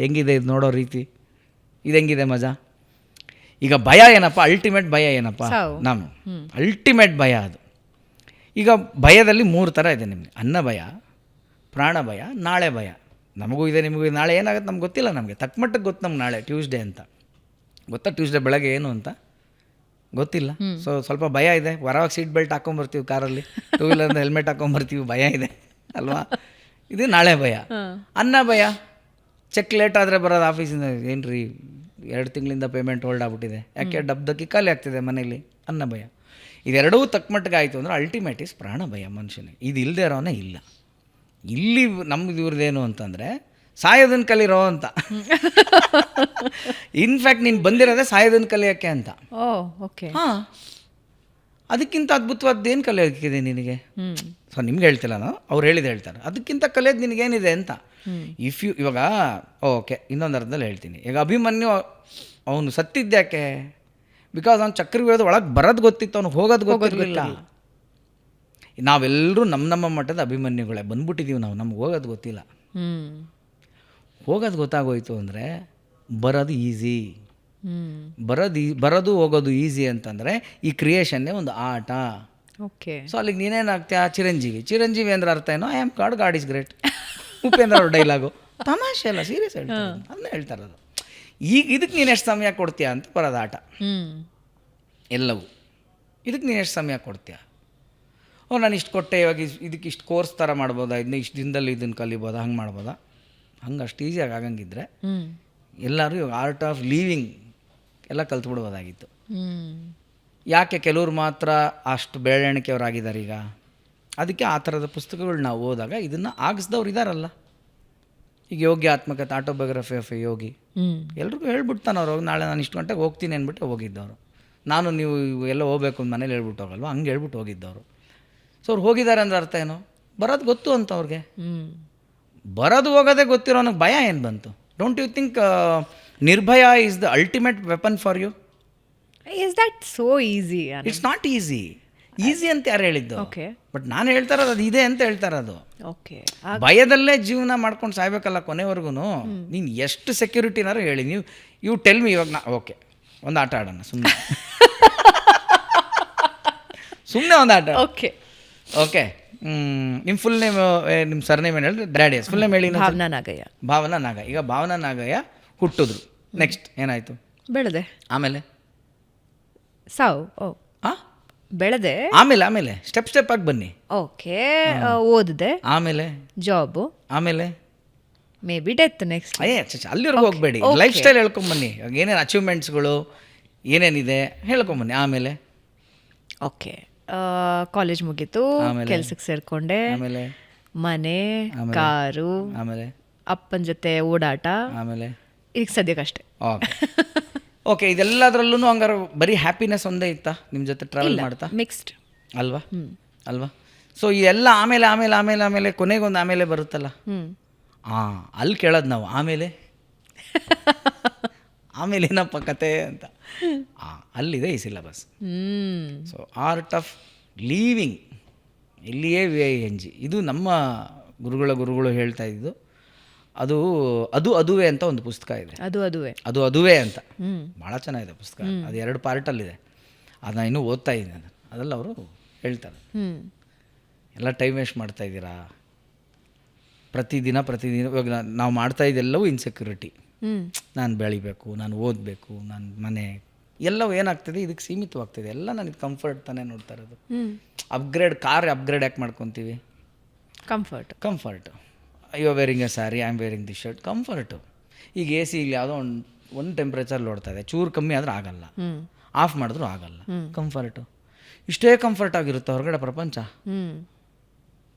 ಹೆಂಗಿದೆ ಇದು ನೋಡೋ ರೀತಿ, ಇದು ಹೆಂಗಿದೆ ಮಜಾ. ಈಗ ಭಯ ಏನಪ್ಪ, ಅಲ್ಟಿಮೇಟ್ ಭಯ ಏನಪ್ಪ, ಅಲ್ಟಿಮೇಟ್ ಭಯ ಅದು. ಈಗ ಭಯದಲ್ಲಿ 3 ಥರ ಇದೆ ನಿಮಗೆ: ಅನ್ನ ಭಯ, ಪ್ರಾಣ ಭಯ, ನಾಳೆ ಭಯ. ನಮಗೂ ಇದೆ, ನಿಮಗೂ ಇದೆ. ನಾಳೆ ಏನಾಗುತ್ತೆ ನಮ್ಗೆ ಗೊತ್ತಿಲ್ಲ. ನಮಗೆ ತಕ್ಕ ಮಟ್ಟಕ್ಕೆ ಗೊತ್ತು ನಮ್ಗೆ ನಾಳೆ ಟ್ಯೂಸ್ಡೇ ಅಂತ ಗೊತ್ತಾ. ಟ್ಯೂಸ್ಡೇ ಬೆಳಗ್ಗೆ ಏನು ಅಂತ ಗೊತ್ತಿಲ್ಲ. ಸೊ ಸ್ವಲ್ಪ ಭಯ ಇದೆ. ಹೊರವಾಗಿ ಸೀಟ್ ಬೆಲ್ಟ್ ಹಾಕೊಂಬರ್ತೀವಿ ಕಾರಲ್ಲಿ, 2 ವೀಲರ್ನ ಹೆಲ್ಮೆಟ್ ಹಾಕೊಂಬರ್ತೀವಿ, ಭಯ ಇದೆ ಅಲ್ವಾ. ಇದು ನಾಳೆ ಭಯ. ಅನ್ನ ಭಯ, ಚೆಕ್ ಲೇಟ್ ಆದರೆ ಬರೋದು ಆಫೀಸಿಂದ, ಏನು ರೀ 2 ತಿಂಗಳಿಂದ ಪೇಮೆಂಟ್ ಹೋಲ್ಡ್ ಆಗ್ಬಿಟ್ಟಿದೆ, ಯಾಕೆ ಡಬ್ದಕ್ಕಿ ಖಾಲಿ ಆಗ್ತಿದೆ ಮನೇಲಿ, ಅನ್ನ ಭಯ. ಇದೆರಡೂ ತಕ್ಕ ಮಟ್ಟಿಗೆ ಆಯಿತು ಅಂದರೆ ಅಲ್ಟಿಮೇಟ್ ಈಸ್ ಪ್ರಾಣ ಭಯ ಮನುಷ್ಯನಿಗೆ. ಇದು ಇಲ್ಲದೆ ಇರೋನೇ ಇಲ್ಲ. ಇಲ್ಲಿ ನಮ್ದು ಇವ್ರದ್ದೇನು ಅಂತಂದರೆ ಸಾಯೋದನ್ನು ಕಲಿರೋ ಅಂತ. ಇನ್ಫ್ಯಾಕ್ಟ್ ನೀನು ಬಂದಿರೋದೇ ಸಾಯೋದನ್ನು ಕಲಿಯೋಕ್ಕೆ ಅಂತ. ಹಾಂ, ಅದಕ್ಕಿಂತ ಅದ್ಭುತವಾದ್ದೇನು ಕಲಿಯೋಕ್ಕಿದೆ ನಿನಗೆ? ಸೊ ನಿಮ್ಗೆ ಹೇಳ್ತಿಲ್ಲ ನಾನು, ಅವ್ರು ಹೇಳಿದ್ದು ಹೇಳ್ತಾರೆ. ಅದಕ್ಕಿಂತ ಕಲಿಯೋದು ನಿನಗೇನಿದೆ ಅಂತ. ಇವಾಗ ಓಕೆ, ಇನ್ನೊಂದು ಅರ್ಧದಲ್ಲಿ ಹೇಳ್ತೀನಿ. ಈಗ ಅಭಿಮನ್ಯು ಅವನು ಸತ್ತಿದ್ಯಾಕೆ? ಬಿಕಾಸ್ ಅವ್ನು ಚಕ್ರವ್ಯೂಹದ ಒಳಗೆ ಬರೋದು ಗೊತ್ತಿತ್ತು, ಅವ್ನು ಹೋಗೋದು ಗೊತ್ತಿರಲಿಲ್ಲ. ನಾವೆಲ್ಲರೂ ನಮ್ಮ ಮಟ್ಟದ ಅಭಿಮನ್ಯುಗಳೇ ಬಂದ್ಬಿಟ್ಟಿದ್ದೀವಿ ನಾವು, ನಮ್ಗೆ ಹೋಗೋದು ಗೊತ್ತಿಲ್ಲ. ಹೋಗೋದು ಗೊತ್ತಾಗೋಯ್ತು ಅಂದರೆ ಬರೋದು ಈಸಿ. ಬರೋದು ಹೋಗೋದು ಈಸಿ ಅಂತಂದರೆ ಈ ಕ್ರಿಯೇಷನ್ನೇ ಒಂದು ಆಟ. ಸೊ ಅಲ್ಲಿಗೆ ನೀನೇನಾಗ್ತೀಯ? ಚಿರಂಜೀವಿ ಅಂದ್ರೆ ಅರ್ಥ ಏನೋ, I am god is great. Upendra ಅವ್ರ ಡೈಲಾಗು ತಮಾಷೆ ಅಲ್ಲ, ಸೀರಿಯಸ್ ಹೇಳ್ತಾರೆ, ಅದನ್ನೇ ಹೇಳ್ತಾರದು. ಈಗ ಇದಕ್ಕೆ ನೀನು ಎಷ್ಟು ಸಮಯ ಕೊಡ್ತೀಯ ಅಂತ ಬರೋದು ಆಟ ಎಲ್ಲವೂ. ಇದಕ್ಕೆ ನೀನು ಎಷ್ಟು ಸಮಯ ಕೊಡ್ತೀಯ? ನಾನು ಇಷ್ಟು ಕೊಟ್ಟೆ, ಇವಾಗ ಇದಕ್ಕೆ ಇಷ್ಟು ಕೋರ್ಸ್ ಥರ ಮಾಡ್ಬೋದಾ, ಇದನ್ನ ಇಷ್ಟು ದಿನದಲ್ಲಿ ಇದನ್ನು ಕಲಿಬೋದಾ, ಹಂಗೆ ಮಾಡ್ಬೋದಾ? ಹಂಗೆ ಅಷ್ಟು ಈಸಿಯಾಗಿ ಆಗಂಗಿದ್ರೆ ಎಲ್ಲರೂ ಇವಾಗ ಆರ್ಟ್ ಆಫ್ ಲೀವಿಂಗ್ ಎಲ್ಲ ಕಲ್ತ್ಬಿಡ್ಬೋದಾಗಿತ್ತು. ಯಾಕೆ ಕೆಲವ್ರು ಮಾತ್ರ ಅಷ್ಟು ಬೆಳವಣಿಗೆಯವರಾಗಿದ್ದಾರೆ ಈಗ? ಅದಕ್ಕೆ ಆ ಥರದ ಪುಸ್ತಕಗಳು ನಾವು ಓದಾಗ ಇದನ್ನು ಆಗಿಸ್ದವ್ರು ಇದ್ದಾರಲ್ಲ. ಈಗ Yogi Atmakathe, autobiography of a yogi, ಎಲ್ರಿಗೂ ಹೇಳ್ಬಿಡ್ತಾನೆ ಅವ್ರು. ನಾಳೆ ನಾನು ಇಷ್ಟು ಗಂಟೆಗೆ ಹೋಗ್ತೀನಿ ಅಂದ್ಬಿಟ್ಟು ಹೋಗಿದ್ದವರು. ನಾನು ನೀವು ಎಲ್ಲ ಹೋಗ್ಬೇಕು ಅಂತ ಮನೇಲಿ ಹೇಳ್ಬಿಟ್ಟು ಹೋಗಲ್ವ, ಹಂಗೆ ಹೇಳ್ಬಿಟ್ಟು ಹೋಗಿದ್ದವರು. ಸೊ ಅವ್ರು ಹೋಗಿದ್ದಾರೆ ಅಂದ್ರೆ ಅರ್ಥ ಏನು? ಬರೋದು ಗೊತ್ತು ಅಂತ ಅವ್ರಿಗೆ. ಬರೋದು ಹೋಗೋದೇ ಗೊತ್ತಿರೋ ನನಗೆ ಭಯ ಏನು ಬಂತು? ಡೋಂಟ್ ಯು ಥಿಂಕ್ ನಿರ್ಭಯ is the ultimate weapon for you? Is that so easy? It's not easy. Easy ಅಂತ ಯಾರು ಹೇಳಿದ್ದು? ಬಟ್ ನಾನು ಹೇಳ್ತಾ ಇರೋದು ಅದು ಇದೆ ಅಂತ ಹೇಳ್ತಾ ಇರೋದು. ಭಯದಲ್ಲೇ ಜೀವನ ಮಾಡ್ಕೊಂಡು ಸಾಯ್ಬೇಕಲ್ಲ ಕೊನೆವರೆಗೂ. ನೀನು ಎಷ್ಟು ಸೆಕ್ಯೂರಿಟಿನಾರು ಹೇಳಿ, ನೀವು ಟೆಲ್ ಮಿ. ಇವಾಗ ಓಕೆ, ಒಂದು ಆಟ ಆಡೋಣ ಸುಮ್ಮನೆ. ಒಂದು ಆಟ. ಓಕೆ, ನಿಮ್ಮ ಫುಲ್ ನೇಮ್, ನಿಮ್ಮ ಸರ್ನೇಮ್ ಏನು ಹೇಳಿದ್ರೆ? ಡ್ಯಾಡಿಯಸ್ ಫುಲ್ ನೇಮ್ ಹೇಳಿ. ಭಾವನಾ ನಾಗಯ್ಯ. ಈಗ ಭಾವನಾ ನಾಗಯ್ಯ ಹುಟ್ಟಿದ್ರು. ನೆಕ್ಸ್ಟ್ ಏನಾಯಿತು? ಬೆಳೆದೆ. ಆಮೇಲೆ ಸಾವು. ಬೆಳೆದೆ. ಆಮೇಲೆ ಸ್ಟೆಪ್ ಆಗಿ ಬನ್ನಿ. ಓಕೆ, ಓದಿದೆ. ಆಮೇಲೆ ಜಾಬು. ಆಮೇಲೆ ಮೇ ಬಿ ಡೆತ್. ನೆಕ್ಸ್ಟ್ ಅಲ್ಲಿವರೆಗೂ ಹೋಗಬೇಡಿ, ಲೈಫ್ ಸ್ಟೈಲ್ ಹೇಳ್ಕೊಂಬನ್ನಿ. ಏನೇನು ಅಚೀವ್ಮೆಂಟ್ಸ್ಗಳು ಏನೇನಿದೆ ಹೇಳ್ಕೊಂಬನ್ನಿ. ಆಮೇಲೆ ಓಕೆ, ಕಾಲೇಜ್ ಮುಗೀತು, ಕೆಲ್ಸಕ್ಕೆ ಸೇರ್ಕೊಂಡೆ. ಆಮೇಲೆ ಮನೆ, ಕಾರು, ಆಮೇಲೆ ಅಪ್ಪನ ಜೊತೆ ಓಡಾಟ. ಆಮೇಲೆ ಈಗ ಸದ್ಯಕ್ಕಷ್ಟೇ. ಓಕೆ, ಇದೆಲ್ಲದರಲ್ಲೂ ಹಂಗಾರೆ ಬರೀ ಹ್ಯಾಪಿನೆಸ್ ಒಂದೇ ಇತ್ತಾ ನಿಮ್ಮ ಜೊತೆ ಟ್ರಾವೆಲ್ ಮಾಡ್ತಾ? ಮಿಕ್ಸ್ಡ್ ಅಲ್ವಾ. ಸೊ ಇದೆಲ್ಲ ಆಮೇಲೆ ಕೊನೆಗೊಂದು ಆಮೇಲೆ ಬರುತ್ತಲ್ಲ, ಅಲ್ಲಿ ಕೇಳೋದು ನಾವು ಆಮೇಲೆ ಏನಪ್ಪ ಕತೆ ಅಂತ. ಅಲ್ಲಿದೆ ಈ syllabus. So Art of Living, ಇಲ್ಲಿಯೇ VING. ಇದು ನಮ್ಮ ಗುರುಗಳು ಹೇಳ್ತಾ ಇದ್ದು ಅದು ಅದುವೇ ಅಂತ ಒಂದು ಪುಸ್ತಕ ಇದೆ. ಅದುವೇ ಅದುವೇ ಅಂತ ಭಾಳ ಚೆನ್ನಾಗಿದೆ ಪುಸ್ತಕ. ಅದು 2 ಪಾರ್ಟಲ್ಲಿದೆ. ಅದನ್ನ ಇನ್ನೂ ಓದ್ತಾ ಇದ್ದೀನಿ ನಾನು. ಅದೆಲ್ಲ ಅವರು ಹೇಳ್ತಾರೆ, ಎಲ್ಲ ಟೈಮ್ ವೇಸ್ಟ್ ಮಾಡ್ತಾ ಇದ್ದೀರಾ, ಪ್ರತಿದಿನ ಇವಾಗ ನಾವು ಮಾಡ್ತಾ ಇದೆಲ್ಲವೂ ಇನ್ಸೆಕ್ಯೂರಿಟಿ. ನಾನು ಬೆಳಿಬೇಕು, ನಾನು ಓದಬೇಕು, ನನ್ನ ಮನೆ ಎಲ್ಲವೂ ಏನಾಗ್ತದೆ ಇದಕ್ಕೆ ಸೀಮಿತವಾಗ್ತಿದೆ. ಎಲ್ಲ ನನಗೆ ಕಂಫರ್ಟ್ ತಾನೇ ನೋಡ್ತಾ ಇರೋದು. ಕಾರ್ ಅಪ್ಗ್ರೇಡ್ ಯಾಕೆ ಮಾಡ್ಕೊತೀವಿ? Comfort. You are wearing a sari, I am wearing the shirt, comfort. ಈಗ ಎ ಸಿ ಇಲ್ಲಿ ಯಾವುದೋ ಒಂದು ಟೆಂಪ್ರೇಚರ್ ನೋಡ್ತಾ ಇದೆ, ಚೂರು ಕಮ್ಮಿ ಆದರೂ ಆಗಲ್ಲ, ಆಫ್ ಮಾಡಿದ್ರೂ ಆಗಲ್ಲ, ಕಂಫರ್ಟು. ಇಷ್ಟೇ ಕಂಫರ್ಟ್ ಆಗಿರುತ್ತೆ ಹೊರಗಡೆ ಪ್ರಪಂಚ.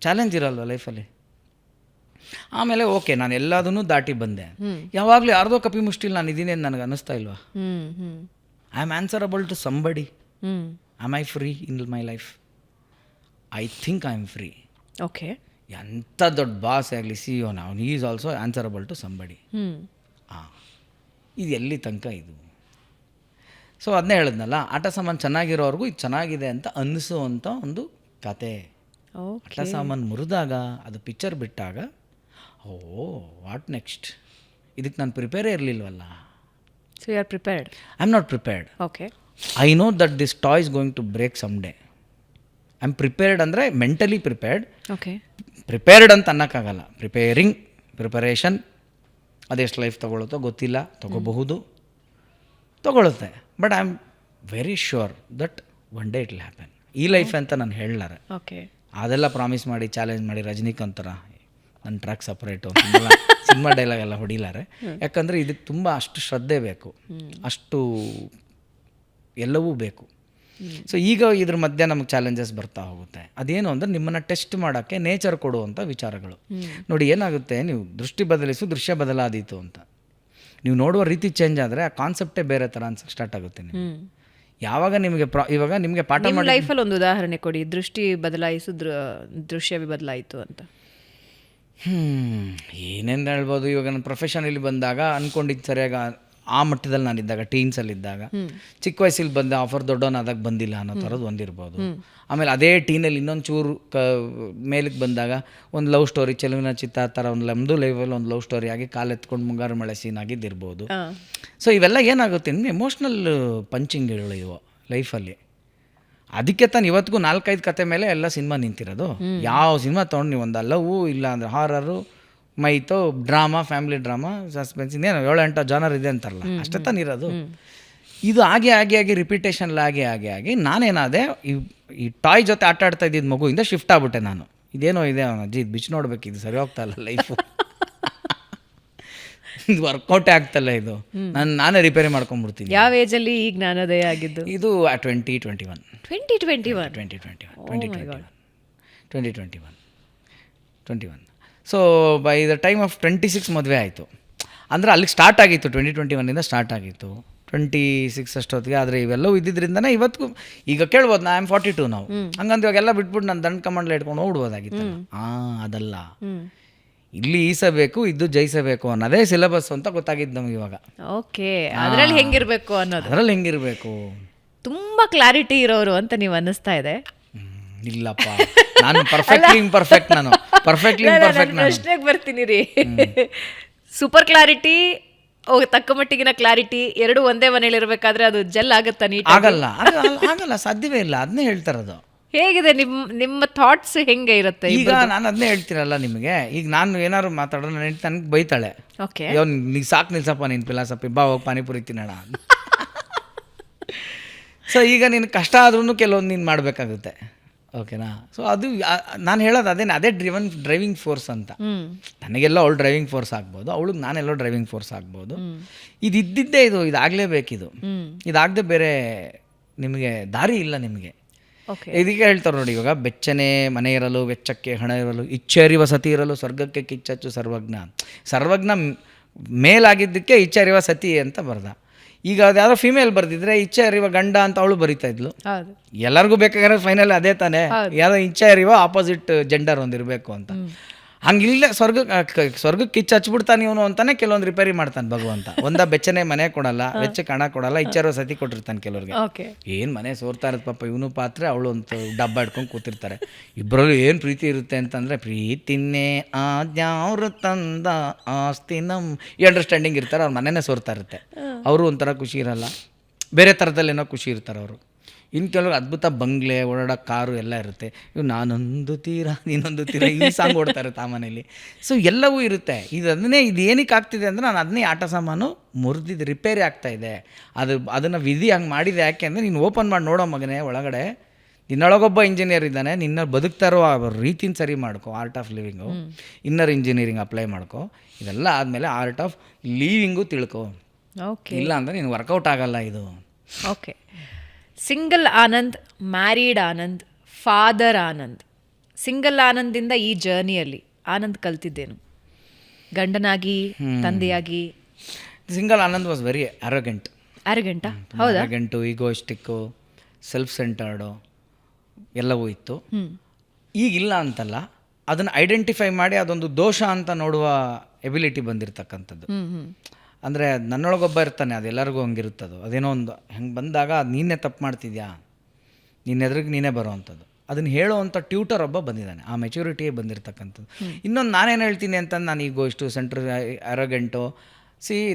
ಚಾಲೆಂಜ್ ಇರಲ್ವ ಲೈಫಲ್ಲಿ? ಆಮೇಲೆ ಓಕೆ, ನಾನು ಎಲ್ಲದನ್ನೂ ದಾಟಿ ಬಂದೆ, ಯಾವಾಗಲೂ ಯಾರ್ದೋ ಕಪಿ ಮುಷ್ಟಿಲಿ ನಾನು ಇದ್ದೀನಿ ಅಂತ ನನಗೆ ಅನ್ನಿಸ್ತಾ ಇಲ್ವಾ? I am answerable to somebody. Am I free in my life? I think I am free. Okay. ಎಂಥ ದೊಡ್ಡ ಬಾಸ್ ಆಗಲಿ, CEO ಅವನು is also answerable to somebody. ಇದು ಎಲ್ಲಿ ತನಕ ಇದು? ಸೊ ಅದನ್ನೇ ಹೇಳಿದ್ನಲ್ಲ, ಆಟ ಸಾಮಾನು ಚೆನ್ನಾಗಿರೋರ್ಗೂ ಇದು ಚೆನ್ನಾಗಿದೆ ಅಂತ ಅನ್ನಿಸುವಂಥ ಒಂದು ಕತೆ. ಆಟ ಸಾಮಾನು ಮುರಿದಾಗ, ಅದು ಪಿಕ್ಚರ್ ಬಿಟ್ಟಾಗ, ಓ ವಾಟ್ ನೆಕ್ಸ್ಟ್? ಇದಕ್ಕೆ ನಾನು ಪ್ರಿಪೇರೇ ಇರಲಿಲ್ವಲ್ಲ. So you are prepared? I am not prepared. Okay. I know that this toy is going to break some day. I am prepared ಅಂದರೆ ಮೆಂಟಲಿ ಪ್ರಿಪೇರ್ಡ್. ಓಕೆ. ಪ್ರಿಪೇರ್ಡ್ ಅಂತ ಅನ್ನೋಕ್ಕಾಗಲ್ಲ. ಪ್ರಿಪರೇಷನ್ ಅದೆಷ್ಟು life ತೊಗೊಳುತ್ತೋ ಗೊತ್ತಿಲ್ಲ, ತೊಗೊಳುತ್ತೆ. But I am very sure that one day it will happen. ಈ life ಅಂತ ನಾನು ಹೇಳಲಾರೆ. ಓಕೆ. ಅದೆಲ್ಲ ಪ್ರಾಮಿಸ್ ಮಾಡಿ ಚಾಲೆಂಜ್ ಮಾಡಿ ರಜನಿಕಾಂತ್ ಥರ ನನ್ನ ಟ್ರ್ಯಾಕ್ ಸಪ್ರೇಟು ಸಿನಿಮಾ ಡೈಲಾಗ್ ಎಲ್ಲ ಹೊಡಿಲಾರೆ. ಯಾಕಂದರೆ ಇದಕ್ಕೆ ತುಂಬ ಅಷ್ಟು ಶ್ರದ್ಧೆ ಬೇಕು, ಅಷ್ಟು ಎಲ್ಲವೂ ಬೇಕು. ಸೊ ಈಗ ಇದ್ರ ಮಧ್ಯೆ ನಮಗೆ ಚಾಲೆಂಜಸ್ ಬರ್ತಾ ಹೋಗುತ್ತೆ. ಅದೇನು ಅಂದರೆ ನಿಮ್ಮನ್ನು ಟೆಸ್ಟ್ ಮಾಡೋಕ್ಕೆ ನೇಚರ್ ಕೊಡುವಂಥ ವಿಚಾರಗಳು. ನೋಡಿ ಏನಾಗುತ್ತೆ, ನೀವು ದೃಷ್ಟಿ ಬದಲಿಸು ದೃಶ್ಯ ಬದಲಾದೀತು ಅಂತ. ನೀವು ನೋಡುವ ರೀತಿ ಚೇಂಜ್ ಆದರೆ ಆ ಕಾನ್ಸೆಪ್ಟೇ ಬೇರೆ ಥರ ಅನ್ಸಕ್ಕೆ ಸ್ಟಾರ್ಟ್ ಆಗುತ್ತೆ ನಿಮಗೆ. ಯಾವಾಗ ನಿಮಗೆ ಇವಾಗ ನಿಮಗೆ ಪಾಠ ಮಾಡಿ ಲೈಫಲ್ಲಿ ಒಂದು ಉದಾಹರಣೆ ಕೊಡಿ, ದೃಷ್ಟಿ ಬದಲಾಯಿಸು ದೃಶ್ಯವೇ ಬದಲಾಯಿತು ಅಂತ. ಏನೇನು ಹೇಳ್ಬೋದು. ಇವಾಗ ನನ್ನ ಪ್ರೊಫೆಷನಲ್ಲಿ ಬಂದಾಗ ಅಂದ್ಕೊಂಡಿದ್ದು ಸರಿಯಾಗಿ ಆ ಮಟ್ಟದಲ್ಲಿ ನಾನಿದ್ದಾಗ, ಟೀನ್ಸಲ್ಲಿದ್ದಾಗ, ಚಿಕ್ಕ ವಯಸ್ಸಲ್ಲಿ ಬಂದ ಆಫರ್ ದೊಡ್ಡವನಾದಾಗ ಬಂದಿಲ್ಲ ಅನ್ನೋ ಥರದ್ದು ಒಂದಿರ್ಬೋದು. ಆಮೇಲೆ ಅದೇ ಟೀನಲ್ಲಿ ಇನ್ನೊಂದು ಚೂರು ಮೇಲಕ್ಕೆ ಬಂದಾಗ ಒಂದು ಲವ್ ಸ್ಟೋರಿ, ಚೆಲುವಿನ ಚಿತ್ತ ಥರ ಒಂದು ನಮ್ಮದು ಲೈಫಲ್ಲಿ ಒಂದು ಲವ್ ಸ್ಟೋರಿ ಆಗಿ ಕಾಲೆತ್ಕೊಂಡು ಮುಂಗಾರು ಮಳೆ ಸೀನ್ ಆಗಿದ್ದಿರ್ಬೋದು. ಸೊ ಇವೆಲ್ಲ ಏನಾಗುತ್ತೆ, ನಿಮಗೆ ಎಮೋಷ್ನಲ್ ಪಂಚಿಂಗ್ಗಳು ಇವು ಲೈಫಲ್ಲಿ. ಅದಕ್ಕೆ ತಾನು ಇವತ್ತಿಗೂ 4-5 ಕತೆ ಮೇಲೆ ಎಲ್ಲ ಸಿನಿಮಾ ನಿಂತಿರೋದು. ಯಾವ ಸಿನಿಮಾ ತೊಗೊಂಡು ನೀವು ಒಂದು ಲವ್ವು, ಇಲ್ಲ ಅಂದರೆ ಹಾರರು, ಮೈತೋ, ಡ್ರಾಮಾ, ಫ್ಯಾಮಿಲಿ ಡ್ರಾಮಾ, ಸಸ್ಪೆನ್ಸ್, ಇನ್ನೇನು 7-8 ಜಾನರ್ ಇದೆ ಅಂತಾರಲ್ಲ, ಅಷ್ಟೇ ತಾನಿರೋದು. ಇದು ಆಗಿ ರಿಪಿಟೇಷನ್ ಆಗಿ ನಾನೇನಾದೆ, ಈ ಟಾಯ್ ಜೊತೆ ಆಟ ಆಡ್ತಾ ಇದ್ದಿದ್ದು ಮಗುವಿಂದ ಶಿಫ್ಟ್ ಆಗ್ಬಿಟ್ಟೆ ನಾನು. ಇದೇನೋ ಇದೆ ಅಜ್ಜಿ, ಇದು ಬಿಚ್ಚು ನೋಡ್ಬೇಕು, ಇದು ಸರಿ ಹೋಗ್ತಾ ಇಲ್ಲ ಲೈಫು, ಇದು ವರ್ಕೌಟೇ ಆಗ್ತಲ್ಲ, ಇದು ನಾನೇ ರಿಪೇರಿ ಮಾಡ್ಕೊಂಡ್ಬಿಡ್ತೀನಿ. ಯಾವ ಏಜಲ್ಲಿ ಈ ಜ್ಞಾನೋದಯ ಆಗಿದ್ದು? ಇದು 2021. So by the time of 26 ಮದುವೆ ಆಯಿತು. ಅಂದರೆ ಅಲ್ಲಿಗೆ ಸ್ಟಾರ್ಟ್ ಆಗಿತ್ತು, 2021ಇಂದ ಸ್ಟಾರ್ಟ್ ಆಗಿತ್ತು. 26 ಅಷ್ಟೊತ್ತಿಗೆ. ಆದರೆ ಇವೆಲ್ಲವೂ ಇದ್ದಿದ್ದರಿಂದನೇ ಇವತ್ತಿಗೂ ಈಗ ಕೇಳ್ಬೋದು, ಐ ಆಮ್ 42 ನಾವು. ಹಂಗಂತ ಇವಾಗೆಲ್ಲ ಬಿಟ್ಬಿಟ್ಟು ನಾನು ದಂಡ ಕಮಂಡ್ಲ ಇಟ್ಕೊಂಡು ಹೋಗ್ಬಿಡ್ಬೋದಾಗಿತ್ತು. ಅದಲ್ಲ, ಇಲ್ಲಿ ಈಸಬೇಕು, ಇದ್ದು ಜಯಿಸಬೇಕು ಅನ್ನೋದೇ ಸಿಲೆಬಸ್ ಅಂತ ಗೊತ್ತಾಗಿದ್ದು ನಮ್ಗೆ ಇವಾಗ. ಓಕೆ. ಅದರಲ್ಲಿ ಹೆಂಗಿರಬೇಕು ತುಂಬ ಕ್ಲಾರಿಟಿ ಇರೋರು ಅಂತ ನೀವು ಅನ್ನಿಸ್ತಾ ಇದೆ. ಇಲ್ಲಪ್ಪ, ನಾನು ಪರ್ಫೆಕ್ಟ್ಲಿ ಇಂಪರ್ಫೆಕ್ಟ್. ನಾನು ಪ್ರಶ್ನೆಗೆ ಬರ್ತೀನಿ ರೀ. ಸೂಪರ್ ಕ್ಲಾರಿಟಿ, ತಕ್ಕ ಮಟ್ಟಿಗಿನ ಕ್ಲಾರಿಟಿ, ಎರಡು ಒಂದೇ ಮನೇಲಿ ಇರಬೇಕಾದ್ರೆ ಅದು ಜೆಲ್ ಆಗುತ್ತಾ? ನೀಟ್ ಆಗಲ್ಲ, ಸಾಧ್ಯವೇ ಇಲ್ಲ. ಅದನ್ನೇ ಹೇಳ್ತಾರದು. ಹೇಗಿದೆ ನಿಮ್ಮ ಥಾಟ್ಸ್ ಹೆಂಗೆ ಇರುತ್ತೆ? ಈಗ ನಾನು ಅದನ್ನೇ ಹೇಳ್ತೀರಲ್ಲ ನಿಮಗೆ. ಈಗ ನಾನು ಏನಾದ್ರು ಮಾತಾಡೋ ನನಗೆ ಬೈತಾಳೆ, ಓಕೆ ನೀನು ಸಾಕು ನಿಲ್ಸಪ್ಪ, ನೀನು ಫಿಲಾಸಫಿ, ಬಾ ಹೋಗಿ ಪಾನಿಪುರಿ ತಿನ್ನೋಣ. ಸೊ ಈಗ ನಿನ್ನ ಕಷ್ಟ ಆದ್ರೂ ಕೆಲವೊಂದು ನೀನು ಮಾಡಬೇಕಾಗುತ್ತೆ, ಓಕೆನಾ? ಸೊ ಅದು ನಾನು ಹೇಳೋದು ಅದೇ ಡ್ರೈವಿಂಗ್ ಫೋರ್ಸ್ ಅಂತ. ನನಗೆಲ್ಲ ಅವಳು ಡ್ರೈವಿಂಗ್ ಫೋರ್ಸ್ ಆಗ್ಬೋದು, ಅವಳಿಗೆ ನಾನೆಲ್ಲೋ ಡ್ರೈವಿಂಗ್ ಫೋರ್ಸ್ ಆಗ್ಬೋದು. ಇದ್ದಿದ್ದೇ ಇದಾಗಲೇಬೇಕಿದು. ಇದಾಗದೆ ಬೇರೆ ನಿಮಗೆ ದಾರಿ ಇಲ್ಲ ನಿಮಗೆ. ಇದಕ್ಕೆ ಹೇಳ್ತಾರೆ ನೋಡಿ, ಇವಾಗ ಬೆಚ್ಚನೆ ಮನೆ ಇರಲು, ವೆಚ್ಚಕ್ಕೆ ಹಣ ಇರಲು, ಇಚ್ಛೆಯರಿವ ಸತಿ ಇರಲು, ಸ್ವರ್ಗಕ್ಕೆ ಕಿಚ್ಚಚ್ಚು ಸರ್ವಜ್ಞ ಮೇಲಾಗಿದ್ದಕ್ಕೆ ಇಚ್ಛೆಯರಿವ ಸತಿ ಅಂತ ಬರ್ದ. ಈಗ ಅದು ಯಾರೋ ಫಿಮೇಲ್ ಬರ್ದಿದ್ರೆ ಇಚ್ಛೆ ಅರಿವ ಗಂಡ ಅಂತ ಅವಳು ಬರೀತಾ ಇದ್ಲು. ಎಲ್ಲರಿಗೂ ಬೇಕಾಗಿರೋ ಫೈನಲ್ ಅದೇ ತಾನೇ, ಯಾರೋ ಇಚ್ಛೆ ಅರಿವ ಆಪೋಸಿಟ್ ಜೆಂಡರ್ ಒಂದಿರಬೇಕು ಅಂತ. ಹಂಗಿಲ್ಲ ಸ್ವರ್ಗಕ್ಕೆ ಕಿಚ್ಚು ಹಚ್ಬಿಡ್ತಾನೆ ಇವನು ಅಂತಾನೆ ಕೆಲವೊಂದು ರಿಪೇರಿ ಮಾಡ್ತಾನೆ ಭಗವಂತ. ಬೆಚ್ಚನೆ ಮನೆ ಕೊಡಲ್ಲ, ವೆಚ್ಚಕ್ಕೆ ಹಣ ಕೊಡಲ್ಲ, ಇಚ್ಚಾರೋ ಸತಿ ಕೊಟ್ಟಿರ್ತಾನೆ ಕೆಲವ್ರಿಗೆ. ಓಕೆ. ಏನು ಮನೆ ಸೋರ್ತಾ ಇರೋದು ಪಾಪ, ಇವನು ಪಾತ್ರೆ ಅವಳು ಅಂತ ಡಬ್ಬ ಹಿಡ್ಕೊಂಡು ಕೂತಿರ್ತಾರೆ. ಇಬ್ಬರಲ್ಲೂ ಏನು ಪ್ರೀತಿ ಇರುತ್ತೆ ಅಂತಂದರೆ, ಪ್ರೀತಿನೇ ಆದ್ಯಾವ್ರು ತಂದ ಆಸ್ತಿ ಈ ಅಂಡರ್ಸ್ಟ್ಯಾಂಡಿಂಗ್ ಇರ್ತಾರೆ. ಅವ್ರ ಮನೆಯೇ ಸೋರ್ತಾ ಇರುತ್ತೆ, ಅವರು ಒಂಥರ ಖುಷಿ ಇರಲ್ಲ, ಬೇರೆ ಥರದಲ್ಲೇನೋ ಖುಷಿ ಇರ್ತಾರೆ ಅವರು. ಇನ್ನು ಕೆಲವರು ಅದ್ಭುತ ಬಂಗ್ಲೆ, ಓಡಾಡೋ ಕಾರು ಎಲ್ಲ ಇರುತ್ತೆ. ಇವು ನಾನೊಂದು ತೀರ ನೀನೊಂದು ತೀರ ಈ ಸಾಂಗ್ ಓಡ್ತಾ ಇರುತ್ತೆ ಆ ಮನೇಲಿ. ಸೊ ಎಲ್ಲವೂ ಇರುತ್ತೆ. ಇದು ಏನಕ್ಕೆ ಆಗ್ತಿದೆ ಅಂದರೆ, ನಾನು ಅದನ್ನೇ ಆಟ ಸಾಮಾನು ಮುರಿದಿದ್ದು ರಿಪೇರಿ ಆಗ್ತಾಯಿದೆ. ಅದನ್ನು ವಿಧಿ ಹಂಗೆ ಮಾಡಿದೆ. ಯಾಕೆ ಅಂದರೆ, ನೀನು ಓಪನ್ ಮಾಡಿ ನೋಡೋ ಮಗನೇ ಒಳಗಡೆ ನಿನ್ನೊಳಗೊಬ್ಬ ಇಂಜಿನಿಯರ್ ಇದ್ದಾನೆ, ನಿನ್ನ ಬದುಕ್ತಾ ಇರೋ ರೀತಿನ ಸರಿ ಮಾಡ್ಕೊ. Art of living, inner engineering apply ಮಾಡ್ಕೊ. ಇದೆಲ್ಲ ಆದಮೇಲೆ ಆರ್ಟ್ ಆಫ್ ಲೀವಿಂಗು ತಿಳ್ಕೊ. ಓಕೆ. ಇಲ್ಲ ಅಂದರೆ ನೀನು ವರ್ಕೌಟ್ ಆಗಲ್ಲ ಇದು. Okay. Single Anand, married Anand, father Anand. Single ಆನಂದಿಂದ ಈ ಜರ್ನಿಯಲ್ಲಿ ಆನಂದ್ ಕಲ್ತಿದ್ದೇನು? ಗಂಡನಾಗಿ, ತಂದೆಯಾಗಿ. Single Anand was very arrogant. Arrogant? ಹೌದಾ? ಅರೋಗೆಂಟು, ಈಗೋಯಿಸ್ಟಿಕ್ಕು, ಸೆಲ್ಫ್ ಸೆಂಟರ್ಡು ಎಲ್ಲವೂ ಇತ್ತು. ಈಗಿಲ್ಲ ಅಂತಲ್ಲ, ಅದನ್ನು ಐಡೆಂಟಿಫೈ ಮಾಡಿ ಅದೊಂದು ದೋಷ ಅಂತ ನೋಡುವ ಎಬಿಲಿಟಿ ಬಂದಿರತಕ್ಕಂಥದ್ದು. ಅಂದರೆ ನನ್ನೊಳಗೊಬ್ಬ ಇರ್ತಾನೆ, ಅದೆಲ್ಲರಿಗೂ ಹಂಗಿರುತ್ತದು. ಅದೇನೋ ಒಂದು ಹಂಗೆ ಬಂದಾಗ ಅದು ನೀನೇ ತಪ್ಪು ಮಾಡ್ತಿದ್ಯಾ, ನಿನ್ನೆದ್ರಿಗೆ ನೀನೇ ಬರೋ ಅಂಥದ್ದು. ಅದನ್ನು ಹೇಳೋವಂಥ ಟ್ಯೂಟರ್ ಒಬ್ಬ ಬಂದಿದ್ದಾನೆ, ಆ ಮೆಚುರಿಟಿಯೇ ಬಂದಿರತಕ್ಕಂಥದ್ದು. ಇನ್ನೊಂದು ನಾನೇನು ಹೇಳ್ತೀನಿ ಅಂತಂದು, ನಾನು ಈಗ ಇಷ್ಟು ಸೆಂಟ್ರ್ ಅರೋಗೆಂಟು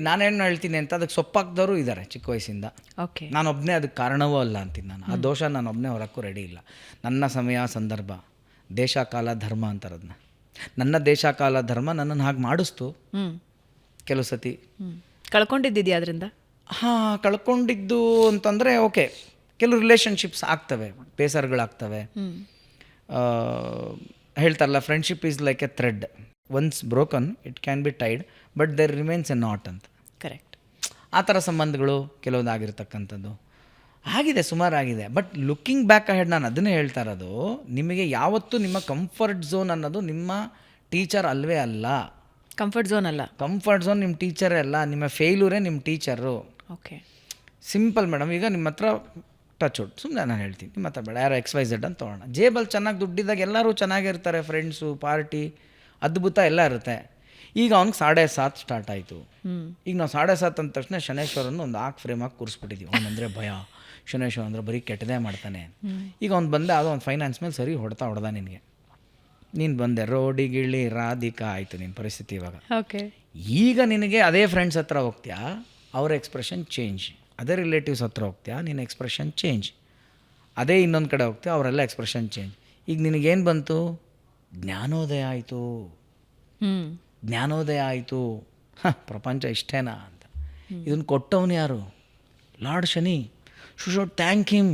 ನಾನೇನು ಹೇಳ್ತೀನಿ ಅಂತ ಅದಕ್ಕೆ ಸೊಪ್ಪಾಕ್ದವರು ಇದ್ದಾರೆ ಚಿಕ್ಕ ವಯಸ್ಸಿಂದ. ಓಕೆ. ನಾನೊಬ್ಬನೇ ಅದಕ್ಕೆ ಕಾರಣವೂ ಅಲ್ಲ ಅಂತೀನಿ ನಾನು. ಆ ದೋಷ ನಾನೊಬ್ಬನೇ ಹೊರಕ್ಕೂ ರೆಡಿ ಇಲ್ಲ. ನನ್ನ ಸಮಯ, ಸಂದರ್ಭ, ದೇಶ, ಕಾಲ, ಧರ್ಮ ಅಂತಾರದನ್ನ. ನನ್ನ ದೇಶ, ಕಾಲ, ಧರ್ಮ ನನ್ನನ್ನು ಹಾಗೆ ಮಾಡಿಸ್ತು ಕೆಲವು ಸತಿ. ಕಳ್ಕೊಂಡಿದ್ದಿದ್ಯಾ ಅದರಿಂದ? ಹಾಂ, ಕಳ್ಕೊಂಡಿದ್ದು ಅಂತಂದರೆ ಓಕೆ, ಕೆಲವು ರಿಲೇಷನ್ಶಿಪ್ಸ್ ಆಗ್ತವೆ, ಬೇಸರಗಳಾಗ್ತವೆ. ಹೇಳ್ತಾರಲ್ಲ, friendship is like a thread, once broken it can be tied but there remains a knot ಅಂತ. ಕರೆಕ್ಟ್. ಆ ಥರ ಸಂಬಂಧಗಳು ಕೆಲವೊಂದಾಗಿರ್ತಕ್ಕಂಥದ್ದು ಆಗಿದೆ, ಸುಮಾರಾಗಿದೆ. ಬಟ್ ಲುಕ್ಕಿಂಗ್ ಬ್ಯಾಕ್ ಅಹೆಡ್ ನಾನು ಅದನ್ನೇ ಹೇಳ್ತಾ ಇರೋದು, ನಿಮಗೆ ಯಾವತ್ತೂ ನಿಮ್ಮ ಕಂಫರ್ಟ್ ಝೋನ್ ಅನ್ನೋದು ನಿಮ್ಮ ಟೀಚರ್ ಅಲ್ವೇ ಅಲ್ಲ. ಕಂಫರ್ಟ್ ಝೋನ್ ಅಲ್ಲ, ಕಂಫರ್ಟ್ ಝೋನ್ ನಿಮ್ಮ ಟೀಚರೇ ಅಲ್ಲ, ನಿಮ್ಮ ಫೇಲ್ಯೂರೇ ನಿಮ್ಮ ಟೀಚರು. ಓಕೆ. Simple madam. ಈಗ ನಿಮ್ಮ ಹತ್ರ ಟಚ್ ವುಡ್, ಸುಮ್ಮನೆ ನಾನು ಹೇಳ್ತೀನಿ, ನಿಮ್ಮ ಹತ್ರ ಬೇಡ, ಯಾರೋ XYZ ಅಂತ ತೊಗೊಳ್ಳೋಣ. ಜೇಬಲ್ಲಿ ಚೆನ್ನಾಗಿ ದುಡ್ಡಿದ್ದಾಗ ಎಲ್ಲರೂ ಚೆನ್ನಾಗಿರ್ತಾರೆ, ಫ್ರೆಂಡ್ಸು, ಪಾರ್ಟಿ, ಅದ್ಭುತ ಎಲ್ಲ ಇರುತ್ತೆ. ಈಗ ಅವ್ನಿಗೆ 7:30 ಸ್ಟಾರ್ಟ್ ಆಯಿತು. ಈಗ ನಾವು 7:30 ಅಂದ ತಕ್ಷಣ ಶನೇಶ್ವರನ್ನು ಒಂದು ಫ್ರೇಮ್ ಹಾಕಿ ಕೂರಿಸ್ಬಿಟ್ಟಿದ್ದೀವಿ. ಅವನಂದರೆ ಭಯ, ಶನೇಶ್ವರ ಅಂದರೆ ಬರೀ ಕೆಟ್ಟದೇ ಮಾಡ್ತಾನೆ. ಈಗ ಅವ್ನು ಬಂದೆ, ಅದು ಒಂದು ಫೈನಾನ್ಸ್ ಮೇಲೆ ಸರಿ ಹೊಡ್ದ ನಿನಗೆ. ನೀನು ಬಂದೆ ರೋಡಿಗಿಳಿ ರಾಧಿಕಾ ಆಯಿತು ನಿನ್ನ ಪರಿಸ್ಥಿತಿ ಇವಾಗ. ಓಕೆ. ಈಗ ನಿನಗೆ ಅದೇ ಫ್ರೆಂಡ್ಸ್ ಹತ್ರ ಹೋಗ್ತೀಯಾ, ಅವ್ರ ಎಕ್ಸ್ಪ್ರೆಷನ್ ಚೇಂಜ್. ಅದೇ ರಿಲೇಟಿವ್ಸ್ ಹತ್ರ ಹೋಗ್ತೀಯಾ, ನಿನ್ನ ಎಕ್ಸ್ಪ್ರೆಷನ್ ಚೇಂಜ್. ಅದೇ ಇನ್ನೊಂದು ಕಡೆ ಹೋಗ್ತೀಯಾ, ಅವರೆಲ್ಲ ಎಕ್ಸ್ಪ್ರೆಷನ್ ಚೇಂಜ್. ಈಗ ನಿನಗೇನು ಬಂತು? ಜ್ಞಾನೋದಯ ಆಯಿತು. ಜ್ಞಾನೋದಯ ಆಯಿತು. ಪ್ರಪಂಚ ಇಷ್ಟೇನಾ ಅಂತ. ಇದನ್ನು ಕೊಟ್ಟವನು ಯಾರು? Lord Shani. Should thank him.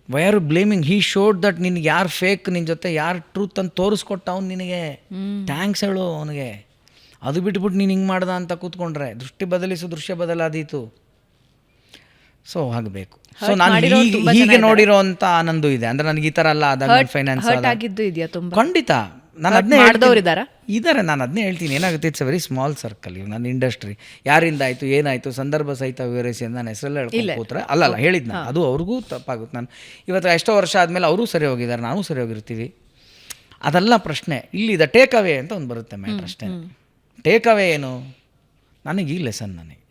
Why are blaming? Hi showed that ನಿನ್ಗೆ ಯಾರು ಫೇಕ್, ನಿನ್ನ ಜೊತೆ ಯಾರು ಟ್ರೂತ್ ಅಂತ ತೋರಿಸ್ಕೊಟ್ಟ ಅವ್ನು ನಿನಗೆ. ಥ್ಯಾಂಕ್ಸ್ ಹೇಳು ಅವನಿಗೆ. ಅದು ಬಿಟ್ಬಿಟ್ಟು ನೀನು ಹಿಂಗೆ ಮಾಡ್ದ ಅಂತ ಕೂತ್ಕೊಂಡ್ರೆ ದೃಷ್ಟಿ ಬದಲಿಸು ದೃಶ್ಯ ಬದಲಾದೀತು. ಸೊ ಆಗಬೇಕು. ಸೊ ನಾನು ಹೀಗೆ ನೋಡಿರೋ ಅಂತ ಆನಂದ ಇದೆ. ಅಂದರೆ ನನಗೆ ಈ ಥರ ಅಲ್ಲ ಆದಾಗ ಫೈನಾನ್ಸ್ ಖಂಡಿತ ನಾನು ಅದನ್ನೇ ಇದ್ದಾರೆ. ನಾನು ಅದನ್ನೇ ಹೇಳ್ತೀನಿ, ಏನಾಗುತ್ತೆ, it's a very small circle. ಇವು ನನ್ನ ಇಂಡಸ್ಟ್ರಿ ಯಾರಿಂದ ಆಯಿತು, ಏನಾಯಿತು, ಸಂದರ್ಭ ಸಹಿತ ವಿವರಿಸಿ ಅಂತ ನಾನು ಹೆಸರೆಲ್ಲ ಹೇಳ್ಕೊಂಡು ಕೂತ್ರೆ ಅಲ್ಲ ಹೇಳಿದ್ನ, ಅದು ಅವ್ರಿಗೂ ತಪ್ಪಾಗುತ್ತೆ. ನಾನು ಇವತ್ತು ಎಷ್ಟೋ ವರ್ಷ ಆದಮೇಲೆ ಅವರೂ ಸರಿ ಹೋಗಿದ್ದಾರೆ, ನಾವು ಸರಿ ಹೋಗಿರ್ತೀವಿ. ಅದೆಲ್ಲ ಪ್ರಶ್ನೆ. ಇಲ್ಲಿದೆ ಟೇಕ್ ಅವೇ ಅಂತ ಒಂದು ಬರುತ್ತೆ ಮ್ಯಾಟ್ರ್ ಅಷ್ಟೇ. ಟೇಕ್ ಅವೇ ಏನು? ನನಗೆ ಈ ಲೆಸನ್, ನನಗೆ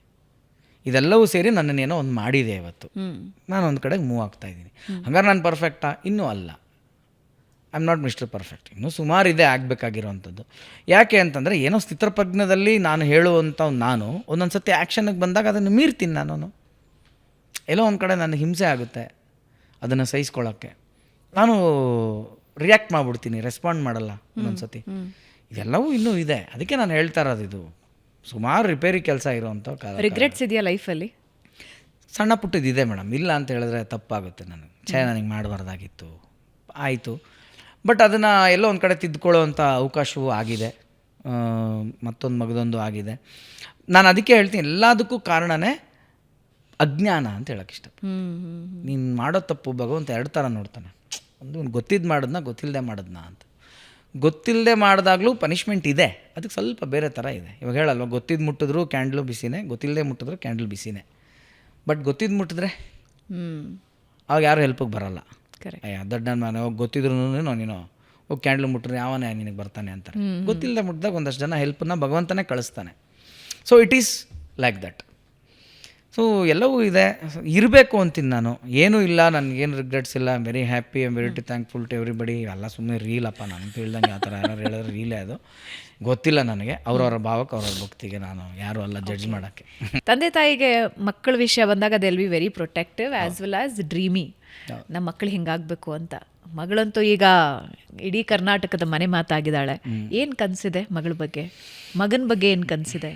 ಇದೆಲ್ಲವೂ ಸೇರಿ ನನ್ನನ್ನೇನೋ ಒಂದು ಮಾಡಿದೆ ಇವತ್ತು. ನಾನು ಒಂದು ಕಡೆಗೆ ಮೂವ್ ಆಗ್ತಾಯಿದ್ದೀನಿ. ಹಂಗಾರೆ ನಾನು ಪರ್ಫೆಕ್ಟಾ? ಇನ್ನೂ ಅಲ್ಲ. I am not mister perfect. ಇನ್ನೂ ಸುಮಾರಿದೆ ಆಗಬೇಕಾಗಿರೋವಂಥದ್ದು. ಯಾಕೆ ಅಂತಂದರೆ, ಏನೋ ಸ್ಥಿತಪ್ರಜ್ಞದಲ್ಲಿ ನಾನು ಹೇಳುವಂಥ ನಾನು ಒಂದೊಂದು ಸತಿ ಆ್ಯಕ್ಷನ್ಗೆ ಬಂದಾಗ ಅದನ್ನು ಮೀರ್ತೀನಿ. ನಾನು ಎಲ್ಲೋ ಒಂದು ಕಡೆ ನನಗೆ ಹಿಂಸೆ ಆಗುತ್ತೆ ಅದನ್ನು ಸಹಿಸ್ಕೊಳ್ಳೋಕ್ಕೆ. ನಾನು ರಿಯಾಕ್ಟ್ ಮಾಡಿಬಿಡ್ತೀನಿ, ರೆಸ್ಪಾಂಡ್ ಮಾಡಲ್ಲ ಒಂದೊಂದು ಸತಿ. ಇದೆಲ್ಲವೂ ಇನ್ನೂ ಇದೆ. ಅದಕ್ಕೆ ನಾನು ಹೇಳ್ತಾ ಇರೋದು, ಇದು ಸುಮಾರು ರಿಪೇರಿ ಕೆಲಸ ಇರೋವಂಥ ಕಾಲ. ರಿಗ್ರೆಟ್ಸ್ ಇದೆಯಾ ಲೈಫಲ್ಲಿ? ಸಣ್ಣ ಪುಟ್ಟದಿದೆ ಮೇಡಮ್, ಇಲ್ಲ ಅಂತ ಹೇಳಿದ್ರೆ ತಪ್ಪಾಗುತ್ತೆ. ನನಗೆ ಮಾಡಬಾರ್ದಾಗಿತ್ತು, ಆಯಿತು. ಬಟ್ ಅದನ್ನು ಎಲ್ಲೋ ಒಂದು ಕಡೆ ತಿದ್ದುಕೊಳ್ಳೋವಂಥ ಅವಕಾಶವೂ ಆಗಿದೆ. ಮತ್ತೊಂದು ಮಗದೊಂದು ಆಗಿದೆ. ನಾನು ಅದಕ್ಕೆ ಹೇಳ್ತೀನಿ, ಎಲ್ಲದಕ್ಕೂ ಕಾರಣನೇ ಅಜ್ಞಾನ ಅಂತ ಹೇಳೋಕ್ಕೆ ಇಷ್ಟ. ನೀನು ಮಾಡೋ ತಪ್ಪು ಭಗವಂತ 2 ಥರ ನೋಡ್ತಾನೆ. ಒಂದು ಗೊತ್ತಿದ್ದು ಮಾಡೋದನ್ನ, ಗೊತ್ತಿಲ್ಲದೆ ಮಾಡೋದನ್ನ ಅಂತ. ಗೊತ್ತಿಲ್ಲದೆ ಮಾಡಿದಾಗಲೂ ಪನಿಷ್ಮೆಂಟ್ ಇದೆ, ಅದಕ್ಕೆ ಸ್ವಲ್ಪ ಬೇರೆ ಥರ ಇದೆ. ಇವಾಗ ಹೇಳಲ್ವ, ಗೊತ್ತಿದ್ದು ಮುಟ್ಟಿದ್ರು ಕ್ಯಾಂಡ್ಲು ಬಿಸಿನೇ, ಗೊತ್ತಿಲ್ಲದೆ ಮುಟ್ಟಿದ್ರು ಕ್ಯಾಂಡಲ್ ಬಿಸಿನೇ. ಬಟ್ ಗೊತ್ತಿದ್ದು ಮುಟ್ಟಿದ್ರೆ ಅವಾಗ ಯಾರು ಹೆಲ್ಪಿಗೆ ಬರಲ್ಲ. ದೊಡ್ಡ ನಾನು ಗೊತ್ತಿದ್ರು ನೀನು ಹೋಗಿ ಕ್ಯಾಂಡ್ಲ್ ಮುಟ್ರೆ ಯಾವನೇ ನಿನಗೆ ಬರ್ತಾನೆ ಅಂತಾರೆ. ಗೊತ್ತಿಲ್ಲದೆ ಮುಟ್ಟಿದಾಗ ಒಂದಷ್ಟು ಜನ ಹೆಲ್ಪನ್ನ ಭಗವಂತನೇ ಕಳಿಸ್ತಾನೆ. So it is like that. So ಎಲ್ಲವೂ ಇದೆ, ಇರಬೇಕು ಅಂತೀನಿ ನಾನು. ಏನೂ ಇಲ್ಲ, ನನಗೇನು ರಿಗ್ರೆಟ್ಸ್ ಇಲ್ಲ. I'm very happy, I'm very thankful to everybody. ಎಲ್ಲ ಸುಮ್ಮನೆ ರೀಲಪ್ಪ, ನನಗೆ ಹೇಳ್ದಂಗೆ ಆ ಥರ ಯಾರು ಹೇಳಿದ್ರೆ ರೀಲೇ ಅದು. ಗೊತ್ತಿಲ್ಲ ನನಗೆ, ಅವ್ರವ್ರ ಭಾವಕ್ಕೆ ಅವ್ರವ್ರ ಭಕ್ತಿಗೆ ನಾನು ಯಾರೂ ಅಲ್ಲ ಜಡ್ಜ್ ಮಾಡೋಕ್ಕೆ. ತಂದೆ ತಾಯಿಗೆ ಮಕ್ಕಳ ವಿಷಯ ಬಂದಾಗ they will be very protective as well as dreamy. ನಮ್ಮ ಮಕ್ಕಳು ಹಿಂಗಾಗಬೇಕು ಅಂತ. ಮಗಳಂತೂ ಈಗ ಇಡೀ ಕರ್ನಾಟಕದ ಮನೆ ಮಾತಾಗಿದ್ದಾಳೆ. ಏನು ಕನಸಿದೆ ಮಗಳ ಬಗ್ಗೆ, ಮಗನ ಬಗ್ಗೆ ಏನು ಕನಸಿದೆ?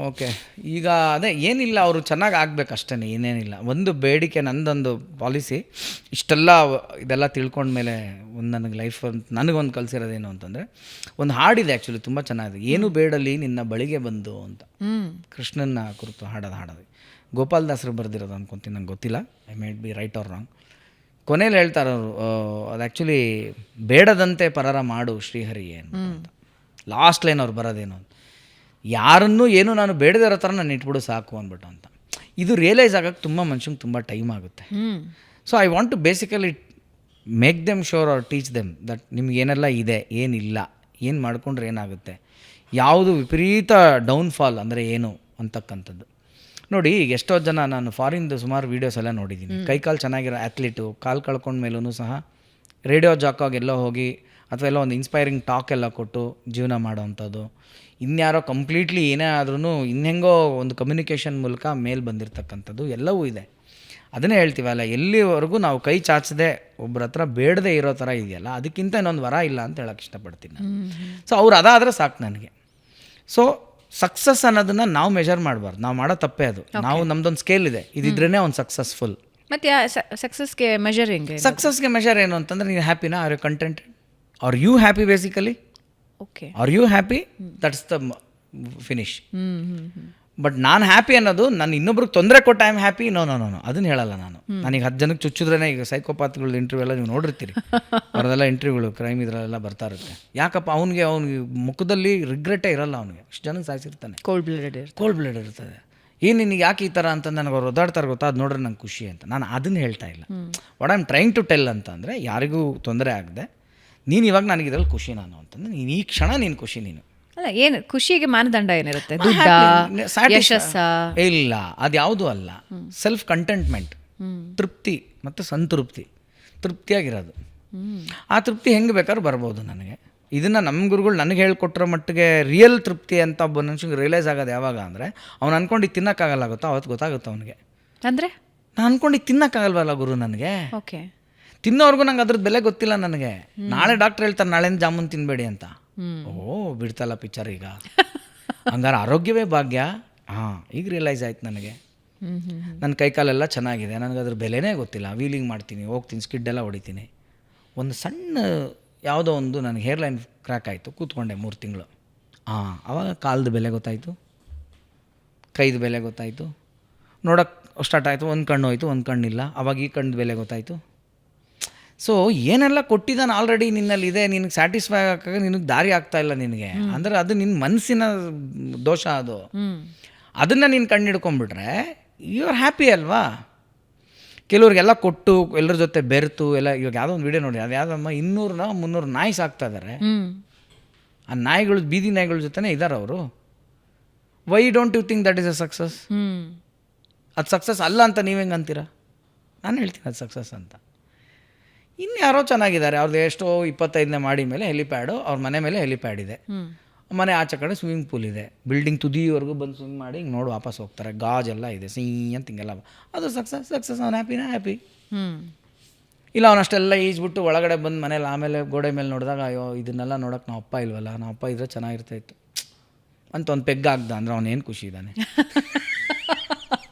ಓಕೆ, ಈಗ ಅದೇ ಏನಿಲ್ಲ, ಅವರು ಚೆನ್ನಾಗಿ ಆಗ್ಬೇಕಷ್ಟೇ, ಏನೇನಿಲ್ಲ. ಒಂದು ಬೇಡಿಕೆ, ನಂದೊಂದು ಪಾಲಿಸಿ, ಇಷ್ಟೆಲ್ಲ ಇದೆಲ್ಲ ತಿಳ್ಕೊಂಡ್ಮೇಲೆ ಒಂದು ನನಗೆ ಲೈಫ್ ನನಗೊಂದು ಕಲಿಸಿರೋದೇನು ಅಂತಂದರೆ, ಒಂದು ಹಾಡಿದೆ ಆ್ಯಕ್ಚುಲಿ ತುಂಬ ಚೆನ್ನಾಗಿದೆ, ಏನು ಬೇಡಲಿ ನಿನ್ನ ಬಳಿಗೆ ಬಂದು ಅಂತ. ಕೃಷ್ಣನ ಕುರಿತು ಹಾಡೋದು ಗೋಪಾಲದಾಸರು ಬರೆದಿರೋದು ಅನ್ಕೊತೀನಿ, ನಂಗೆ ಗೊತ್ತಿಲ್ಲ, I made be right or wrong. ಕೊನೆಯಲ್ಲಿ ಹೇಳ್ತಾರೆ ಅವರು, ಅದು ಆ್ಯಕ್ಚುಲಿ ಬೇಡದಂತೆ ಪರರ ಮಾಡು ಶ್ರೀಹರಿ ಏನು ಅಂತ. ಲಾಸ್ಟ್ ಲೈನ್ ಅವ್ರು ಬರೋದೇನು ಅಂತ, ಯಾರನ್ನೂ ಏನು ನಾನು ಬೇಡದಿರೋ ಥರ ನಾನು ಇಟ್ಬಿಡು ಸಾಕು ಅಂದ್ಬಿಟ್ಟು ಅಂತ. ಇದು ರಿಯಲೈಸ್ ಆಗೋಕ್ಕೆ ತುಂಬ ಮನುಷ್ಯಂಗೆ ತುಂಬ ಟೈಮ್ ಆಗುತ್ತೆ. So I want to basically make them sure or teach them that ನಿಮ್ಗೇನೆಲ್ಲ ಇದೆ, ಏನಿಲ್ಲ, ಏನು ಮಾಡ್ಕೊಂಡ್ರೆ ಏನಾಗುತ್ತೆ, ಯಾವುದು ವಿಪರೀತ ಡೌನ್ಫಾಲ್ ಅಂದರೆ ಏನು ಅಂತಕ್ಕಂಥದ್ದು. ನೋಡಿ, ಈಗ ಎಷ್ಟೋ ಜನ, ನಾನು ಫಾರಿನ್ದು ಸುಮಾರು ವೀಡಿಯೋಸ್ ಎಲ್ಲ ನೋಡಿದ್ದೀನಿ, ಕೈಕಾಲು ಚೆನ್ನಾಗಿರೋ ಆ್ಯತ್ಲೀಟು ಕಾಲು ಕಳ್ಕೊಂಡ ಮೇಲೂ ಸಹ ರೇಡಿಯೋ ಜಾಕಾಗಿ ಎಲ್ಲೋ ಹೋಗಿ ಅಥವಾ ಎಲ್ಲೋ ಒಂದು ಇನ್ಸ್ಪೈರಿಂಗ್ ಟಾಕ್ ಎಲ್ಲ ಕೊಟ್ಟು ಜೀವನ ಮಾಡೋವಂಥದ್ದು. ಇನ್ಯಾರೋ ಕಂಪ್ಲೀಟ್ಲಿ ಏನೇ ಆದ್ರೂ ಇನ್ನೆಂಗೋ ಒಂದು ಕಮ್ಯುನಿಕೇಷನ್ ಮೂಲಕ ಮೇಲೆ ಬಂದಿರತಕ್ಕಂಥದ್ದು ಎಲ್ಲವೂ ಇದೆ. ಅದನ್ನೇ ಹೇಳ್ತೀವಲ್ಲ, ಎಲ್ಲಿವರೆಗೂ ನಾವು ಕೈ ಚಾಚದೆ ಒಬ್ಬರ ಹತ್ರ ಬೇಡದೆ ಇರೋ ಥರ ಇದೆಯಲ್ಲ, ಅದಕ್ಕಿಂತ ಇನ್ನೊಂದು ವರ ಇಲ್ಲ ಅಂತ ಹೇಳೋಕ್ಕೆ ಇಷ್ಟಪಡ್ತೀನಿ ನಾನು. ಸೊ ಅವ್ರು ಅದಾದರೆ ಸಾಕು ನನಗೆ. ಸೊ ಸಕ್ಸಸ್ ಅನ್ನೋದನ್ನು ನಾವು ಮೆಜರ್ ಮಾಡಬಾರ್ದು, ನಾವು ಮಾಡೋ ತಪ್ಪೇ ಅದು. ನಾವು ನಮ್ದೊಂದು ಸ್ಕೇಲ್ ಇದೆ, ಇದಿದ್ರೇ ಒಂದು ಸಕ್ಸಸ್ಫುಲ್. ಮತ್ತು ಸಕ್ಸಸ್ಗೆ ಮೆಜರ್ ಹೆಂಗೆ? ಸಕ್ಸಸ್ಗೆ ಮೆಜರ್ ಏನು ಅಂತಂದರೆ, ನೀನು ಹ್ಯಾಪಿನಾ, are you contented, are you happy basically, okay, are you happy, that's the finish. But ನಾನು ಹ್ಯಾಪಿ ಅನ್ನೋದು, ನಾನು ಇನ್ನೊಬ್ರಿಗೆ ತೊಂದರೆ ಕೊಟ್ಟು I am happy, no no no no ಅದನ್ನು ಹೇಳಲ್ಲ ನಾನು. ನನಗೆ 10 ಜನಕ್ಕೆ ಚುಚ್ಚಿದ್ರೇ, ಈಗ ಸೈಕೋಪಾತ್ಗಳ ಇಂಟರ್ವ್ಯೂ ಎಲ್ಲ ನೀವು ನೋಡಿರ್ತೀರಿ, ಅವ್ರದೆಲ್ಲ ಇಂಟರ್ವ್ಯೂಗಳು ಕ್ರೈಮ್ ಇದರಲ್ಲೆಲ್ಲ ಬರ್ತಾ ಇರುತ್ತೆ. ಯಾಕಪ್ಪ, ಅವ್ನಿಗೆ ಮುಖದಲ್ಲಿ ರಿಗ್ರೆಟೇ ಇರಲ್ಲ, ಅವ್ನಿಗೆ ಅಷ್ಟು ಜನಕ್ಕೆ ಸಾಯಿಸಿರ್ತಾನೆ, ಕೋಲ್ಡ್ ಬ್ಲಡ್ ಇರ್ತದೆ. ಏನು ನಿನಗೆ ಯಾಕೆ ಈ ಥರ ಅಂತ ನನಗೆ ಅವ್ರು ಒದ್ದಾಡ್ತಾರೆ ಗೊತ್ತಾ, ಅದು ನೋಡ್ರೆ ನಂಗೆ ಖುಷಿ ಅಂತ. ನಾನು ಅದನ್ನು ಹೇಳ್ತಾ ಇಲ್ಲ. What I am trying to tell ಅಂತ ಅಂದರೆ, ಯಾರಿಗೂ ತೊಂದರೆ ಆಗದೆ ನೀನು ಇವಾಗ ನನಗೆ ಇದರಲ್ಲಿ ಖುಷಿ ನಾನು ಅಂತಂದ್ರೆ, ನೀನು ಈ ಕ್ಷಣ ನೀನು ಖುಷಿ. ನೀನು ಅಲ್ಲ, ಏನು ಖುಷಿಗೆ ಮಾನದಂಡ ಏನಿರುತ್ತೆ? ಯಶಸ್ಸ ಇಲ್ಲ, ಅದು ಯಾವುದೂ ಅಲ್ಲ. ಸೆಲ್ಫ್ ಕಂಟೆಂಟ್ಮೆಂಟ್, ತೃಪ್ತಿ ಮತ್ತು ಸಂತೃಪ್ತಿ, ತೃಪ್ತಿಯಾಗಿರೋದು. ಆ ತೃಪ್ತಿ ಹೆಂಗೆ ಬೇಕಾದ್ರೂ ಬರ್ಬೋದು ನನಗೆ. ಇದನ್ನು ನಮ್ಮ ಗುರುಗಳು ನನಗೆ ಹೇಳ್ಕೊಟ್ಟಿರೋ ಮಟ್ಟಿಗೆ ರಿಯಲ್ ತೃಪ್ತಿ ಅಂತ ಒಬ್ಬ ಮನುಷ್ಯನಿಗೆ ರಿಯಲೈಸ್ ಆಗೋದು ಯಾವಾಗ ಅಂದರೆ, ಅವ್ನು ಅಂದ್ಕೊಂಡು ತಿನ್ನೋಕ್ಕಾಗಲ್ಲ ಗೊತ್ತಾ, ಅವತ್ತು ಗೊತ್ತಾಗುತ್ತೆ ಅವನಿಗೆ. ಅಂದರೆ ನಾನು ಅಂದ್ಕೊಂಡು ತಿನ್ನೋಕ್ಕಾಗಲ್ವಲ್ಲ ಗುರು ನನಗೆ. ಓಕೆ, ತಿನ್ನೋರ್ಗು ನಂಗೆ ಅದ್ರದ್ದು ಬೆಲೆ ಗೊತ್ತಿಲ್ಲ ನನಗೆ. ನಾಳೆ ಡಾಕ್ಟ್ರ್ ಹೇಳ್ತಾರೆ ನಾಳೆಯಿಂದ ಜಾಮೂನ್ ತಿನ್ನಬೇಡಿ ಅಂತ. ಓ ಬಿಡ್ತಲ್ಲ ಪಿಕ್ಚರ್ ಈಗ. ಹಂಗಾರೆ ಆರೋಗ್ಯವೇ ಭಾಗ್ಯ. ಹಾಂ, ಈಗ ರಿಯಲೈಸ್ ಆಯ್ತು ನನಗೆ. ನನ್ನ ಕೈಕಾಲೆಲ್ಲ ಚೆನ್ನಾಗಿದೆ, ನನಗೆ ಅದ್ರ ಬೆಲೆನೇ ಗೊತ್ತಿಲ್ಲ. ವೀಲಿಂಗ್ ಮಾಡ್ತೀನಿ, ಹೋಗ್ತೀನಿ, ಸ್ಕಿಡ್ ಎಲ್ಲ ಹೊಡಿತೀನಿ. ಒಂದು ಸಣ್ಣ ಯಾವುದೋ ಒಂದು ನನಗೆ ಹೇರ್ಲೈನ್ ಕ್ರ್ಯಾಕ್ ಆಯಿತು, ಕೂತ್ಕೊಂಡೆ 3 ತಿಂಗಳು. ಆವಾಗ ಕಾಲ್ದು ಬೆಲೆ ಗೊತ್ತಾಯಿತು, ಕೈದು ಬೆಲೆ ಗೊತ್ತಾಯಿತು, ನೋಡೋಕ್ಕೆ ಸ್ಟಾರ್ಟ್ ಆಯಿತು. ಒಂದು ಕಣ್ಣು ಹೋಯ್ತು, ಒಂದು ಕಣ್ಣಿಲ್ಲ. ಆವಾಗ ಈ ಕಣ್ಣು ಬೆಲೆ ಗೊತ್ತಾಯಿತು. ಸೊ ಏನೆಲ್ಲ ಕೊಟ್ಟಿದ್ದಾನೆ ಆಲ್ರೆಡಿ ನಿನ್ನಲ್ಲಿದೆ, ನಿನಗೆ ಸ್ಯಾಟಿಸ್ಫೈ ಆಗೋಕ್ಕೆ ನಿನಗೆ ದಾರಿ ಆಗ್ತಾಯಿಲ್ಲ ನಿನಗೆ ಅಂದರೆ, ಅದು ನಿನ್ನ ಮನಸ್ಸಿನ ದೋಷ. ಅದು ಅದನ್ನು ನೀನು ಕಣ್ಣು ಹಿಡ್ಕೊಂಡ್ಬಿಟ್ರೆ ಯು ಆರ್ ಹ್ಯಾಪಿ ಅಲ್ವಾ. ಕೆಲವ್ರಿಗೆಲ್ಲ ಕೊಟ್ಟು ಎಲ್ಲರ ಜೊತೆ ಬೆರೆತು ಎಲ್ಲ, ಇವಾಗ ಯಾವುದೋ ಒಂದು ವಿಡಿಯೋ ನೋಡಿ, ಅದು ಯಾವುದಮ್ಮ 200-300 ನಾಯಿ ಸಾಕ್ತಾ ಇದ್ದಾರೆ. ಆ ನಾಯಿಗಳು, ಬೀದಿ ನಾಯಿಗಳ ಜೊತೆನೇ ಇದ್ದಾರೆ ಅವರು. Why don't you think that is a success? ಅದು ಸಕ್ಸಸ್ ಅಲ್ಲ ಅಂತ ನೀವು ಹೆಂಗೆ ಅಂತೀರಾ? ನಾನು ಹೇಳ್ತೀನಿ ಅದು ಸಕ್ಸಸ್ ಅಂತ. ಇನ್ಯಾರೋ ಚೆನ್ನಾಗಿದ್ದಾರೆ, ಅವ್ರದ್ದು ಎಷ್ಟೋ 25ನೇ ಮಾಡಿ ಮೇಲೆ ಹೆಲಿಪ್ಯಾಡು, ಅವ್ರ ಮನೆ ಮೇಲೆ ಹೆಲಿಪ್ಯಾಡ್ ಇದೆ, ಮನೆ ಆಚೆ ಕಡೆ ಸ್ವಿಮ್ಮಿಂಗ್ ಪೂಲ್ ಇದೆ, ಬಿಲ್ಡಿಂಗ್ ತುದಿವರೆಗೂ ಬಂದು ಸ್ವಿಮ್ ಮಾಡಿ ಹಿಂಗೆ ನೋಡಿ ವಾಪಸ್ ಹೋಗ್ತಾರೆ, ಗಾಜೆಲ್ಲ ಇದೆ, ಅಂತ ಹಿಂಗೆಲ್ಲ. ಅದು ಸಕ್ಸಸ್. ಅವ್ನು ಹ್ಯಾಪಿನಾ? ಹ್ಯಾಪಿ. ಇಲ್ಲ, ಅವನಷ್ಟೆಲ್ಲ ಈಜ್ಬಿಟ್ಟು ಒಳಗಡೆ ಬಂದು ಮನೇಲಿ ಆಮೇಲೆ ಗೋಡೆ ಮೇಲೆ ನೋಡಿದಾಗ, ಅಯ್ಯೋ ಇದನ್ನೆಲ್ಲ ನೋಡೋಕೆ ನಾವು ಅಪ್ಪ ಇಲ್ವಲ್ಲ, ನಾವು ಅಪ್ಪ ಇದ್ರೆ ಚೆನ್ನಾಗಿರ್ತಾಯಿತ್ತು ಅಂತ ಒಂದು ಪೆಗ್ ಆಗ್ದ ಅಂದರೆ ಅವನೇನು ಖುಷಿ ಇದ್ದಾನೆ?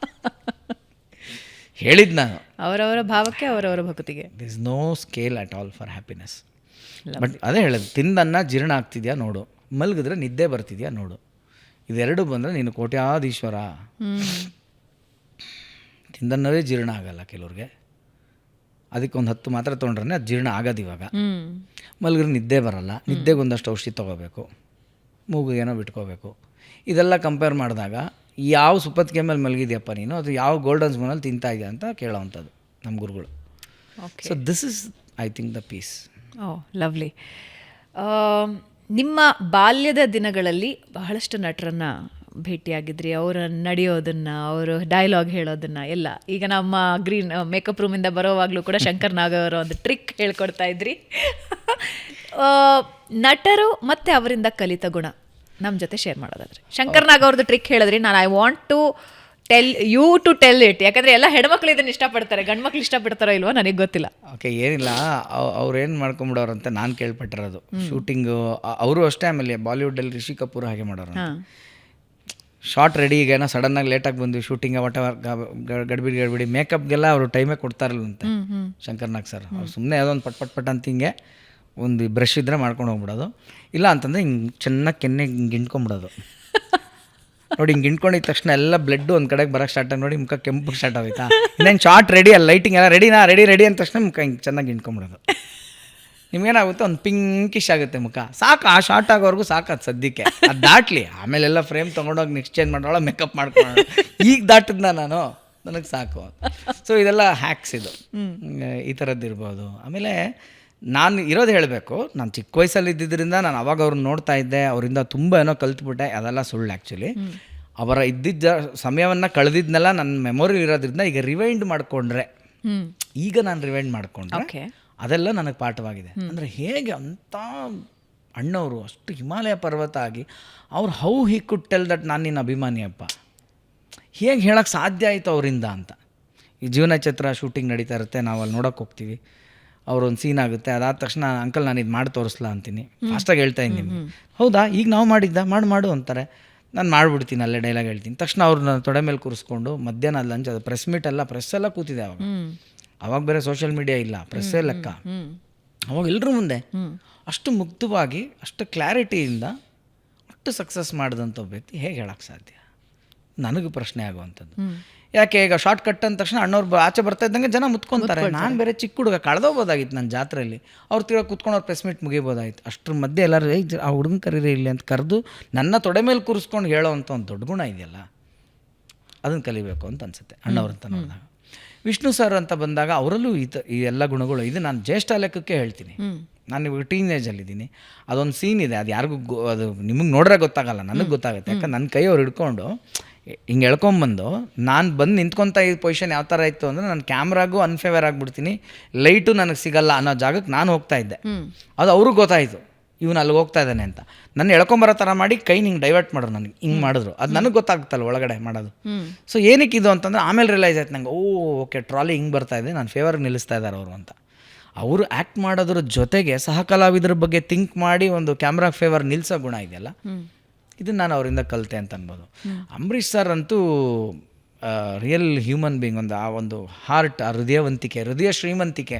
ಹೇಳಿದ್ದು ನಾನು, ಅವರವರ ಭಾವಕ್ಕೆ ಅವರವರ ಭಕ್ತಿಗೆ. This is no scale at all for happiness. But ಅದೇ ಹೇಳೋದು, ತಿಂದನ್ನ ಜೀರ್ಣ ಆಗ್ತಿದೆಯಾ ನೋಡು, ಮಲಗಿದ್ರೆ ನಿದ್ದೆ ಬರ್ತಿದೆಯಾ ನೋಡು. ಇದೆರಡು ಬಂದರೆ ನೀನು ಕೋಟ್ಯಾಧೀಶ್ವರ. ತಿಂದನ್ನವೇ ಜೀರ್ಣ ಆಗಲ್ಲ ಕೆಲವ್ರಿಗೆ, ಅದಕ್ಕೆ ಒಂದು 10 ಮಾತ್ರೆ ತೊಗೊಂಡ್ರೆ ಅದು ಜೀರ್ಣ ಆಗೋದು. ಇವಾಗ ಮಲಗಿದ್ರೆ ನಿದ್ದೆ ಬರಲ್ಲ, ನಿದ್ದೆಗೆ ಒಂದಷ್ಟು ಔಷಧಿ ತೊಗೋಬೇಕು, ಮೂಗಿಗೇನೋ ಬಿಟ್ಕೋಬೇಕು. ಇದೆಲ್ಲ ಕಂಪೇರ್ ಮಾಡಿದಾಗ ಯಾವ ಸುಪ್ಪತ್ತಿಗೆ ಮೇಲೆ ಮಲಗಿದೆಯಪ್ಪ ನೀನು, ಅದು ಯಾವ ಗೋಲ್ಡನ್ ಸ್ಪೂನಲ್ಲಿ ತಿಂತಾ ಇದೆಯಾ ಅಂತ ಕೇಳೋವಂಥದ್ದು ನಮ್ಮ ಗುರುಗಳು. So this is I think the peace. Oh lovely. ನಿಮ್ಮ ಬಾಲ್ಯದ ದಿನಗಳಲ್ಲಿ ಬಹಳಷ್ಟು ನಟರನ್ನ ಭೇಟಿಯಾಗಿದ್ರಿ, ಅವರ ನಡೆಯೋದನ್ನು, ಅವರು ಡೈಲಾಗ್ ಹೇಳೋದನ್ನು ಎಲ್ಲ. ಈಗ ನಮ್ಮ ಗ್ರೀನ್ ಮೇಕಪ್ ರೂಮಿಂದ ಬರೋವಾಗಲೂ ಕೂಡ ಶಂಕರ್ ನಾಗ್ ಅವರ ಒಂದು ಟ್ರಿಕ್ ಹೇಳ್ಕೊಡ್ತಾ ಇದ್ರಿ. ನಟರು ಮತ್ತು ಅವರಿಂದ ಕಲಿತ ಗುಣ ನಮ್ಮ ಜೊತೆ ಶೇರ್ ಮಾಡೋದಾದ್ರೆ, ಶಂಕರ್ ನಾಗ್ ಅವ್ರದ್ದು ಟ್ರಿಕ್ ಹೇಳಿದ್ರಿ. ನಾನು I want to tell it, ಯಾಕಂದರೆ ಎಲ್ಲ ಹೆಣ್ಮಕ್ಳು ಇದನ್ನು ಇಷ್ಟಪಡ್ತಾರೆ, ಗಂಡು ಮಕ್ಳು ಇಷ್ಟಪಡ್ತಾರೋ ಇಲ್ವೋ ನನಗೆ ಗೊತ್ತಿಲ್ಲ. ಓಕೆ, ಏನಿಲ್ಲ, ಅವ್ರು ಏನು ಮಾಡ್ಕೊಂಬಿಡೋರು ಅಂತ ನಾನು ಕೇಳ್ಪಟ್ಟಿರೋದು. ಶೂಟಿಂಗು ಅವರು ಅಷ್ಟೇ. ಆಮೇಲೆ ಬಾಲಿವುಡ್ಡಲ್ಲಿ ರಿಷಿ ಕಪೂರ್ ಹಾಗೆ ಮಾಡೋರು. ಶಾರ್ಟ್ ರೆಡಿ, ಈಗ ಏನೋ ಸಡನ್ನಾಗಿ ಲೇಟಾಗಿ ಬಂದ್ವಿ ಶೂಟಿಂಗ್, ಗಡ್ಬಿಡಿ ಮೇಕಪ್ಗೆಲ್ಲ ಅವರು ಟೈಮೇ ಕೊಡ್ತಾರಲ್ಲಂತೆ ಶಂಕರ್ ನಾಗ್ ಸರ್. ಅವ್ರು ಸುಮ್ಮನೆ ಯಾವುದೋ ಒಂದು ಪಟ್ ಅಂತ ಹಿಂಗೆ ಒಂದು ಬ್ರಷ್ ಇದ್ದರೆ ಮಾಡ್ಕೊಂಡು ಹೋಗ್ಬಿಡೋದು. ಇಲ್ಲ ಅಂತಂದರೆ ಹಿಂಗೆ ಚೆನ್ನಾಗಿ ಕೆನ್ನೆ ಹಿಂಗೆ ಇಂಟ್ಕೊಂಬಿಡೋದು. ನೋಡಿ ಹಿಂಗೆ ಇಂಟ್ಕೊಂಡಿದ್ದ ತಕ್ಷಣ ಎಲ್ಲ ಬ್ಲಡ್ ಒಂದು ಕಡೆಗೆ ಬರೋಕ್ಕೆ ಸ್ಟಾರ್ಟ್ ಆಗಿ, ನೋಡಿ ಮುಖ ಕೆಂಪು ಸ್ಟಾರ್ಟ್ ಆಗೋಯ್ತಾ, ಇನ್ನೇನು ಶಾರ್ಟ್ ರೆಡಿ, ಅಲ್ಲಿ ಲೈಟಿಂಗ್ ಎಲ್ಲ ರೆಡಿ ಅಂದ ತಕ್ಷಣ ಮುಖ ಹಿಂಗೆ ಚೆನ್ನಾಗಿ ಇಂಟ್ಕೊಂಬಿಡೋದು. ನಿಮ್ಗೇನಾಗುತ್ತೆ, ಒಂದು ಪಿಂಕಿಶ್ ಆಗುತ್ತೆ ಮುಖ. ಸಾಕು, ಆ ಶಾರ್ಟ್ ಆಗೋವರೆಗೂ ಸಾಕು, ಅದು ಸದ್ಯಕ್ಕೆ ಅದು ದಾಟ್ಲಿ, ಆಮೇಲೆಲ್ಲ ಫ್ರೇಮ್ ತೊಗೊಂಡೋಗಿ ನೆಕ್ಸ್ಟ್ ಚೇಂಜ್ ಮಾಡೋಳ, ಮೇಕಪ್ ಮಾಡ್ಕೊಳ್ಳೋಣ. ಈಗ ದಾಟಿದ್ನ ನಾನು, ನನಗೆ ಸಾಕು. ಸೊ ಇದೆಲ್ಲ ಹ್ಯಾಕ್ಸ್, ಇದು ಈ ಥರದ್ದು ಇರ್ಬೋದು. ಆಮೇಲೆ ನಾನು ಇರೋದು ಹೇಳಬೇಕು, ನಾನು ಚಿಕ್ಕ ವಯಸ್ಸಲ್ಲಿ ಇದ್ದಿದ್ದರಿಂದ ನಾನು ಅವಾಗ ಅವ್ರನ್ನ ನೋಡ್ತಾ ಇದ್ದೆ, ಅವರಿಂದ ತುಂಬ ಏನೋ ಕಲ್ತ್ಬಿಟ್ಟೆ. ಅದೆಲ್ಲ ಸುಳ್ಳು. ಆ್ಯಕ್ಚುಲಿ ಅವರ ಇದ್ದಿದ್ದ ಸಮಯವನ್ನು ಕಳೆದಿದ್ನೆಲ್ಲ ನನ್ನ ಮೆಮೊರಿ ಇರೋದ್ರಿಂದ ಈಗ ರಿವೈಂಡ್ ಮಾಡಿಕೊಂಡ್ರೆ, ಈಗ ನಾನು ರಿವೈಂಡ್ ಮಾಡಿಕೊಂಡ್ರೆ ಅದೆಲ್ಲ ನನಗೆ ಪಾಠವಾಗಿದೆ. ಅಂದರೆ ಹೇಗೆ ಅಂಥ ಅಣ್ಣವರು ಅಷ್ಟು ಹಿಮಾಲಯ ಪರ್ವತ ಆಗಿ ಅವ್ರು how he could tell that ನಾನು ನಿನ್ನ ಅಭಿಮಾನಿಯಪ್ಪ, ಹೇಗೆ ಹೇಳೋಕ್ಕೆ ಸಾಧ್ಯ ಆಯಿತು ಅವರಿಂದ ಅಂತ. ಈ ಜೀವನ ಚಿತ್ರ ಶೂಟಿಂಗ್ ನಡೀತಾ ಇರುತ್ತೆ, ನಾವು ಅಲ್ಲಿ ನೋಡೋಕೆ ಹೋಗ್ತೀವಿ, ಅವ್ರೊಂದು ಸೀನ್ ಆಗುತ್ತೆ, ಅದಾದ ತಕ್ಷಣ ಅಂಕಲ್ ನಾನು ಇದು ಮಾಡಿ ತೋರಿಸ್ಲಾ ಅಂತೀನಿ, ಫಾಸ್ಟಾಗಿ ಹೇಳ್ತಾ ಇದ್ದೀನಿ. ಹೌದಾ, ಈಗ ನಾವು ಮಾಡು ಅಂತಾರೆ. ನಾನು ಮಾಡಿಬಿಡ್ತೀನಿ, ಅಲ್ಲೇ ಡೈಲಾಗ್ ಹೇಳ್ತೀನಿ. ತಕ್ಷಣ ಅವ್ರನ್ನ ತೊಡೆ ಮೇಲೆ ಕೂರಿಸ್ಕೊಂಡು ಮಧ್ಯಾಹ್ನ ಲಂಚ್, ಅದು ಪ್ರೆಸ್ ಎಲ್ಲ ಕೂತಿದೆ ಅವಾಗ ಬೇರೆ ಸೋಷಿಯಲ್ ಮೀಡಿಯಾ ಇಲ್ಲ, ಪ್ರೆಸ್ಸೇ ಲೆಕ್ಕ. ಅವಾಗ ಎಲ್ಲರೂ ಮುಂದೆ ಅಷ್ಟು ಮುಕ್ತವಾಗಿ, ಅಷ್ಟು ಕ್ಲಾರಿಟಿಯಿಂದ ಅಷ್ಟು ಸಕ್ಸಸ್ ಮಾಡಿದಂಥ ವ್ಯಕ್ತಿ ಹೇಗೆ ಹೇಳೋಕ್ಕೆ ಸಾಧ್ಯ? ನನಗೆ ಪ್ರಶ್ನೆ ಆಗುವಂಥದ್ದು. ಯಾಕೆ ಈಗ ಶಾರ್ಟ್ ಕಟ್ ಅಂದ ತಕ್ಷಣ ಅಣ್ಣವ್ರು ಆಚೆ ಬರ್ತಾ ಇದ್ದಂಗೆ ಜನ ಮುತ್ಕೊತಾರೆ. ನಾನು ಬೇರೆ ಚಿಕ್ಕ ಹುಡುಗ, ಕಳೆದೋಗ್ಬೋದಾಗಿತ್ತು ನನ್ನ ಜಾತ್ರೆಯಲ್ಲಿ. ಅವ್ರು ತಿರ್ಗಿ ಕೂತ್ಕೊಂಡು ಅವ್ರು ಪ್ರೆಸ್ ಮೀಟ್ ಮುಗಿಬೋದಾಗಿತ್ತು. ಅಷ್ಟ್ರ ಮಧ್ಯೆ ಎಲ್ಲರೂ ಆ ಹುಡುಗನ ಕರೀರಿ ಇಲ್ಲಿ ಅಂತ ಕರೆದು ನನ್ನ ತೊಡೆ ಮೇಲೆ ಕೂರಿಸ್ಕೊಂಡು ಹೇಳೋ ಅಂಥ ಒಂದು ದೊಡ್ಡ ಗುಣ ಇದೆಯಲ್ಲ, ಅದನ್ನು ಕಲಿಬೇಕು ಅಂತ ಅನಿಸುತ್ತೆ ಅಣ್ಣವ್ರಂತ ನೋಡಿದಾಗ. ವಿಷ್ಣು ಸರ್ ಅಂತ ಬಂದಾಗ ಅವರಲ್ಲೂ ಈ ಎಲ್ಲ ಗುಣಗಳು. ಇದು ನಾನು ಜ್ಯೇಷ್ಠ ಲೆಕ್ಕಕ್ಕೆ ಹೇಳ್ತೀನಿ. ನಾನು ಇವಾಗ ಟೀನೇಜಲ್ಲಿದ್ದೀನಿ. ಅದೊಂದು ಸೀನ್ ಇದೆ, ಅದು ಯಾರಿಗೂ ಅದು ನಿಮಗೆ ನೋಡ್ರೆ ಗೊತ್ತಾಗಲ್ಲ, ನನಗೆ ಗೊತ್ತಾಗುತ್ತೆ. ಯಾಕಂದ್ರೆ ನನ್ನ ಕೈ ಅವ್ರು ಹಿಡ್ಕೊಂಡು ಹಿಂಗೆ ಎಳ್ಕೊಂಬಂದು ನಾನು ಬಂದು ನಿಂತ್ಕೊತಾ ಇದ್ದ ಪೊಸಿಷನ್ ಯಾವ ಥರ ಇತ್ತು ಅಂದರೆ, ನಾನು ಕ್ಯಾಮ್ರಾಗೂ ಅನ್ಫೇವರ್ ಆಗಿಬಿಡ್ತೀನಿ, ಲೈಟು ನನಗೆ ಸಿಗಲ್ಲ ಅನ್ನೋ ಜಾಗಕ್ಕೆ ನಾನು ಹೋಗ್ತಾ ಇದ್ದೆ. ಅದು ಅವ್ರಿಗೆ ಗೊತ್ತಾಯಿತು, ಇವನು ಅಲ್ಲಿ ಹೋಗ್ತಾ ಇದ್ದಾನೆ ಅಂತ. ನನ್ನ ಎಳ್ಕೊಂಬರೋ ಥರ ಮಾಡಿ ಕೈ ಹಿಂಗೆ ಡೈವರ್ಟ್ ಮಾಡೋರು, ನನಗೆ ಹಿಂಗೆ ಮಾಡಿದ್ರು. ಅದು ನನಗೆ ಗೊತ್ತಾಗುತ್ತಲ್ಲ ಒಳಗಡೆ ಮಾಡೋದು. ಸೊ ಏನಕ್ಕೆ ಇದು ಅಂತಂದರೆ ಆಮೇಲೆ ರಿಯಲೈಸ್ ಆಯ್ತು ನಂಗೆ, ಓಕೆ ಟ್ರಾಲಿ ಹಿಂಗೆ ಬರ್ತಾ ಇದೆ, ನಾನು ಫೇವರ್ಗೆ ನಿಲ್ಲಿಸ್ತಾ ಇದ್ದಾರೆ ಅವರು ಅಂತ. ಅವರು ಆ್ಯಕ್ಟ್ ಮಾಡೋದ್ರ ಜೊತೆಗೆ ಸಹ ಕಲಾವಿದ್ರ ಬಗ್ಗೆ ಥಿಂಕ್ ಮಾಡಿ ಒಂದು ಕ್ಯಾಮ್ರಾ ಫೇವರ್ ನಿಲ್ಲಿಸೋ ಗುಣ ಇದೆಯಲ್ಲ, ಇದನ್ನು ನಾನು ಅವರಿಂದ ಕಲಿತೆ ಅಂತ ಅನ್ಬೋದು. ಅಂಬರೀಷ್ ಸರ್ ಅಂತೂ ರಿಯಲ್ ಹ್ಯೂಮನ್ ಬೀಯಿಂಗ್. ಆ ಒಂದು ಹಾರ್ಟ್, ಆ ಹೃದಯ ಶ್ರೀಮಂತಿಕೆ,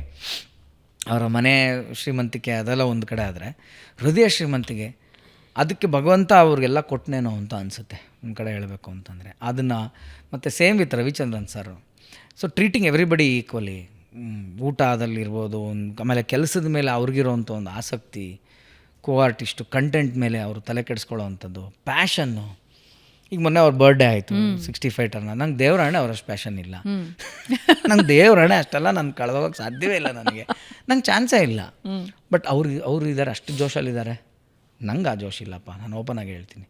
ಅವರ ಮನೆ ಶ್ರೀಮಂತಿಕೆ ಅದೆಲ್ಲ ಒಂದು ಕಡೆ ಆದರೆ, ಹೃದಯ ಶ್ರೀಮಂತಿಕೆ ಅದಕ್ಕೆ ಭಗವಂತ ಅವ್ರಿಗೆಲ್ಲ ಕೊಟ್ಟನೇನೋ ಅಂತ ಅನಿಸುತ್ತೆ ಒಂದು ಕಡೆ ಹೇಳಬೇಕು ಅಂತಂದರೆ. ಅದನ್ನು ಮತ್ತು same with Ravichandran sir. So treating everybody equally, ಊಟದಲ್ಲಿರ್ಬೋದು, ಆಮೇಲೆ ಕೆಲಸದ ಮೇಲೆ ಅವ್ರಿಗಿರೋವಂಥ ಒಂದು ಆಸಕ್ತಿ, ಕೋ ಆರ್ಟಿಸ್ಟು, ಕಂಟೆಂಟ್ ಮೇಲೆ ಅವರು ತಲೆ ಕೆಡಿಸ್ಕೊಳ್ಳೋ ಅಂಥದ್ದು, ಪ್ಯಾಷನ್ನು. ಈಗ ಮೊನ್ನೆ ಅವ್ರ ಬರ್ಡೇ ಆಯಿತು, 65 ಟರ್ನ. ನಂಗೆ ದೇವರಾಣೆ ಅವರಷ್ಟು ಪ್ಯಾಷನ್ ಇಲ್ಲ. ನಂಗೆ ದೇವರಾಣೆ ಅಷ್ಟೆಲ್ಲ ನಾನು ಕಳೆದೋಗಕ್ಕೆ ಸಾಧ್ಯವೇ ಇಲ್ಲ, ನಂಗೆ ಚಾನ್ಸೇ ಇಲ್ಲ. ಬಟ್ ಅವ್ರು ಇದ್ದಾರೆ, ಅಷ್ಟು ಜೋಶಲ್ಲಿದ್ದಾರೆ. ನಂಗೆ ಆ ಜೋಶ್ ಇಲ್ಲಪ್ಪ, ನಾನು ಓಪನ್ ಆಗಿ ಹೇಳ್ತೀನಿ.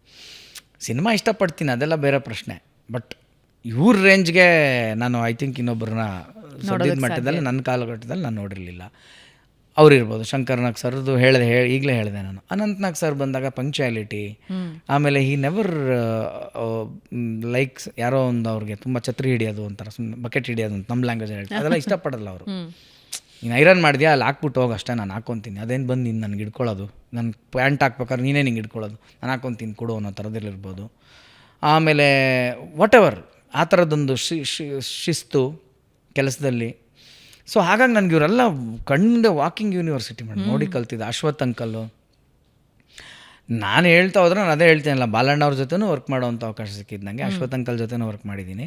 ಸಿನಿಮಾ ಇಷ್ಟಪಡ್ತೀನಿ, ಅದೆಲ್ಲ ಬೇರೆ ಪ್ರಶ್ನೆ. ಬಟ್ ಇವ್ರ ರೇಂಜ್ಗೆ ನಾನು ಐ ಥಿಂಕ್ ಇನ್ನೊಬ್ಬರನ್ನ ಸದ್ಯದ ಮಟ್ಟದಲ್ಲಿ ನನ್ನ ಕಾಲಘಟ್ಟದಲ್ಲಿ ನಾನು ನೋಡಿರಲಿಲ್ಲ. ಅವ್ರಿರ್ಬೋದು. ಶಂಕರ್ ನಾಗ್ ಸರ್ದು ಈಗಲೇ ಹೇಳಿದೆ ನಾನು. ಅನಂತ್ ನಾಗ್ ಸರ್ ಬಂದಾಗ ಪಂಕ್ಚುಯಾಲಿಟಿ, ಆಮೇಲೆ ಈ ನೆವರ್ ಲೈಕ್ಸ್ ಯಾರೋ ಒಂದು ಅವ್ರಿಗೆ ತುಂಬ ಛತ್ರಿ ಹಿಡಿಯೋದು ಒಂಥರ, ಸುಮ್ಮನೆ ಬಕೆಟ್ ಹಿಡಿಯೋದು ಅಂತ ನಮ್ಮ ಲ್ಯಾಂಗ್ವೇಜ್ ಹೇಳ್ತಾರೆ, ಅದೆಲ್ಲ ಇಷ್ಟಪಡಲ್ಲ ಅವರು. ನೀನು ಐರನ್ ಮಾಡಿದ್ಯಾ, ಅಲ್ಲಿ ಹಾಕ್ಬಿಟ್ಟು ಹೋಗಿ ಅಷ್ಟೇ, ನಾನು ಹಾಕ್ಕೊತೀನಿ, ಅದೇನು ಬಂದು ನೀನು ನನಗೆ ಹಿಡ್ಕೊಳ್ಳೋದು, ನನ್ನ ಪ್ಯಾಂಟ್ ಹಾಕ್ಬೇಕಾದ್ರೆ ನೀನೇ ನಿಂಗೆ ಹಿಡ್ಕೊಳ್ಳೋದು, ನಾನು ಹಾಕ್ಕೊತೀನಿ ಕೊಡು ಅನ್ನೋ ಥರದಲ್ಲಿರ್ಬೋದು. ಆಮೇಲೆ ವಾಟ್ ಎವರ್ ಆ ಥರದ್ದೊಂದು ಶಿಸ್ತು ಕೆಲಸದಲ್ಲಿ. ಸೊ ಹಾಗಾಗಿ ನನಗೆ ಇವರೆಲ್ಲ ಕಣ್ಣಿಂದ ವಾಕಿಂಗ್ ಯೂನಿವರ್ಸಿಟಿ ನೋಡಿ ಕಲ್ತಿದ್ದೆ. ಅಶ್ವಥ್ ಅಂಕಲ್ಲು, ನಾನು ಹೇಳ್ತಾ ಹೋದ್ರೆ ನಾನು ಅದೇ ಹೇಳ್ತೀನಲ್ಲ, ಬಾಲಣ್ಣವ್ರ ಜೊತೆನೂ ವರ್ಕ್ ಮಾಡೋವಂಥ ಅವಕಾಶ ಸಿಕ್ಕಿದ್ದು ನನಗೆ, ಅಶ್ವಥ್ ಅಂಕಲ್ ಜೊತೆನೂ ವರ್ಕ್ ಮಾಡಿದ್ದೀನಿ.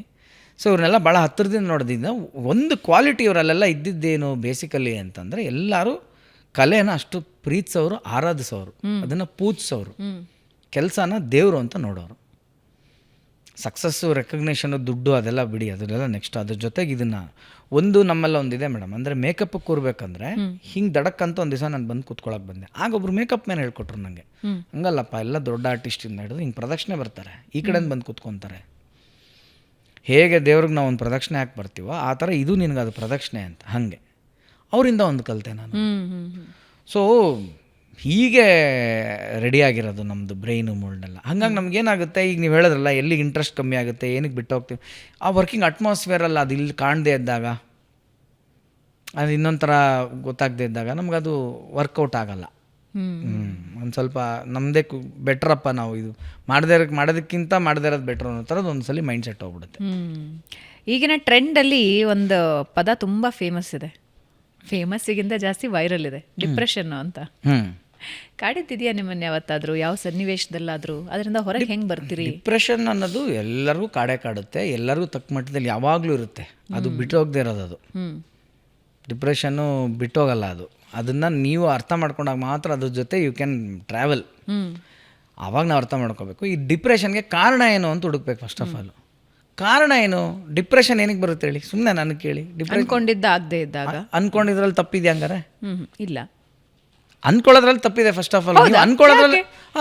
ಸೊ ಇವ್ರನ್ನೆಲ್ಲ ಭಾಳ ಹತ್ತಿರದಿಂದ ನೋಡೋದ್ರಿಂದ ಒಂದು ಕ್ವಾಲಿಟಿ ಇವರಲ್ಲೆಲ್ಲ ಇದ್ದಿದ್ದೇನು ಬೇಸಿಕಲಿ ಅಂತಂದರೆ, ಎಲ್ಲರೂ ಕಲೆನ ಅಷ್ಟು ಪ್ರೀತಿಸೋರು, ಆರಾಧಿಸೋರು, ಅದನ್ನು ಪೂಜಿಸೋರು, ಕೆಲಸನ ದೇವರು ಅಂತ ನೋಡೋರು. ಸಕ್ಸಸ್ಸು, ರೆಕಗ್ನೇಷನು, ದುಡ್ಡು ಅದೆಲ್ಲ ಬಿಡಿ, ಅದನ್ನೆಲ್ಲ ನೆಕ್ಸ್ಟ್. ಅದ್ರ ಜೊತೆಗೆ ಇದನ್ನು ನಮ್ಮೆಲ್ಲ ಒಂದಿದೆ ಮೇಡಮ್, ಅಂದರೆ ಮೇಕಪ್ ಕೂರ್ಬೇಕಂದ್ರೆ ಹಿಂಗೆ ದಡಕ್ಕಂತ ಒಂದು ದಿವಸ ನಾನು ಬಂದು ಕೂತ್ಕೊಳ್ಳೋಕೆ ಬಂದೆ. ಆಗ ಒಬ್ರು ಮೇಕಪ್ ಮ್ಯಾನ್ ಹೇಳ್ಕೊಟ್ರು ನನಗೆ, ಹಂಗಲ್ಲಪ್ಪ ಎಲ್ಲ ದೊಡ್ಡ ಆರ್ಟಿಸ್ಟಿಂದ ಹಿಡಿದು ಹಿಂಗೆ ಪ್ರದಕ್ಷಿಣೆ ಬರ್ತಾರೆ, ಈ ಕಡೆಯಿಂದ ಬಂದು ಕೂತ್ಕೊತಾರೆ. ಹೇಗೆ ದೇವ್ರಿಗೆ ನಾವು ಒಂದು ಪ್ರದಕ್ಷಿಣೆ ಹಾಕಿ ಬರ್ತೀವೋ ಆ ಥರ ಇದು ನಿನಗೆ ಅದು ಪ್ರದಕ್ಷಿಣೆ ಅಂತ. ಹಾಗೆ ಅವರಿಂದ ಒಂದು ಕಲಿತೆ ನಾನು. ಸೊ ಹೀಗೆ ರೆಡಿಯಾಗಿರೋದು ನಮ್ಮದು ಬ್ರೈನು ಮೂಲ್ಡೆಲ್ಲ. ಹಾಗಾಗಿ ನಮಗೇನಾಗುತ್ತೆ, ಈಗ ನೀವು ಹೇಳಿದ್ರಲ್ಲ ಎಲ್ಲಿಗೆ ಇಂಟ್ರೆಸ್ಟ್ ಕಮ್ಮಿ ಆಗುತ್ತೆ, ಏನಕ್ಕೆ ಬಿಟ್ಟು ಹೋಗ್ತೀವಿ, ಆ ವರ್ಕಿಂಗ್ ಅಟ್ಮಾಸ್ಫಿಯರಲ್ಲ ಅದು ಇಲ್ಲಿ ಕಾಣದೇ ಇದ್ದಾಗ, ಅದು ಇನ್ನೊಂದು ಥರ ಗೊತ್ತಾಗದೇ ಇದ್ದಾಗ ನಮಗದು ವರ್ಕೌಟ್ ಆಗಲ್ಲ. ಒಂದು ಸ್ವಲ್ಪ ನಮ್ಮದೇ ಬೆಟ್ರಪ್ಪ, ನಾವು ಇದು ಮಾಡೋದಕ್ಕಿಂತ ಮಾಡದೇ ಇರೋದು ಬೆಟ್ರ್ ಅನ್ನೋ ಥರದ್ದು ಒಂದು ಸಲ ಮೈಂಡ್ ಸೆಟ್ ಹೋಗ್ಬಿಡುತ್ತೆ. ಈಗಿನ ಟ್ರೆಂಡಲ್ಲಿ ಒಂದು ಪದ ತುಂಬ ಫೇಮಸ್ ಇದೆ, ಫೇಮಸ್ಸಿಗಿಂತ ಜಾಸ್ತಿ ವೈರಲ್ ಇದೆ, ಡಿಪ್ರೆಷನ್ನು ಅಂತ. ಕಾಡಿದ್ದಿದೆಯಾ ನಿಮ್ಮನ್ನು ಯಾವತ್ತಾದರೂ, ಯಾವ ಸನ್ನಿವೇಶದಲ್ಲಾದರೂ? ಅದರಿಂದ ಹೊರಗೆ ಹೆಂಗೆ ಬರ್ತೀರಿ? ಡಿಪ್ರೆಷನ್ ಅನ್ನೋದು ಎಲ್ಲರಿಗೂ ಕಾಡುತ್ತೆ, ಎಲ್ಲರಿಗೂ ತಕ್ಕ ಮಟ್ಟದಲ್ಲಿ ಯಾವಾಗಲೂ ಇರುತ್ತೆ. ಅದು ಬಿಟ್ಟು ಹೋಗದೆ ಇರೋದು. ಅದು ಡಿಪ್ರೆಷನ್ನು ಬಿಟ್ಟೋಗಲ್ಲ. ಅದನ್ನು ನೀವು ಅರ್ಥ ಮಾಡ್ಕೊಂಡಾಗ ಮಾತ್ರ ಅದ್ರ ಜೊತೆ ಯು ಕ್ಯಾನ್ ಟ್ರಾವೆಲ್. ಆವಾಗ ನಾವು ಅರ್ಥ ಮಾಡ್ಕೋಬೇಕು ಈ ಡಿಪ್ರೆಷನ್ಗೆ ಕಾರಣ ಏನು ಅಂತ ಹುಡುಕ್ಬೇಕು. ಫಸ್ಟ್ ಆಫ್ ಆಲ್ ಕಾರಣ ಏನು, ಡಿಪ್ರೆಷನ್ ಏನಕ್ಕೆ ಬರುತ್ತೆ ಹೇಳಿ? ಸುಮ್ಮನೆ ನನಗೆ ಕೇಳಿ. ಅನ್ಕೊಂಡಿದ್ದ ಆಗದೆ ಇದ್ದಾಗ ಅನ್ಕೊಂಡಿದ್ರಲ್ಲಿ ತಪ್ಪಿದೆ ಹಂಗಾರೆ? ಇಲ್ಲ, ಅನ್ಕೊಳ್ಳೋದ್ರಲ್ಲಿ ತಪ್ಪಿದೆ. ಫಸ್ಟ್ ಆಫ್ ಆಲ್ ನೀವು ಅನ್ಕೊಳ್ಳೋದ್ರಲ್ಲಿ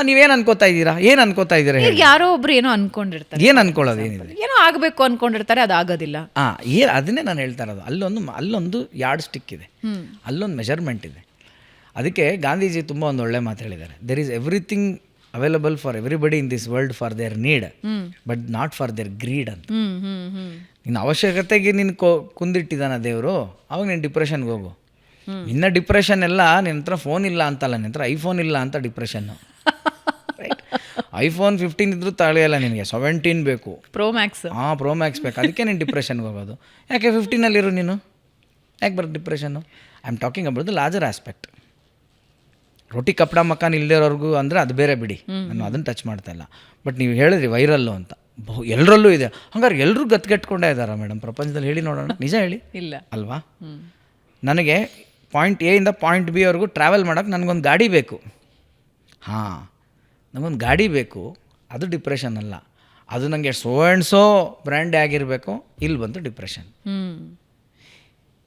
ನೀವೇನು ಅನ್ಕೋತಾ ಇದ್ದೀರಾ? ಏನು ಅನ್ಕೋತಾ ಇದ್ದೀರಾ? ಯಾರೋ ಒಬ್ರು ಏನೋ ಅನ್ಕೊಂಡಿರ್ತಾರೆ. ಏನು ಅನ್ಕೊಳ್ಳೋದು ಏನಿದೆ? ಏನೋ ಆಗಬೇಕು ಅನ್ಕೊಂಡಿರ್ತಾರೆ, ಅದು ಆಗೋದಿಲ್ಲ. ಅದನ್ನೇ ನಾನು ಹೇಳ್ತಾ ಇರೋದು. ಅಲ್ಲೊಂದು ಯಾರ್ಡ್ ಸ್ಟಿಕ್ ಇದೆ, ಅಲ್ಲೊಂದು ಮೆಜರ್ಮೆಂಟ್ ಇದೆ. ಅದಕ್ಕೆ ಗಾಂಧೀಜಿ ತುಂಬ ಒಂದು ಒಳ್ಳೆ ಮಾತು ಹೇಳಿದ್ದಾರೆ, there is everything available for everybody in this world for their need but not for their greed ಅಂತ. ನಿನ್ನ ಅವಶ್ಯಕತೆಗೆ ನೀನು ಕುಂದಿಟ್ಟಿದ್ದಾನ ದೇವರು, ಅವಾಗ ನೀನು ಡಿಪ್ರೆಷನ್ಗೆ ಹೋಗು. ನಿನ್ನ ಡಿಪ್ರೆಷನ್ ಎಲ್ಲ ನಿನ್ನ ಹತ್ರ ಫೋನ್ ಇಲ್ಲ ಅಂತಲ್ಲ, ನಿನ್ನ ಹತ್ರ ಐಫೋನ್ ಇಲ್ಲ ಅಂತ ಡಿಪ್ರೆಷನ್ನು. ರೈಟ್, ಐಫೋನ್ 15 ಇದ್ರೂ ತಾಳಿಯಲ್ಲ ನಿನಗೆ, 17 ಬೇಕು, ಪ್ರೋ ಮ್ಯಾಕ್ಸ್. ಪ್ರೋ ಮ್ಯಾಕ್ಸ್ ಬೇಕು. ಅದಕ್ಕೆ ನೀನು ಡಿಪ್ರೆಷನ್ಗೆ ಹೋಗೋದು. ಯಾಕೆ 15ನಲ್ಲಿರು ನೀನು, ಯಾಕೆ ಬರೋದು ಡಿಪ್ರೆಷನ್ನು? I am talking about the larger aspect. ರೋಟಿ ಕಪಡ ಮಕಾನ್ ಇಲ್ಲದಿರೋರ್ಗು ಅಂದರೆ ಅದು ಬೇರೆ ಬಿಡಿ, ನಾನು ಅದನ್ನು ಟಚ್ ಮಾಡ್ತಾ ಇಲ್ಲ. ಬಟ್ ನೀವು ಹೇಳಿದ್ರಿ ವೈರಲ್ಲು ಅಂತ, ಎಲ್ಲರಲ್ಲೂ ಇದೆ. ಹಂಗಾರೆ ಎಲ್ಲರೂ ಗತ್ಗೆಟ್ಕೊಂಡೇ ಇದ್ದಾರಾ ಮೇಡಮ್ ಪ್ರಪಂಚದಲ್ಲಿ? ಹೇಳಿ ನೋಡೋಣ, ನಿಜ ಹೇಳಿ. ಇಲ್ಲ ಅಲ್ವಾ? ನನಗೆ ಪಾಯಿಂಟ್ ಎ ಇಂದ ಪಾಯಿಂಟ್ ಬಿ ಅವ್ರಿಗೂ ಟ್ರಾವೆಲ್ ಮಾಡೋಕ್ಕೆ ನನಗೊಂದು ಗಾಡಿ ಬೇಕು. ನನಗೊಂದು ಗಾಡಿ ಬೇಕು, ಅದು ಡಿಪ್ರೆಷನ್ ಅಲ್ಲ. ಅದು ನನಗೆ ಸೋ ಆ್ಯಂಡ್ ಸೋ ಬ್ರ್ಯಾಂಡೇ ಆಗಿರಬೇಕು, ಇಲ್ಲಿ ಬಂತು ಡಿಪ್ರೆಷನ್.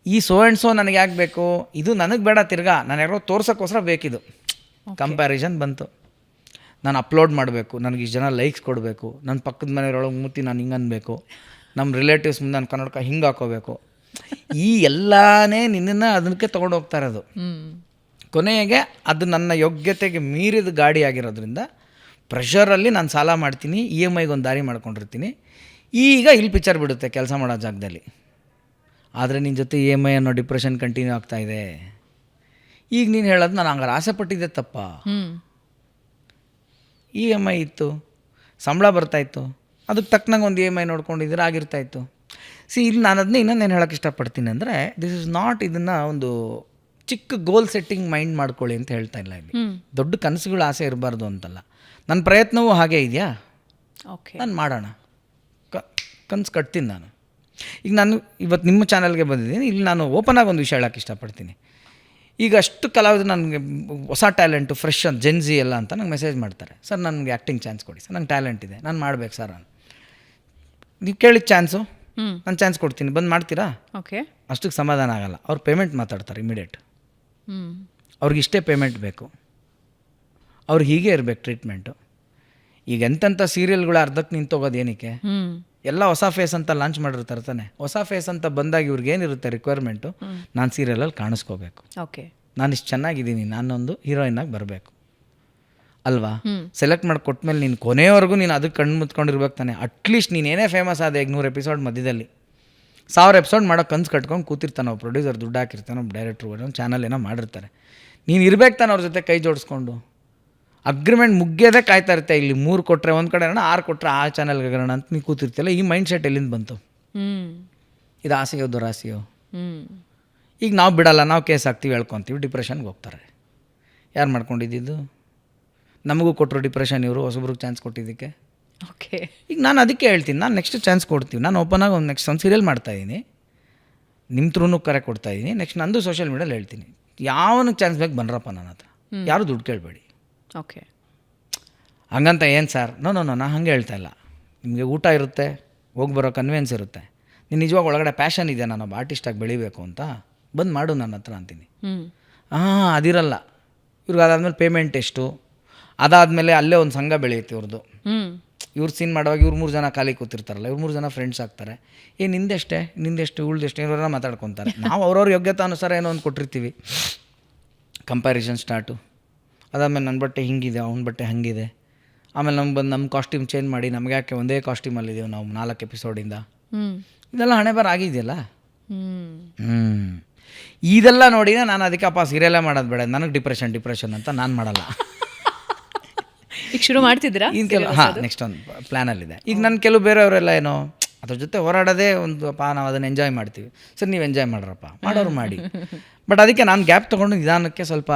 ಈ ಸೋ ಆ್ಯಂಡ್ ಸೋ ನನಗೆ ಯಾಕೆ ಬೇಕು, ಇದು ನನಗೆ ಬೇಡ, ತಿರ್ಗಾ ನಾನು ಯಾರೋ ತೋರ್ಸೋಕ್ಕೋಸ್ಕರ ಬೇಕಿದು. ಕಂಪ್ಯಾರಿಸನ್ ಬಂತು. ನಾನು ಅಪ್ಲೋಡ್ ಮಾಡಬೇಕು, ನನಗೆ ಇಷ್ಟು ಜನ ಲೈಕ್ಸ್ ಕೊಡಬೇಕು, ನನ್ನ ಪಕ್ಕದ ಮನೆಯವರೊಳಗೆ ಮೂತಿ ನಾನು ಹಿಂಗೆ ಅನ್ಬೇಕು, ನಮ್ಮ ರಿಲೇಟಿವ್ಸ್ ಮುಂದೆ ನಾನು ಕನ್ನಡಕ ಹಿಂಗೆ ಹಾಕೋಬೇಕು. ಈ ಎಲ್ಲನೇ ನಿನ್ನನ್ನು ಅದಕ್ಕೆ ತೊಗೊಂಡು ಹೋಗ್ತಾ ಇರೋದು. ಕೊನೆಗೆ ಅದು ನನ್ನ ಯೋಗ್ಯತೆಗೆ ಮೀರಿದ ಗಾಡಿ ಆಗಿರೋದ್ರಿಂದ ಪ್ರೆಷರಲ್ಲಿ ನಾನು ಸಾಲ ಮಾಡ್ತೀನಿ, EMI ಒಂದು ದಾರಿ ಮಾಡ್ಕೊಂಡಿರ್ತೀನಿ. ಈಗ ಇಲ್ಲಿ ಪಿಕ್ಚರ್ ಬಿಡುತ್ತೆ ಕೆಲಸ ಮಾಡೋ ಜಾಗದಲ್ಲಿ. ಆದರೆ ನಿನ್ನ ಜೊತೆ EMI ಅನ್ನೋ ಡಿಪ್ರೆಷನ್ ಕಂಟಿನ್ಯೂ ಆಗ್ತಾಯಿದೆ. ಈಗ ನೀನು ಹೇಳೋದು ನಾನು ಹಂಗಾರೆ ಆಸೆ ಪಟ್ಟಿದ್ದೆ ತಪ್ಪ. EMI ಇತ್ತು, ಸಂಬಳ ಬರ್ತಾಯಿತ್ತು, ಅದಕ್ಕೆ ತಕ್ಕನಾಗ ಒಂದು EMI ನೋಡ್ಕೊಂಡಿದ್ರೆ ಆಗಿರ್ತಾಯಿತ್ತು. ಇಲ್ಲಿ ನಾನು ಅದನ್ನೇ ಇನ್ನೊಂದೇನು ಹೇಳೋಕ್ಕೆ ಇಷ್ಟಪಡ್ತೀನಿ ಅಂದರೆ, ದಿಸ್ ಇಸ್ ನಾಟ್, ಇದನ್ನು ಒಂದು ಚಿಕ್ಕ ಗೋಲ್ ಸೆಟ್ಟಿಂಗ್ ಮೈಂಡ್ ಮಾಡ್ಕೊಳ್ಳಿ ಅಂತ ಹೇಳ್ತಾ ಇಲ್ಲ. ಇಲ್ಲಿ ದೊಡ್ಡ ಕನಸುಗಳು ಆಸೆ ಇರಬಾರ್ದು ಅಂತಲ್ಲ. ನನ್ನ ಪ್ರಯತ್ನವೂ ಹಾಗೇ ಇದೆಯಾ, ನಾನು ಮಾಡೋಣ, ಕನಸು ಕಟ್ತೀನಿ ನಾನು. ಈಗ ನಾನು ಇವತ್ತು ನಿಮ್ಮ ಚಾನಲ್ಗೆ ಬಂದಿದ್ದೀನಿ, ಇಲ್ಲಿ ನಾನು ಓಪನ್ ಆಗಿ ಒಂದು ವಿಷಯ ಹೇಳೋಕ್ಕೆ ಇಷ್ಟಪಡ್ತೀನಿ. ಈಗ ಅಷ್ಟು ಕಲಾವಿದರು ನನಗೆ ಹೊಸ ಟ್ಯಾಲೆಂಟು, ಫ್ರೆಶ್ ಅಂತ, ಜೆನ್ಜಿ ಎಲ್ಲ ಅಂತ ನಂಗೆ ಮೆಸೇಜ್ ಮಾಡ್ತಾರೆ, ಸರ್ ನನಗೆ ಆ್ಯಕ್ಟಿಂಗ್ ಚಾನ್ಸ್ ಕೊಡಿ ಸರ್, ನಂಗೆ ಟ್ಯಾಲೆಂಟ್ ಇದೆ, ನಾನು ಮಾಡ್ಬೇಕು ಸರ್. ನೀವು ಕೇಳಿದ ಚಾನ್ಸು, ನಾನು ಚಾನ್ಸ್ ಕೊಡ್ತೀನಿ, ಬಂದು ಮಾಡ್ತೀರಾ? ಓಕೆ, ಅಷ್ಟಕ್ಕೆ ಸಮಾಧಾನ ಆಗಲ್ಲ. ಅವ್ರು ಪೇಮೆಂಟ್ ಮಾತಾಡ್ತಾರೆ ಇಮಿಡಿಯೇಟ್. ಅವ್ರಿಗೆ ಇಷ್ಟೇ ಪೇಮೆಂಟ್ ಬೇಕು, ಅವ್ರಿಗೆ ಹೀಗೆ ಇರಬೇಕು ಟ್ರೀಟ್ಮೆಂಟು. ಈಗ ಎಂತೆಂಥ ಸೀರಿಯಲ್ಗಳು ಅರ್ಧಕ್ಕೆ ನಿಂತೋಗೋದು ಏನಕ್ಕೆ? ಎಲ್ಲ ಹೊಸ ಫೇಸ್ ಅಂತ ಲಾಂಚ್ ಮಾಡಿರ್ತಾರೆ ತಾನೆ. ಹೊಸ ಫೇಸ್ ಅಂತ ಬಂದಾಗ ಇವ್ರಿಗೆ ಏನಿರುತ್ತೆ ರಿಕ್ವೈರ್ಮೆಂಟು, ನಾನು ಸೀರಿಯಲಲ್ಲಿ ಕಾಣಿಸ್ಕೋಬೇಕು, ಓಕೆ, ನಾನು ಇಷ್ಟು ಚೆನ್ನಾಗಿದ್ದೀನಿ, ನಾನೊಂದು ಹೀರೋಯಿನಾಗಿ ಬರಬೇಕು ಅಲ್ವಾ? ಸೆಲೆಕ್ಟ್ ಮಾಡಿ ಕೊಟ್ಮೇಲೆ ನೀನು ಕೊನೆಯವರೆಗೂ ನೀನು ಅದಕ್ಕೆ ಕಣ್ಣು ಮುತ್ಕೊಂಡಿರ್ಬೇಕು ತಾನೆ. ಅಟ್ಲೀಸ್ಟ್ ನೀನು ಏನೇ ಫೇಮಸ್ ಆದ, ಈಗ 100 ಎಪಿಸೋಡ್ ಮಧ್ಯದಲ್ಲಿ 1000 ಎಪಿಸೋಡ್ ಮಾಡೋ ಕನ್ಸು ಕಟ್ಕೊಂಡು ಕೂತಿರ್ತಾನೆ ಒಬ್ಬ ಪ್ರೊಡ್ಯೂಸರ್, ದುಡ್ಡು ಹಾಕಿರ್ತಾನೆ, ಒಬ್ಬ ಡೈರೆಕ್ಟ್ರು, ಒಂದು ಚಾನಲ್ ಏನೋ ಮಾಡಿರ್ತಾರೆ. ನೀನು ಇರ್ಬೇಕು ತಾನೆ ಅವ್ರ ಜೊತೆ ಕೈ ಜೋಡಿಸ್ಕೊಂಡು. ಅಗ್ರಿಮೆಂಟ್ ಮುಗಿಯೋದೇ ಕಾಯ್ತಾ ಇರುತ್ತೆ. ಇಲ್ಲಿ 3 ಕೊಟ್ಟರೆ ಒಂದು ಕಡೆ ಅಣ್ಣ, 6 ಕೊಟ್ಟರೆ ಆ ಚಾನಲ್ಗೆ ಆಗೋಣ ಅಂತ ನೀವು ಕೂತಿರ್ತಿಲ್ಲ. ಈ ಮೈಂಡ್ ಸೆಟ್ ಎಲ್ಲಿಂದ ಬಂತು? ಇದು ಆಸೆಯೋ ದುರಾಸೆಯೋ? ಈಗ ನಾವು ಬಿಡಲ್ಲ, ನಾವು ಕೇಸ್ ಹಾಕ್ತೀವಿ, ಹೇಳ್ಕೊತೀವಿ, ಡಿಪ್ರೆಷನ್ಗೆ ಹೋಗ್ತಾರೆ. ಯಾರು ಮಾಡ್ಕೊಂಡಿದ್ದು? ನಮಗೂ ಕೊಟ್ಟರು ಡಿಪ್ರೆಷನ್ ಇವರು, ಹೊಸಬ್ರಿಗೆ ಚಾನ್ಸ್ ಕೊಟ್ಟಿದ್ದಕ್ಕೆ. ಓಕೆ, ಈಗ ನಾನು ಅದಕ್ಕೆ ಹೇಳ್ತೀನಿ, ನಾನು ನೆಕ್ಸ್ಟ್ ಚಾನ್ಸ್ ಕೊಡ್ತೀವಿ. ನಾನು ಓಪನ್ ಆಗಿ ಒಂದು ನೆಕ್ಸ್ಟ್ ಒಂದು ಸೀರಿಯಲ್ ಮಾಡ್ತಾಯಿದ್ದೀನಿ, ನಿಮ್ಮ ಥ್ರೂನು ಕರೆ ಕೊಡ್ತಾಯಿದ್ದೀನಿ. ನೆಕ್ಸ್ಟ್ ನಂದು ಸೋಷಿಯಲ್ ಮೀಡಿಯಲ್ಲಿ ಹೇಳ್ತೀನಿ, ಯಾವನಿಗೆ ಚಾನ್ಸ್ ಬೇಕು ಬನ್ರಪ್ಪ ನನ್ನ ಹತ್ರ, ಯಾರು ದುಡ್ಡು ಕೇಳಬೇಡಿ. ಓಕೆ, ಹಂಗಂತ ಏನು ಸರ್? ನೋ ನೋ ನೋ, ನಾನು ಹಂಗೆ ಹೇಳ್ತಾ ಇಲ್ಲ. ನಿಮಗೆ ಊಟ ಇರುತ್ತೆ, ಹೋಗಿ ಬರೋ ಕನ್ವಿಯನ್ಸ್ ಇರುತ್ತೆ. ನೀನು ನಿಜವಾಗ ಒಳಗಡೆ ಪ್ಯಾಷನ್ ಇದೆ, ನಾನೊಬ್ಬ ಆರ್ಟಿಸ್ಟಾಗಿ ಬೆಳಿಬೇಕು ಅಂತ, ಬಂದು ಮಾಡು ನನ್ನ ಹತ್ರ ಅಂತೀನಿ. ಅದಿರಲ್ಲ. ಇವ್ರಿಗೆ ಅದಾದಮೇಲೆ ಪೇಮೆಂಟ್ ಎಷ್ಟು, ಅದಾದಮೇಲೆ ಅಲ್ಲೇ ಒಂದು ಸಂಘ ಬೆಳೆಯುತ್ತೆ ಇವ್ರದ್ದು. ಇವ್ರು ಸೀನ್ ಮಾಡುವಾಗ ಇವ್ರು 3 ಜನ ಖಾಲಿ ಕೂತಿರ್ತಾರಲ್ಲ, ಇವ್ರು 3 ಜನ ಫ್ರೆಂಡ್ಸ್ ಆಗ್ತಾರೆ. ನಿಂದೆಷ್ಟೇ ಇವ್ಳದೆಷ್ಟೇ ಇವರೆಲ್ಲ ಮಾತಾಡ್ಕೊತಾರೆ. ನಾವು ಅವ್ರವ್ರ ಯೋಗ್ಯತೆ ಅನುಸಾರ ಏನೋ ಒಂದು ಕೊಟ್ಟಿರ್ತೀವಿ. Comparison start. ಅದಾದಮೇಲೆ ನನ್ನ ಬಟ್ಟೆ ಹಿಂಗಿದೆ, ಅವ್ನ ಬಟ್ಟೆ ಹಾಗಿದೆ. ಆಮೇಲೆ ನಮ್ಗೆ ಬಂದು ನಮ್ಮ ಕಾಸ್ಟ್ಯೂಮ್ ಚೇಂಜ್ ಮಾಡಿ, ನಮ್ಗೆ ಯಾಕೆ ಒಂದೇ ಕಾಸ್ಟ್ಯೂಮಲ್ಲಿದ್ದೀವಿ ನಾವು 4 ಎಪಿಸೋಡಿಂದ. ಇದೆಲ್ಲ ಹಣೆ ಬರ ಆಗಿದೆಯಲ್ಲ. ಇದೆಲ್ಲ ನೋಡಿನೇ ನಾನು ಅದಕ್ಕೆ ಅಪ್ಪ ಸೀರಿಯಲ್ಲೇ ಮಾಡೋದು ಬೇಡ, ನನಗೆ ಡಿಪ್ರೆಷನ್ ಅಂತ ನಾನು ಮಾಡಲ್ಲ. ಈಗ ಶುರು ಮಾಡ್ತಿದ್ದೀರಾ? ನೆಕ್ಸ್ಟ್ ಒಂದು ಪ್ಲ್ಯಾನಲ್ಲಿದೆ. ಈಗ ನನ್ನ ಕೆಲವು ಬೇರೆಯವರೆಲ್ಲ ಏನೋ ಅದ್ರ ಜೊತೆ ಹೋರಾಡೋದೇ ಒಂದು ನಾವು ಅದನ್ನು ಎಂಜಾಯ್ ಮಾಡ್ತೀವಿ. ಸರ್ ನೀವು ಎಂಜಾಯ್ ಮಾಡ್ರಪ್ಪ, ಮಾಡೋರು ಮಾಡಿ. ಬಟ್ ಅದಕ್ಕೆ ನಾನು ಗ್ಯಾಪ್ ತೊಗೊಂಡು ನಿಧಾನಕ್ಕೆ ಸ್ವಲ್ಪ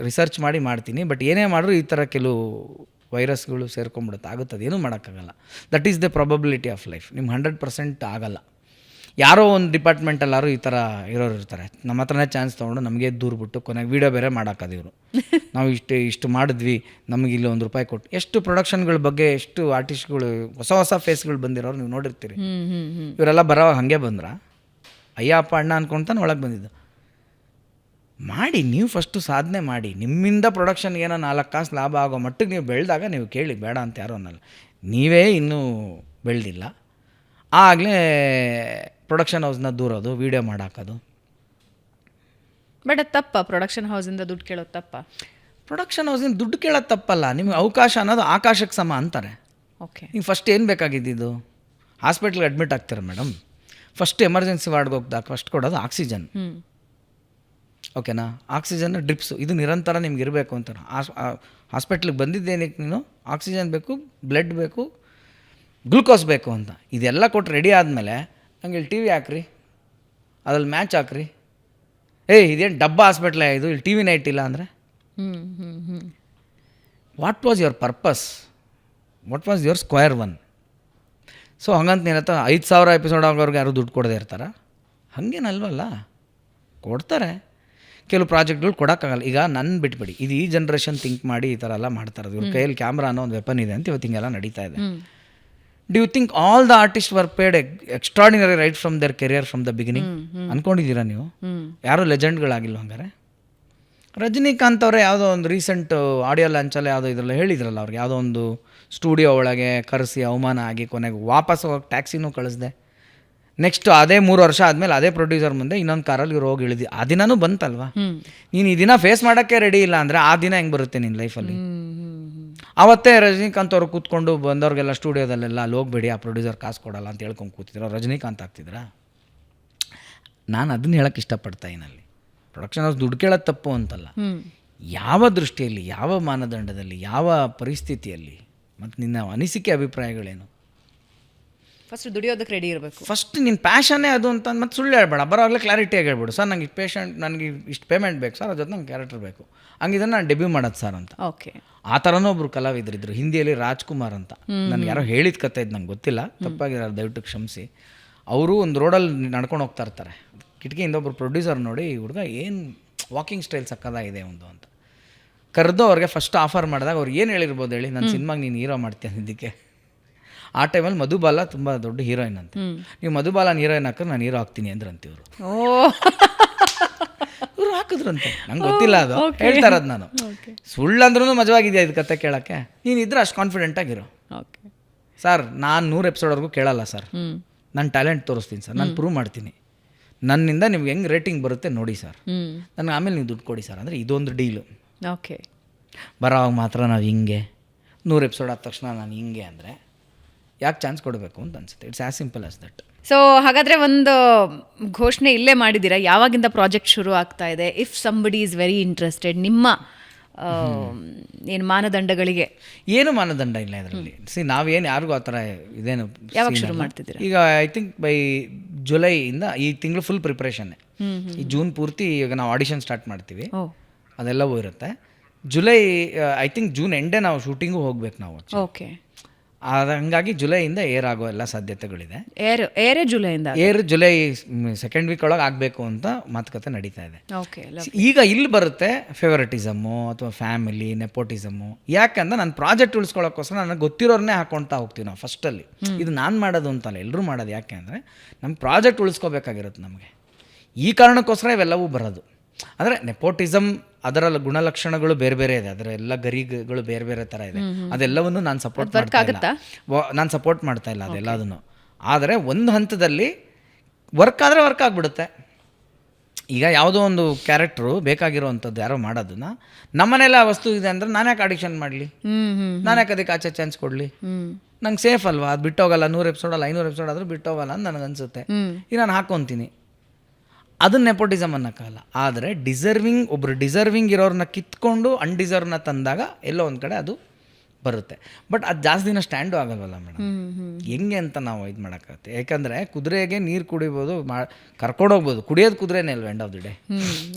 ರಿಸರ್ಚ್ ಮಾಡಿ ಮಾಡ್ತೀನಿ. ಬಟ್ ಏನೇ ಮಾಡಿದ್ರು ಈ ಥರ ಕೆಲವು ವೈರಸ್ಗಳು ಸೇರ್ಕೊಂಡ್ಬಿಡುತ್ತೆ, ಆಗುತ್ತದೆ, ಏನೂ ಮಾಡೋಕ್ಕಾಗಲ್ಲ. That is the probability of life. ನಿಮ್ಗೆ 100% ಆಗಲ್ಲ. ಯಾರೋ ಒಂದು ಡಿಪಾರ್ಟ್ಮೆಂಟಲ್ಲಾರು ಈ ಥರ ಇರೋರು ಇರ್ತಾರೆ, ನಮ್ಮ ಹತ್ರನೇ ಚಾನ್ಸ್ ತೊಗೊಂಡು ನಮಗೆ ದೂರ್ಬಿಟ್ಟು ಕೊನೆಗೆ ವೀಡಿಯೋ ಬೇರೆ ಮಾಡೋಕ್ಕದು ಇವರು. ನಾವು ಇಷ್ಟು ಮಾಡಿದ್ವಿ, ನಮಗೆ ಇಲ್ಲಿ ₹1 ಕೊಟ್ಟು. ಎಷ್ಟು ಪ್ರೊಡಕ್ಷನ್ಗಳ ಬಗ್ಗೆ ಎಷ್ಟು ಆರ್ಟಿಸ್ಟ್ಗಳು ಹೊಸ ಫೇಸ್ಗಳು ಬಂದಿರೋರು ನೀವು ನೋಡಿರ್ತೀರಿ. ಇವರೆಲ್ಲ ಬರೋವಾಗ ಹಾಗೆ ಬಂದ್ರ, ಅಯ್ಯಪ್ಪ ಅಣ್ಣ ಅನ್ಕೊತಾನೆ ಒಳಗೆ ಬಂದಿದ್ದು. ಮಾಡಿ, ನೀವು ಫಸ್ಟು ಸಾಧನೆ ಮಾಡಿ. ನಿಮ್ಮಿಂದ ಪ್ರೊಡಕ್ಷನ್ಗೆ ಏನೋ 4 ಕಾಸು ಲಾಭ ಆಗೋ ಮಟ್ಟಿಗೆ ನೀವು ಬೆಳೆದಾಗ ನೀವು ಕೇಳಿ, ಬೇಡ ಅಂತ ಯಾರೋ ಅನ್ನಲ್ಲ. ನೀವೇ ಇನ್ನೂ ಬೆಳೆದಿಲ್ಲ, ಆಗಲೇ ಪ್ರೊಡಕ್ಷನ್ ಹೌಸ್ನ ದೂರೋದು, ವೀಡಿಯೋ ಮಾಡಾಕೋದು. ಬಟ್ ಅದು ತಪ್ಪ? ಪ್ರೊಡಕ್ಷನ್ ಹೌಸಿಂದ ದುಡ್ಡು ಕೇಳೋದು ತಪ್ಪ? ಪ್ರೊಡಕ್ಷನ್ ಹೌಸಿಂದ ದುಡ್ಡು ಕೇಳೋದು ತಪ್ಪಲ್ಲ. ನಿಮಗೆ ಅವಕಾಶ ಅನ್ನೋದು ಆಕಾಶಕ್ಕೆ ಸಮ ಅಂತಾರೆ. ಓಕೆ. ನೀವು ಫಸ್ಟ್ ಏನು ಬೇಕಾಗಿದ್ದು? ಹಾಸ್ಪಿಟ್ಲಿಗೆ ಅಡ್ಮಿಟ್ ಆಗ್ತಾರೆ ಮೇಡಮ್, ಫಸ್ಟ್ ಎಮರ್ಜೆನ್ಸಿ ವಾರ್ಡ್ಗೆ ಹೋಗ್ದಾಗ ಫಸ್ಟ್ ಕೊಡೋದು ಆಕ್ಸಿಜನ್. ಓಕೆನಾ? ಆಕ್ಸಿಜನ್ ಡ್ರಿಪ್ಸು, ಇದು ನಿರಂತರ ನಿಮ್ಗೆ ಇರಬೇಕು ಅಂತ. ಹಾಸ್ಪಿಟ್ಲಿಗೆ ಬಂದಿದ್ದೇನಕ್ಕೆ ನೀನು ಆಕ್ಸಿಜನ್ ಬೇಕು, ಬ್ಲಡ್ ಬೇಕು, ಗ್ಲೂಕೋಸ್ ಬೇಕು ಅಂತ. ಇದೆಲ್ಲ ಕೊಟ್ಟು ರೆಡಿ ಆದಮೇಲೆ ಹಂಗೆ ಇಲ್ಲಿ TV ಹಾಕ್ರಿ, ಅದ್ರಲ್ಲಿ ಮ್ಯಾಚ್ ಹಾಕ್ರಿ. ಇದೇನು ಡಬ್ಬ ಹಾಸ್ಪಿಟ್ಲೇ ಇದು, ಇಲ್ಲಿ TV ನೈಟ್ ಇಲ್ಲ ಅಂದರೆ what was your purpose? What was your square one? So ಹಂಗಂತ ನೀನು ಹತ್ರ 5,000 ಎಪಿಸೋಡ್ ಆಗೋರ್ಗೆ ಯಾರು ದುಡ್ಡು ಕೊಡದೇ ಇರ್ತಾರ? ಹಾಗೇನಲ್ವಲ್ಲ, ಕೊಡ್ತಾರೆ. ಕೆಲವು ಪ್ರಾಜೆಕ್ಟ್ಗಳು ಕೊಡೋಕ್ಕಾಗಲ್ಲ. ಈಗ ನನ್ನ ಬಿಟ್ಬಿಡಿ, ಇದು ಈ ಜನ್ರೇಷನ್ ಥಿಂಕ್ ಮಾಡಿ ಈ ಥರ ಎಲ್ಲ ಮಾಡ್ತಾರೆ. ಇವ್ರ ಕೈಯಲ್ಲಿ ಕ್ಯಾಮ್ರಾ ಅನ್ನೋ ಒಂದು ವೆಪನ್ ಇದೆ ಅಂತ ಇವತ್ತು ಹಿಂಗೆಲ್ಲ ನಡೀತಾ ಇದೆ. Do you think all the artist were paid extraordinary right from their career from the beginning? ಅಂದ್ಕೊಂಡಿದ್ದೀರಾ ನೀವು? ಯಾರೂ ಲೆಜೆಂಡ್ಗಳಾಗಿಲ್ಲ ಹಂಗಾರೆ? ರಜನಿಕಾಂತ್ ಅವರೇ ಯಾವುದೋ ಒಂದು ರೀಸೆಂಟ್ ಆಡಿಯೋ ಲಾಂಚಲ್ಲಿ ಯಾವುದೋ ಇದರಲ್ಲಿ ಹೇಳಿದ್ರಲ್ಲ, ಅವ್ರಿಗೆ ಯಾವುದೋ ಒಂದು ಸ್ಟುಡಿಯೋ ಒಳಗೆ ಕರೆಸಿ ಅವಮಾನ ಆಗಿ ಕೊನೆಗೆ ವಾಪಸ್ ಹೋಗಿ ಟ್ಯಾಕ್ಸಿನೂ ಕಳಿಸ್ದೆ. ನೆಕ್ಸ್ಟ್ ಅದೇ 3 ವರ್ಷ ಆದಮೇಲೆ ಅದೇ ಪ್ರೊಡ್ಯೂಸರ್ ಮುಂದೆ ಇನ್ನೊಂದು ಕಾರಲ್ಲಿ ಇವ್ರು ಹೋಗಿ ಇಳಿದು ಆ ದಿನನೂ ಬಂತಲ್ವಾ? ನೀನು ಈ ದಿನ ಫೇಸ್ ಮಾಡೋಕ್ಕೆ ರೆಡಿ ಇಲ್ಲ ಅಂದರೆ ಆ ದಿನ ಹೆಂಗೆ ಬರುತ್ತೆ ನಿನ್ನ ಲೈಫಲ್ಲಿ? ಆವತ್ತೇ ರಜನಿಕಾಂತ್ ಅವರು ಕೂತ್ಕೊಂಡು ಬಂದವ್ರಿಗೆಲ್ಲ ಸ್ಟುಡಿಯೋದಲ್ಲೆಲ್ಲ ಅಲ್ಲಿ ಹೋಗ್ಬೇಡಿ, ಆ ಪ್ರೊಡ್ಯೂಸರ್ ಕಾಸು ಕೊಡಲ್ಲ ಅಂತ ಹೇಳ್ಕೊಂಡು ಕೂತಿದ್ರು. ರಜನಿಕಾಂತ್ ಆಗ್ತಿದ್ರಾ? ನಾನು ಅದನ್ನ ಹೇಳೋಕ್ಕೆ ಇಷ್ಟಪಡ್ತಾ ಇಲ್ಲಿ, ಪ್ರೊಡಕ್ಷನ್ ಹೌಸ್ ದುಡ್ಡು ಕೇಳೋದು ತಪ್ಪು ಅಂತಲ್ಲ. ಯಾವ ದೃಷ್ಟಿಯಲ್ಲಿ, ಯಾವ ಮಾನದಂಡದಲ್ಲಿ, ಯಾವ ಪರಿಸ್ಥಿತಿಯಲ್ಲಿ, ಮತ್ತು ನಿನ್ನ ಅನಿಸಿಕೆ ಅಭಿಪ್ರಾಯಗಳೇನು? ಫಸ್ಟ್ ದುಡಿಯೋದಕ್ಕೆ ರೆಡಿ ಇರಬೇಕು. ಫಸ್ಟ್ ನಿನ್ನ ಪ್ಯಾಷನ್ನೇ ಅದು ಅಂತ ಮತ್ತು ಸುಳ್ಳು ಹೇಳ್ಬೇಡ. ಬರೋವಾಗಲೇ ಕ್ಲಾರಿಟಿಯಾಗಿ ಹೇಳ್ಬಿಡು, ಸರ್ ನನಗೆ ನನಗೆ ಇಷ್ಟು ಪೇಮೆಂಟ್ ಬೇಕು ಸರ್, ಅದ್ರ ಜೊತೆ ನಂಗೆ ಕ್ಯಾರೆಕ್ಟರ್ ಬೇಕು, ಹಂಗಿದ್ರೆ ನಾನು ಡೆಬ್ಯೂ ಮಾಡೋದು ಸರ್ ಅಂತ. ಓಕೆ. ಆ ಥರನೂ ಒಬ್ರು ಕಲಾವಿದರಿದ್ರು ಹಿಂದಿಯಲ್ಲಿ, ರಾಜ್ಕುಮಾರ್ ಅಂತ. ನನಗೆ ಯಾರೋ ಹೇಳಿದ ಕತೆ ಇದು ನಂಗೆ ಗೊತ್ತಿಲ್ಲ, ತಪ್ಪಾಗಿರೋ ದಯವಿಟ್ಟು ಕ್ಷಮಿಸಿ. ಅವರು ಒಂದು ರೋಡಲ್ಲಿ ನಡ್ಕೊಂಡು ಹೋಗ್ತಾ ಇರ್ತಾರೆ, ಕಿಟಕಿಯಿಂದ ಒಬ್ಬರು ಪ್ರೊಡ್ಯೂಸರ್ ನೋಡಿ, ಹುಡುಗ ಏನು ವಾಕಿಂಗ್ ಸ್ಟೈಲ್ ಸಕ್ಕದಾಗಿದೆ ಒಂದು ಅಂತ ಕರೆದು ಅವ್ರಿಗೆ ಫಸ್ಟ್ ಆಫರ್ ಮಾಡಿದಾಗ ಅವ್ರು ಏನು ಹೇಳಿರ್ಬೋದು ಹೇಳಿ, ನನ್ನ ಸಿನಿಮಾಗೆ ನೀನು ಹೀರೋ ಮಾಡ್ತೀಯ ಅಂದಿದ್ದಕ್ಕೆ. ಆ ಟೈಮಲ್ಲಿ ಮಧುಬಾಲ ತುಂಬ ದೊಡ್ಡ ಹೀರೋಯಿನ್ ಅಂತ. ನೀವು ಮಧುಬಾಲನ ಹೀರೋಯಿನ್ ಹಾಕಿದ್ರೆ ನಾನು ಹೀರೋ ಆಗ್ತೀನಿ ಅಂದ್ರಂತೆ ಇವರು. ಇವರು ಹಾಕಿದ್ರಂತೆ, ನಂಗೆ ಗೊತ್ತಿಲ್ಲ, ಅದು ಹೇಳ್ತಾ ಇರೋದು ನಾನು. ಸುಳ್ಳಂದ್ರೂ ಮಜವಾಗಿದೆಯಾ ಇದು ಕತೆ ಕೇಳೋಕ್ಕೆ? ನೀನು ಇದ್ರೆ ಅಷ್ಟು ಕಾನ್ಫಿಡೆಂಟಾಗಿರೋ. ಸರ್ ನಾನು 100 ಎಪಿಸೋಡ್ವರೆಗೂ ಕೇಳಲ್ಲ ಸರ್, ನನ್ನ ಟ್ಯಾಲೆಂಟ್ ತೋರಿಸ್ತೀನಿ ಸರ್, ನಾನು ಪ್ರೂವ್ ಮಾಡ್ತೀನಿ, ನನ್ನಿಂದ ನಿಮ್ಗೆ ಹೆಂಗೆ ರೇಟಿಂಗ್ ಬರುತ್ತೆ ನೋಡಿ ಸರ್, ನನಗೆ ಆಮೇಲೆ ನೀವು ದುಡ್ಡು ಕೊಡಿ ಸರ್ ಅಂದರೆ ಇದೊಂದು ಡೀಲು. ಓಕೆ. ಬರೋವಾಗ ಮಾತ್ರ ನಾವು ಹಿಂಗೆ 100 ಎಪಿಸೋಡ್ ಆದ ತಕ್ಷಣ ನಾನು ಹಿಂಗೆ ಅಂದರೆ ಯಾಕೆ ಚಾನ್ಸ್ ಕೊಡಬೇಕು ಅಂತ ಅನ್ಸುತ್ತೆ. It's as simple as that. So ಹಾಗಾದರೆ ಒಂದು ಘೋಷಣೆ ಇಲ್ಲೇ ಮಾಡಿದ್ದೀರಾ, ಯಾವಾಗಿಂದ ಪ್ರಾಜೆಕ್ಟ್ ಶುರು ಆಗ್ತಾ ಇದೆ? If somebody is very interested, ನಿಮ್ಮ ಏನು ಮಾನದಂಡಗಳಿಗೆ? ಏನು ಮಾನದಂಡ ಇಲ್ಲ ಇದರಲ್ಲಿ. ನಾವೇನು ಯಾರಿಗೂ ಆ ಥರ ಇದೇನು. ಯಾವಾಗ ಶುರು ಮಾಡ್ತಿದ್ದೀರಾ? ಈಗ ಐ ಥಿಂಕ್ ಬೈ ಜುಲೈಯಿಂದ ಈ ತಿಂಗಳು ಫುಲ್ ಪ್ರಿಪ್ರೇಷನ್ನೇ. ಈ ಜೂನ್ ಪೂರ್ತಿ ಈಗ ನಾವು ಆಡಿಷನ್ ಸ್ಟಾರ್ಟ್ ಮಾಡ್ತೀವಿ, ಅದೆಲ್ಲವೂ ಇರುತ್ತೆ. ಜುಲೈ ಐ ಥಿಂಕ್ ಜೂನ್ ಎಂಡೇ ನಾವು ಶೂಟಿಂಗು ಹೋಗ್ಬೇಕು ನಾವು. ಓಕೆ. ಹಂಗಾಗಿ ಜುಲೈಯಿಂದ ಏರ್ ಆಗೋ ಎಲ್ಲ ಸಾಧ್ಯತೆಗಳಿದೆ. ಏರೇ ಜುಲೈಯಿಂದ ಏರ್ ಜುಲೈ ಸೆಕೆಂಡ್ ವೀಕ್ ಒಳಗೆ ಆಗಬೇಕು ಅಂತ ಮಾತುಕತೆ ನಡೀತಾ ಇದೆ. ಓಕೆ. ಈಗ ಇಲ್ಲಿ ಬರುತ್ತೆ ಫೇವರಿಟಿಸಮ್ಮು ಅಥವಾ ಫ್ಯಾಮಿಲಿ ನೆಪೋಟಿಸಮ್ಮು. ಯಾಕಂದ್ರೆ ನನ್ನ ಪ್ರಾಜೆಕ್ಟ್ ಉಳಿಸ್ಕೊಳ್ಳೋಕ್ಕೋಸ್ಕರ ನನಗೆ ಗೊತ್ತಿರೋರನ್ನೇ ಹಾಕೊಳ್ತಾ ಹೋಗ್ತೀವಿ ನಾವು ಫಸ್ಟಲ್ಲಿ. ಇದು ನಾನು ಮಾಡೋದು ಅಂತಲ್ಲ, ಎಲ್ಲರೂ ಮಾಡೋದು. ಯಾಕೆ ಅಂದರೆ ನಮ್ಮ ಪ್ರಾಜೆಕ್ಟ್ ಉಳಿಸ್ಕೋಬೇಕಾಗಿರುತ್ತೆ ನಮಗೆ. ಈ ಕಾರಣಕ್ಕೋಸ್ಕರ ಇವೆಲ್ಲವೂ ಬರೋದು. ಅಂದರೆ ನೆಪೋಟಿಸಮ್ ಅದರ ಗುಣಲಕ್ಷಣಗಳು ಬೇರೆ ಬೇರೆ ಇದೆ, ಅದರ ಎಲ್ಲ ಗರಿಗಳು ಬೇರೆ ಬೇರೆ ಥರ ಇದೆ. ಅದೆಲ್ಲವನ್ನು ನಾನು ಸಪೋರ್ಟ್ ಮಾಡ್ತಾ ಇಲ್ಲ ಅದೆಲ್ಲದನ್ನು. ಆದರೆ ಒಂದು ಹಂತದಲ್ಲಿ ವರ್ಕ್ ಆದರೆ ವರ್ಕ್ ಆಗಿಬಿಡುತ್ತೆ. ಈಗ ಯಾವುದೋ ಒಂದು ಕ್ಯಾರೆಕ್ಟ್ರು ಬೇಕಾಗಿರೋವಂಥದ್ದು ಯಾರೋ ಮಾಡೋದನ್ನ ನಮ್ಮನೆಲ್ಲ ಆ ವಸ್ತು ಇದೆ ಅಂದರೆ ನಾನು ಯಾಕೆ ಆಡಿಷನ್ ಮಾಡಲಿ, ನಾನು ಯಾಕೆ ಅದಕ್ಕೆ ಆಚೆ ಚಾನ್ಸ್ ಕೊಡಲಿ? ನಂಗೆ ಸೇಫ್ ಅಲ್ವಾ, ಅದು ಬಿಟ್ಟೋಗಲ್ಲ. 100 ಎಪಿಸೋಡಲ್ಲ 500 ಎಪಿಸೋಡ್ ಆದರೂ ಬಿಟ್ಟೋಗಲ್ಲ ಅಂತ ನನಗನ್ಸುತ್ತೆ. ಈಗ ನಾನು ಹಾಕ್ಕೊತೀನಿ. ಅದನ್ನ ನೆಪೋಟಿಸಮ್ ಅನ್ನೋಕ್ಕಲ್ಲ. ಆದರೆ ಒಬ್ಬರು ಡಿಸರ್ವಿಂಗ್ ಇರೋರನ್ನ ಕಿತ್ಕೊಂಡು ಅನ್ಡಿಸರ್ವ್ನ ತಂದಾಗ ಎಲ್ಲೋ ಒಂದು ಕಡೆ ಅದು ಬರುತ್ತೆ. ಬಟ್ ಅದು ಜಾಸ್ತಿ ದಿನ ಸ್ಟ್ಯಾಂಡು ಆಗಲ್ವಲ್ಲ ಮೇಡಮ್. ಹೆಂಗೆ ಅಂತ ನಾವು ಇದು ಮಾಡೋಕ್ಕಾಗುತ್ತೆ. ಯಾಕಂದರೆ ಕುದುರೆಗೆ ನೀರು ಕುಡಿಬೋದು, ಕರ್ಕೊಂಡೋಗ್ಬೋದು. ಕುಡಿಯೋದು ಕುದುರೆನೇ ಅಲ್ವ ಎಂಡ್ ಆಫ್ ದಿ ಡೇ.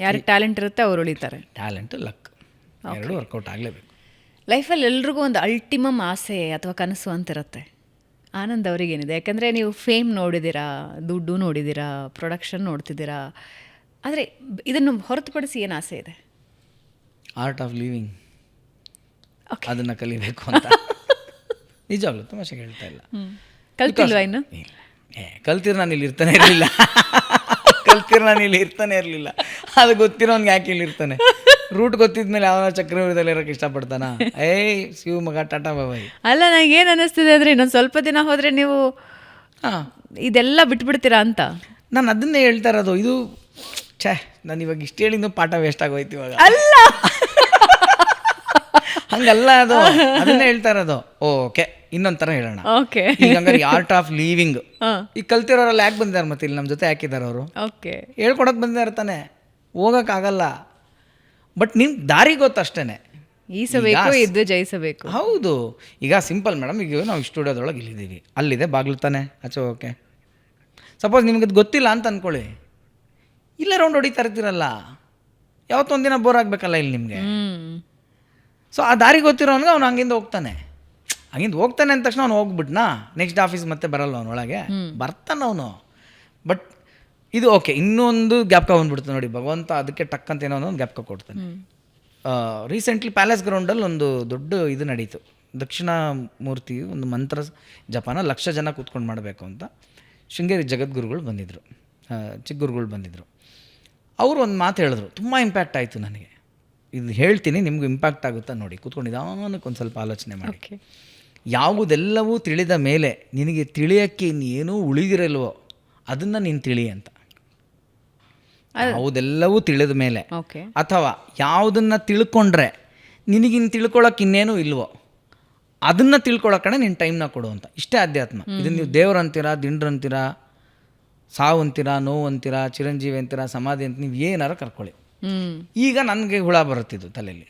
ಯಾರಿಗೆ ಟ್ಯಾಲೆಂಟ್ ಇರುತ್ತೆ ಅವ್ರು ಉಳಿತಾರೆ. ಟ್ಯಾಲೆಂಟ್ ಲಕ್ ಎರಡು ವರ್ಕೌಟ್ ಆಗಲೇಬೇಕು. ಲೈಫಲ್ಲಿ ಎಲ್ರಿಗೂ ಒಂದು ಅಲ್ಟಿಮಮ್ ಆಸೆ ಅಥವಾ ಕನಸು ಅಂತಿರುತ್ತೆ. ಆನಂದ್ ಅವರಿಗೇನಿದೆ? ಯಾಕಂದರೆ ನೀವು ಫೇಮ್ ನೋಡಿದ್ದೀರಾ, ದುಡ್ಡು ನೋಡಿದ್ದೀರಾ, ಪ್ರೊಡಕ್ಷನ್ ನೋಡ್ತಿದ್ದೀರಾ. ಆದರೆ ಇದನ್ನು ಹೊರತುಪಡಿಸಿ ಏನು ಆಸೆ ಇದೆ? ಆರ್ಟ್ ಆಫ್ ಲಿವಿಂಗ್, ಅದನ್ನು ಕಲಿಬೇಕು ಅಂತ. ನಿಜವಾಗ್ಲೂ ತಮಾಷೆಗೆ ಹೇಳ್ತಾ ಇಲ್ಲ. ಕಲ್ತಿಲ್ವಾ ಇನ್ನು? ಕಲ್ತಿರ್ ನಾನು ಇಲ್ಲಿ ಇರ್ತಾನೆ ಇರಲಿಲ್ಲ. ಅದು ಗೊತ್ತಿರೋನ್ಗೆ ಯಾಕೆ ಇಲ್ಲಿ ಇರ್ತಾನೆ? ರೂಟ್ ಗೊತ್ತಿದ್ಮೇಲೆ ಯಾವನ ಚಕ್ರವೃದ್ಧಲ್ಲಿ ಇರೋಕೆ ಇಷ್ಟಪಡ್ತಾನ? ಶಿವಮೊಗ್ಗ ಟಾಟಾ ಬಾಬಾಯ್. ಅಲ್ಲ, ನನಗೆ ಏನು ಅನ್ನಿಸ್ತಿದೆ ಅಂದರೆ ಇನ್ನೊಂದು ಸ್ವಲ್ಪ ದಿನ ಹೋದರೆ ನೀವು ಇದೆಲ್ಲ ಬಿಟ್ಬಿಡ್ತೀರಾ ಅಂತ. ನಾನು ಅದನ್ನೇ ಹೇಳ್ತಾ ಇರೋದು. ಇದು ನಾನು ಇವಾಗ ಇಷ್ಟು ಹೇಳಿದ್ದು ಪಾಠ ವೇಸ್ಟ್ ಆಗೋಯ್ತು ಇವಾಗ. ಅಲ್ಲ, ಹಂಗಲ್ಲ, ಅದು ಅದನ್ನೇ ಹೇಳ್ತಾ ಇರೋದು. ಓಕೆ, ಇನ್ನೊಂದು ಥರ ಹೇಳೋಣ. ಓಕೆ, ಈಗ ಹಂಗಾರೆ ಆರ್ಟ್ ಆಫ್ ಲಿವಿಂಗ್ ಈಗ ಕಲ್ತಿರೋರೆಲ್ಲ ಯಾಕೆ ಬಂದಿದ್ದಾರೆ ಮತ್ತೆ ಇಲ್ಲಿ ನಮ್ಮ ಜೊತೆ ಹಾಕಿದ್ದಾರೆ ಅವರು? ಓಕೆ, ಹೇಳ್ಕೊಡಕ್ಕೆ ಬಂದಿದ್ದಾರೆ ತಾನೆ, ಹೋಗೋಕ್ಕಾಗಲ್ಲ. ಬಟ್ ನಿಮ್ಗೆ ದಾರಿ ಗೊತ್ತಷ್ಟೇ. ಈಸಬೇಕು, ಇದ್ದು ಜಯಿಸಬೇಕು. ಹೌದು. ಈಗ ಸಿಂಪಲ್ ಮೇಡಮ್, ಈಗ ನಾವು ಸ್ಟುಡಿಯೋದೊಳಗೆ ಇಲ್ಲಿದ್ದೀವಿ, ಅಲ್ಲಿದೆ ಬಾಗಿಲು ತಾನೆ ಆಚೆ ಹೋಗೋಕೆ. ಸಪೋಸ್ ನಿಮ್ಗೆ ಅದು ಗೊತ್ತಿಲ್ಲ ಅಂತ ಅಂದ್ಕೊಳ್ಳಿ, ಇಲ್ಲೇ ರೌಂಡ್ ಹೊಡಿತಾ ಇರ್ತೀರಲ್ಲ, ಯಾವತ್ತೊಂದಿನ ಬೋರ್ ಆಗಬೇಕಲ್ಲ ಇಲ್ಲಿ ನಿಮಗೆ. ಸೊ ಆ ದಾರಿ ಗೊತ್ತಿರೋನ್ಗೆ ಅವ್ನು ಹಂಗಿಂದ ಹೋಗ್ತಾನೆ ಅಂದ ತಕ್ಷಣ ಅವ್ನು ಹೋಗ್ಬಿಟ್ನಾ ನೆಕ್ಸ್ಟ್ ಆಫೀಸ್ ಮತ್ತೆ ಬರಲ್ಲ, ಅವನು ಒಳಗೆ ಬರ್ತಾನೆ ಅವನು. ಬಟ್ ಇದು ಓಕೆ, ಇನ್ನೊಂದು ಜ್ಞಾಪಕ ಬಂದ್ಬಿಡ್ತು ನೋಡಿ, ಭಗವಂತ ಅದಕ್ಕೆ ಟಕ್ಕಂತ ಏನೋ ಒಂದು ಜ್ಞಾಪಕ ಕೊಡ್ತಾನೆ. ರೀಸೆಂಟ್ಲಿ ಪ್ಯಾಲೇಸ್ ಗ್ರೌಂಡಲ್ಲಿ ಒಂದು ದೊಡ್ಡ ಇದು ನಡೀತು, ದಕ್ಷಿಣ ಮೂರ್ತಿ ಒಂದು ಮಂತ್ರ ಜಪಾನ 1,00,000 ಜನ ಕೂತ್ಕೊಂಡು ಮಾಡಬೇಕು ಅಂತ. ಶೃಂಗೇರಿ ಜಗದ್ಗುರುಗಳು ಬಂದಿದ್ದರು, ಚಿಕ್ಕಗುರುಗಳು ಬಂದಿದ್ದರು. ಅವರು ಒಂದು ಮಾತು ಹೇಳಿದ್ರು, ತುಂಬ ಇಂಪ್ಯಾಕ್ಟ್ ಆಯಿತು ನನಗೆ. ಇದು ಹೇಳ್ತೀನಿ, ನಿಮಗೂ ಇಂಪ್ಯಾಕ್ಟ್ ಆಗುತ್ತಾ ನೋಡಿ, ಕೂತ್ಕೊಂಡು ನಿಧಾನಕ್ಕೆ ಒಂದು ಸ್ವಲ್ಪ ಆಲೋಚನೆ ಮಾಡಿ. ಯಾವುದೆಲ್ಲವೂ ತಿಳಿದ ಮೇಲೆ ನಿನಗೆ ತಿಳಿಯೋಕ್ಕೆ ಇನ್ನೇನೂ ಉಳಿದಿರಲ್ವೋ ಅದನ್ನು ನೀನು ತಿಳಿ ಅಂತ. ಯಾವುದೆಲ್ಲವೂ ತಿಳಿದ ಮೇಲೆ, ಅಥವಾ ಯಾವುದನ್ನು ತಿಳ್ಕೊಂಡ್ರೆ ನಿನಗಿನ್ನು ತಿಳ್ಕೊಳಕ್ಕೆ ಇನ್ನೇನೂ ಇಲ್ವೋ ಅದನ್ನು ತಿಳ್ಕೊಳಕ್ಕಣೆ ನಿನ್ನ ಟೈಮ್ನ ಕೊಡು ಅಂತ. ಇಷ್ಟೇ ಅಧ್ಯಾತ್ಮ. ಇದನ್ನು ನೀವು ದೇವ್ರು ಅಂತೀರಾ, ದಿಂಡ್ರು ಅಂತೀರಾ, ಸಾವು ಅಂತೀರಾ, ನೋವು ಅಂತೀರಾ, ಚಿರಂಜೀವಿ ಅಂತೀರಾ, ಸಮಾಧಿ ಅಂತ ನೀವು ಏನಾರು ಕರ್ಕೊಳ್ಳಿ. ಈಗ ನನಗೆ ಹುಳ ಬರುತ್ತಿದ್ದು ತಲೆಯಲ್ಲಿ.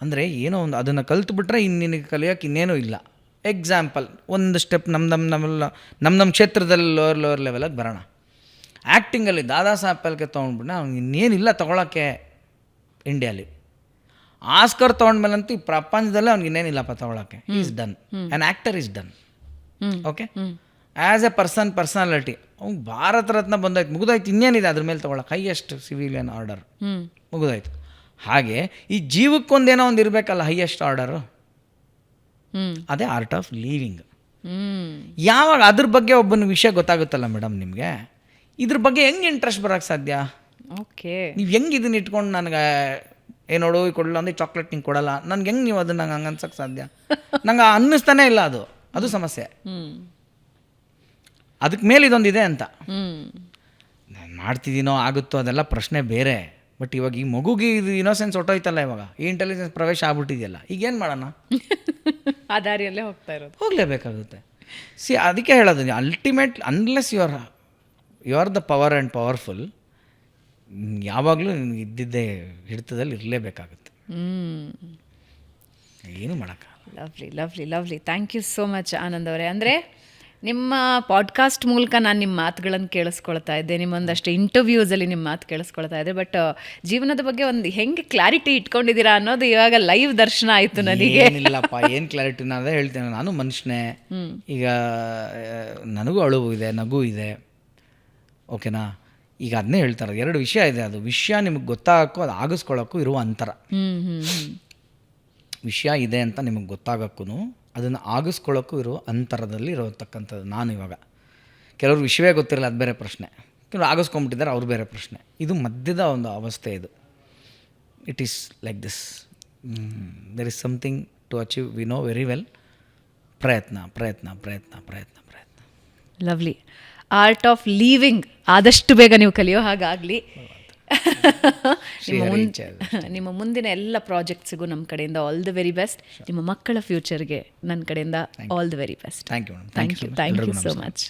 ಅಂದರೆ ಏನೋ ಒಂದು ಅದನ್ನು ಕಲ್ತ್ಬಿಟ್ರೆ ಇನ್ನು ನಿನಗೆ ಕಲಿಯೋಕೆ ಇನ್ನೇನೂ ಇಲ್ಲ. ಎಕ್ಸಾಂಪಲ್, ಒಂದು ಸ್ಟೆಪ್ ನಮ್ಮ ಕ್ಷೇತ್ರದಲ್ಲಿ ಲೋವರ್ ಲೆವೆಲಾಗಿ ಬರೋಣ. ಆ್ಯಕ್ಟಿಂಗಲ್ಲಿ ದಾದಾ ಸಾಹೇಬ್ ಫಾಲ್ಕೆ ತೊಗೊಂಡ್ಬಿಟ್ರೆ ಅವ್ನಿಗೆ ಇನ್ನೇನಿಲ್ಲ ತೊಗೊಳಕ್ಕೆ ಇಂಡಿಯಾಲಿ. ಆಸ್ಕರ್ ತೊಗೊಂಡ್ಮೇಲಂತೂ ಈ ಪ್ರಪಂಚದಲ್ಲೇ ಅವ್ನಿಗೆ ಇನ್ನೇನಿಲ್ಲಪ್ಪ ತೊಗೊಳಕ್ಕೆ. Is done, an actor is done. Okay, as a personality ಅವ್ನು ಭಾರತ ರತ್ನ ಬಂದಾಯ್ತು, ಮುಗಿದಾಯ್ತು. ಇನ್ನೇನಿದೆ ಅದ್ರ ಮೇಲೆ ತೊಗೊಳಕ್ಕೆ? ಹೈಯೆಸ್ಟ್ ಸಿವಿಲಿಯನ್ ಆರ್ಡರ್ ಮುಗಿದಾಯ್ತು. ಹಾಗೆ ಈ ಜೀವಕ್ಕೊಂದೇನೋ ಒಂದು ಇರಬೇಕಲ್ಲ ಹೈಯೆಸ್ಟ್ ಆರ್ಡರು, ಅದೇ ಆರ್ಟ್ ಆಫ್ ಲಿವಿಂಗ್. ಯಾವಾಗ ಅದ್ರ ಬಗ್ಗೆ ಒಬ್ಬನ ವಿಷಯ ಗೊತ್ತಾಗುತ್ತಲ್ಲ ಮೇಡಮ್ ನಿಮಗೆ, ಇದ್ರ ಬಗ್ಗೆ ಹೆಂಗೆ ಇಂಟ್ರೆಸ್ಟ್ ಬರೋಕ್ಕೆ ಸಾಧ್ಯ? ಓಕೆ, ನೀವು ಹೆಂಗೆ ಇದನ್ನ ಇಟ್ಕೊಂಡು ನನಗೆ ಏನೋಡು ಕೊಡಲ್ಲ ಅಂದರೆ ಚಾಕ್ಲೇಟ್ ನಿಂಗೆ ಕೊಡಲ್ಲ, ನನ್ಗೆ ಹೆಂಗೆ ನೀವು ಅದನ್ನ ನಂಗೆ ಹಂಗೆ ಅನ್ಸೋಕ್ಕೆ ಸಾಧ್ಯ? ನಂಗೆ ಅನ್ನಿಸ್ತಾನೆ ಇಲ್ಲ, ಅದು ಸಮಸ್ಯೆ. ಅದಕ್ಕೆ ಮೇಲೆ ಇದೊಂದಿದೆ ಅಂತ ನಾನು ಮಾಡ್ತಿದ್ದೀನೋ ಆಗುತ್ತೋ ಅದೆಲ್ಲ ಪ್ರಶ್ನೆ ಬೇರೆ. ಬಟ್ ಇವಾಗ ಈ ಮಗುಗೆ ಇದು ಇನ್ನೋಸೆನ್ಸ್ ಹೊಟ್ಟೋಯ್ತಲ್ಲ, ಇವಾಗ ಈ ಇಂಟೆಲಿಜೆನ್ಸ್ ಪ್ರವೇಶ ಆಗ್ಬಿಟ್ಟಿದೆಯಲ್ಲ, ಈಗೇನು ಮಾಡೋಣ? ಆ ದಾರಿಯಲ್ಲೇ ಹೋಗಲೇಬೇಕಾಗುತ್ತೆ. ಅದಕ್ಕೆ ಹೇಳೋದು, ultimate unless you are the power and powerful, ಯಾವಾಗಲೂ ಇದ್ದಿದ್ದೇ ಹಿಡಿತದಲ್ಲಿ ಇರಲೇಬೇಕಾಗುತ್ತೆ. ಏನು ಮಾಡೋಕ್ಕಾಗಲ್ಲ. Lovely. Thank you so much Anand ಅವರೇ. ಅಂದರೆ ನಿಮ್ಮ ಪಾಡ್ಕಾಸ್ಟ್ ಮೂಲಕ ನಾನು ನಿಮ್ಮ ಮಾತುಗಳನ್ನು ಕೇಳಿಸ್ಕೊಳ್ತಾ ಇದ್ದೆ, ನಿಮ್ಮೊಂದಷ್ಟು ಇಂಟರ್ವ್ಯೂಸಲ್ಲಿ ನಿಮ್ಮ ಮಾತು ಕೇಳಿಸ್ಕೊಳ್ತಾ ಇದ್ದೆ. ಬಟ್ ಜೀವನದ ಬಗ್ಗೆ ಒಂದು ಹೆಂಗೆ ಕ್ಲಾರಿಟಿ ಇಟ್ಕೊಂಡಿದ್ದೀರಾ ಅನ್ನೋದು ಇವಾಗ ಲೈವ್ ದರ್ಶನ ಆಯಿತು ನನಗೆ. ಏನಿಲ್ಲಪ್ಪ, ಏನು ಕ್ಲಾರಿಟಿ ಅದೇ ಹೇಳ್ತೇನೆ. ನಾನು ಮನುಷ್ಯನೇ. ಈಗ ನನಗೂ ಅಳುವು ಇದೆ, ನಗು ಇದೆ, ಓಕೆನಾ. ಈಗ ಅದನ್ನೇ ಹೇಳ್ತಾರೆ, 2 ವಿಷಯ ಇದೆ. ಅದು ವಿಷಯ ನಿಮಗೆ ಗೊತ್ತಾಗಕ್ಕೂ ಅದು ಆಗಿಸ್ಕೊಳ್ಳೋಕ್ಕೂ ಇರುವ ಅಂತರ. ವಿಷಯ ಇದೆ ಅಂತ ನಿಮಗೆ ಗೊತ್ತಾಗೋಕ್ಕೂ ಅದನ್ನು ಆಗಿಸ್ಕೊಳ್ಳೋಕ್ಕೂ ಇರೋ ಅಂತರದಲ್ಲಿ ಇರತಕ್ಕಂಥದ್ದು ನಾನು ಇವಾಗ. ಕೆಲವರು ವಿಷಯವೇ ಗೊತ್ತಿರಲ್ಲ, ಅದು ಬೇರೆ ಪ್ರಶ್ನೆ. ಕೆಲವರು ಆಗಿಸ್ಕೊಂಬಿಟ್ಟಿದ್ದಾರೆ, ಅವ್ರು ಬೇರೆ ಪ್ರಶ್ನೆ. ಇದು ಮಧ್ಯದ ಒಂದು ಅವಸ್ಥೆ. ಇದು it is like this. There is something to achieve, we know very well. ಪ್ರಯತ್ನ ಪ್ರಯತ್ನ ಪ್ರಯತ್ನ ಪ್ರಯತ್ನ ಪ್ರಯತ್ನ. ಲವ್ಲಿ. ಆರ್ಟ್ ಆಫ್ ಲೀವಿಂಗ್ ಆದಷ್ಟು ಬೇಗ ನೀವು ಕಲಿಯೋ ಹಾಗಾಗಲಿ. ನಿಮ್ಮ ಮುಂದಿನ ಎಲ್ಲ ಪ್ರಾಜೆಕ್ಟ್ಸಿಗೂ ನಮ್ಮ ಕಡೆಯಿಂದ ಆಲ್ ದಿ ವೆರಿ ಬೆಸ್ಟ್. ನಿಮ್ಮ ಮಕ್ಕಳ ಫ್ಯೂಚರ್ಗೆ ನನ್ನ ಕಡೆಯಿಂದ all the very best. Thank you so much.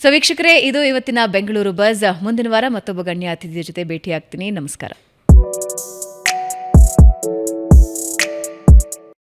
So ವೀಕ್ಷಕರೇ, ಇದು ಇವತ್ತಿನ ಬೆಂಗಳೂರು ಬಜ್. ಮುಂದಿನ ವಾರ ಮತ್ತೊಬ್ಬ ಗಣ್ಯ ಅತಿಥಿಯ ಜೊತೆ ಭೇಟಿಯಾಗ್ತೀನಿ. ನಮಸ್ಕಾರ.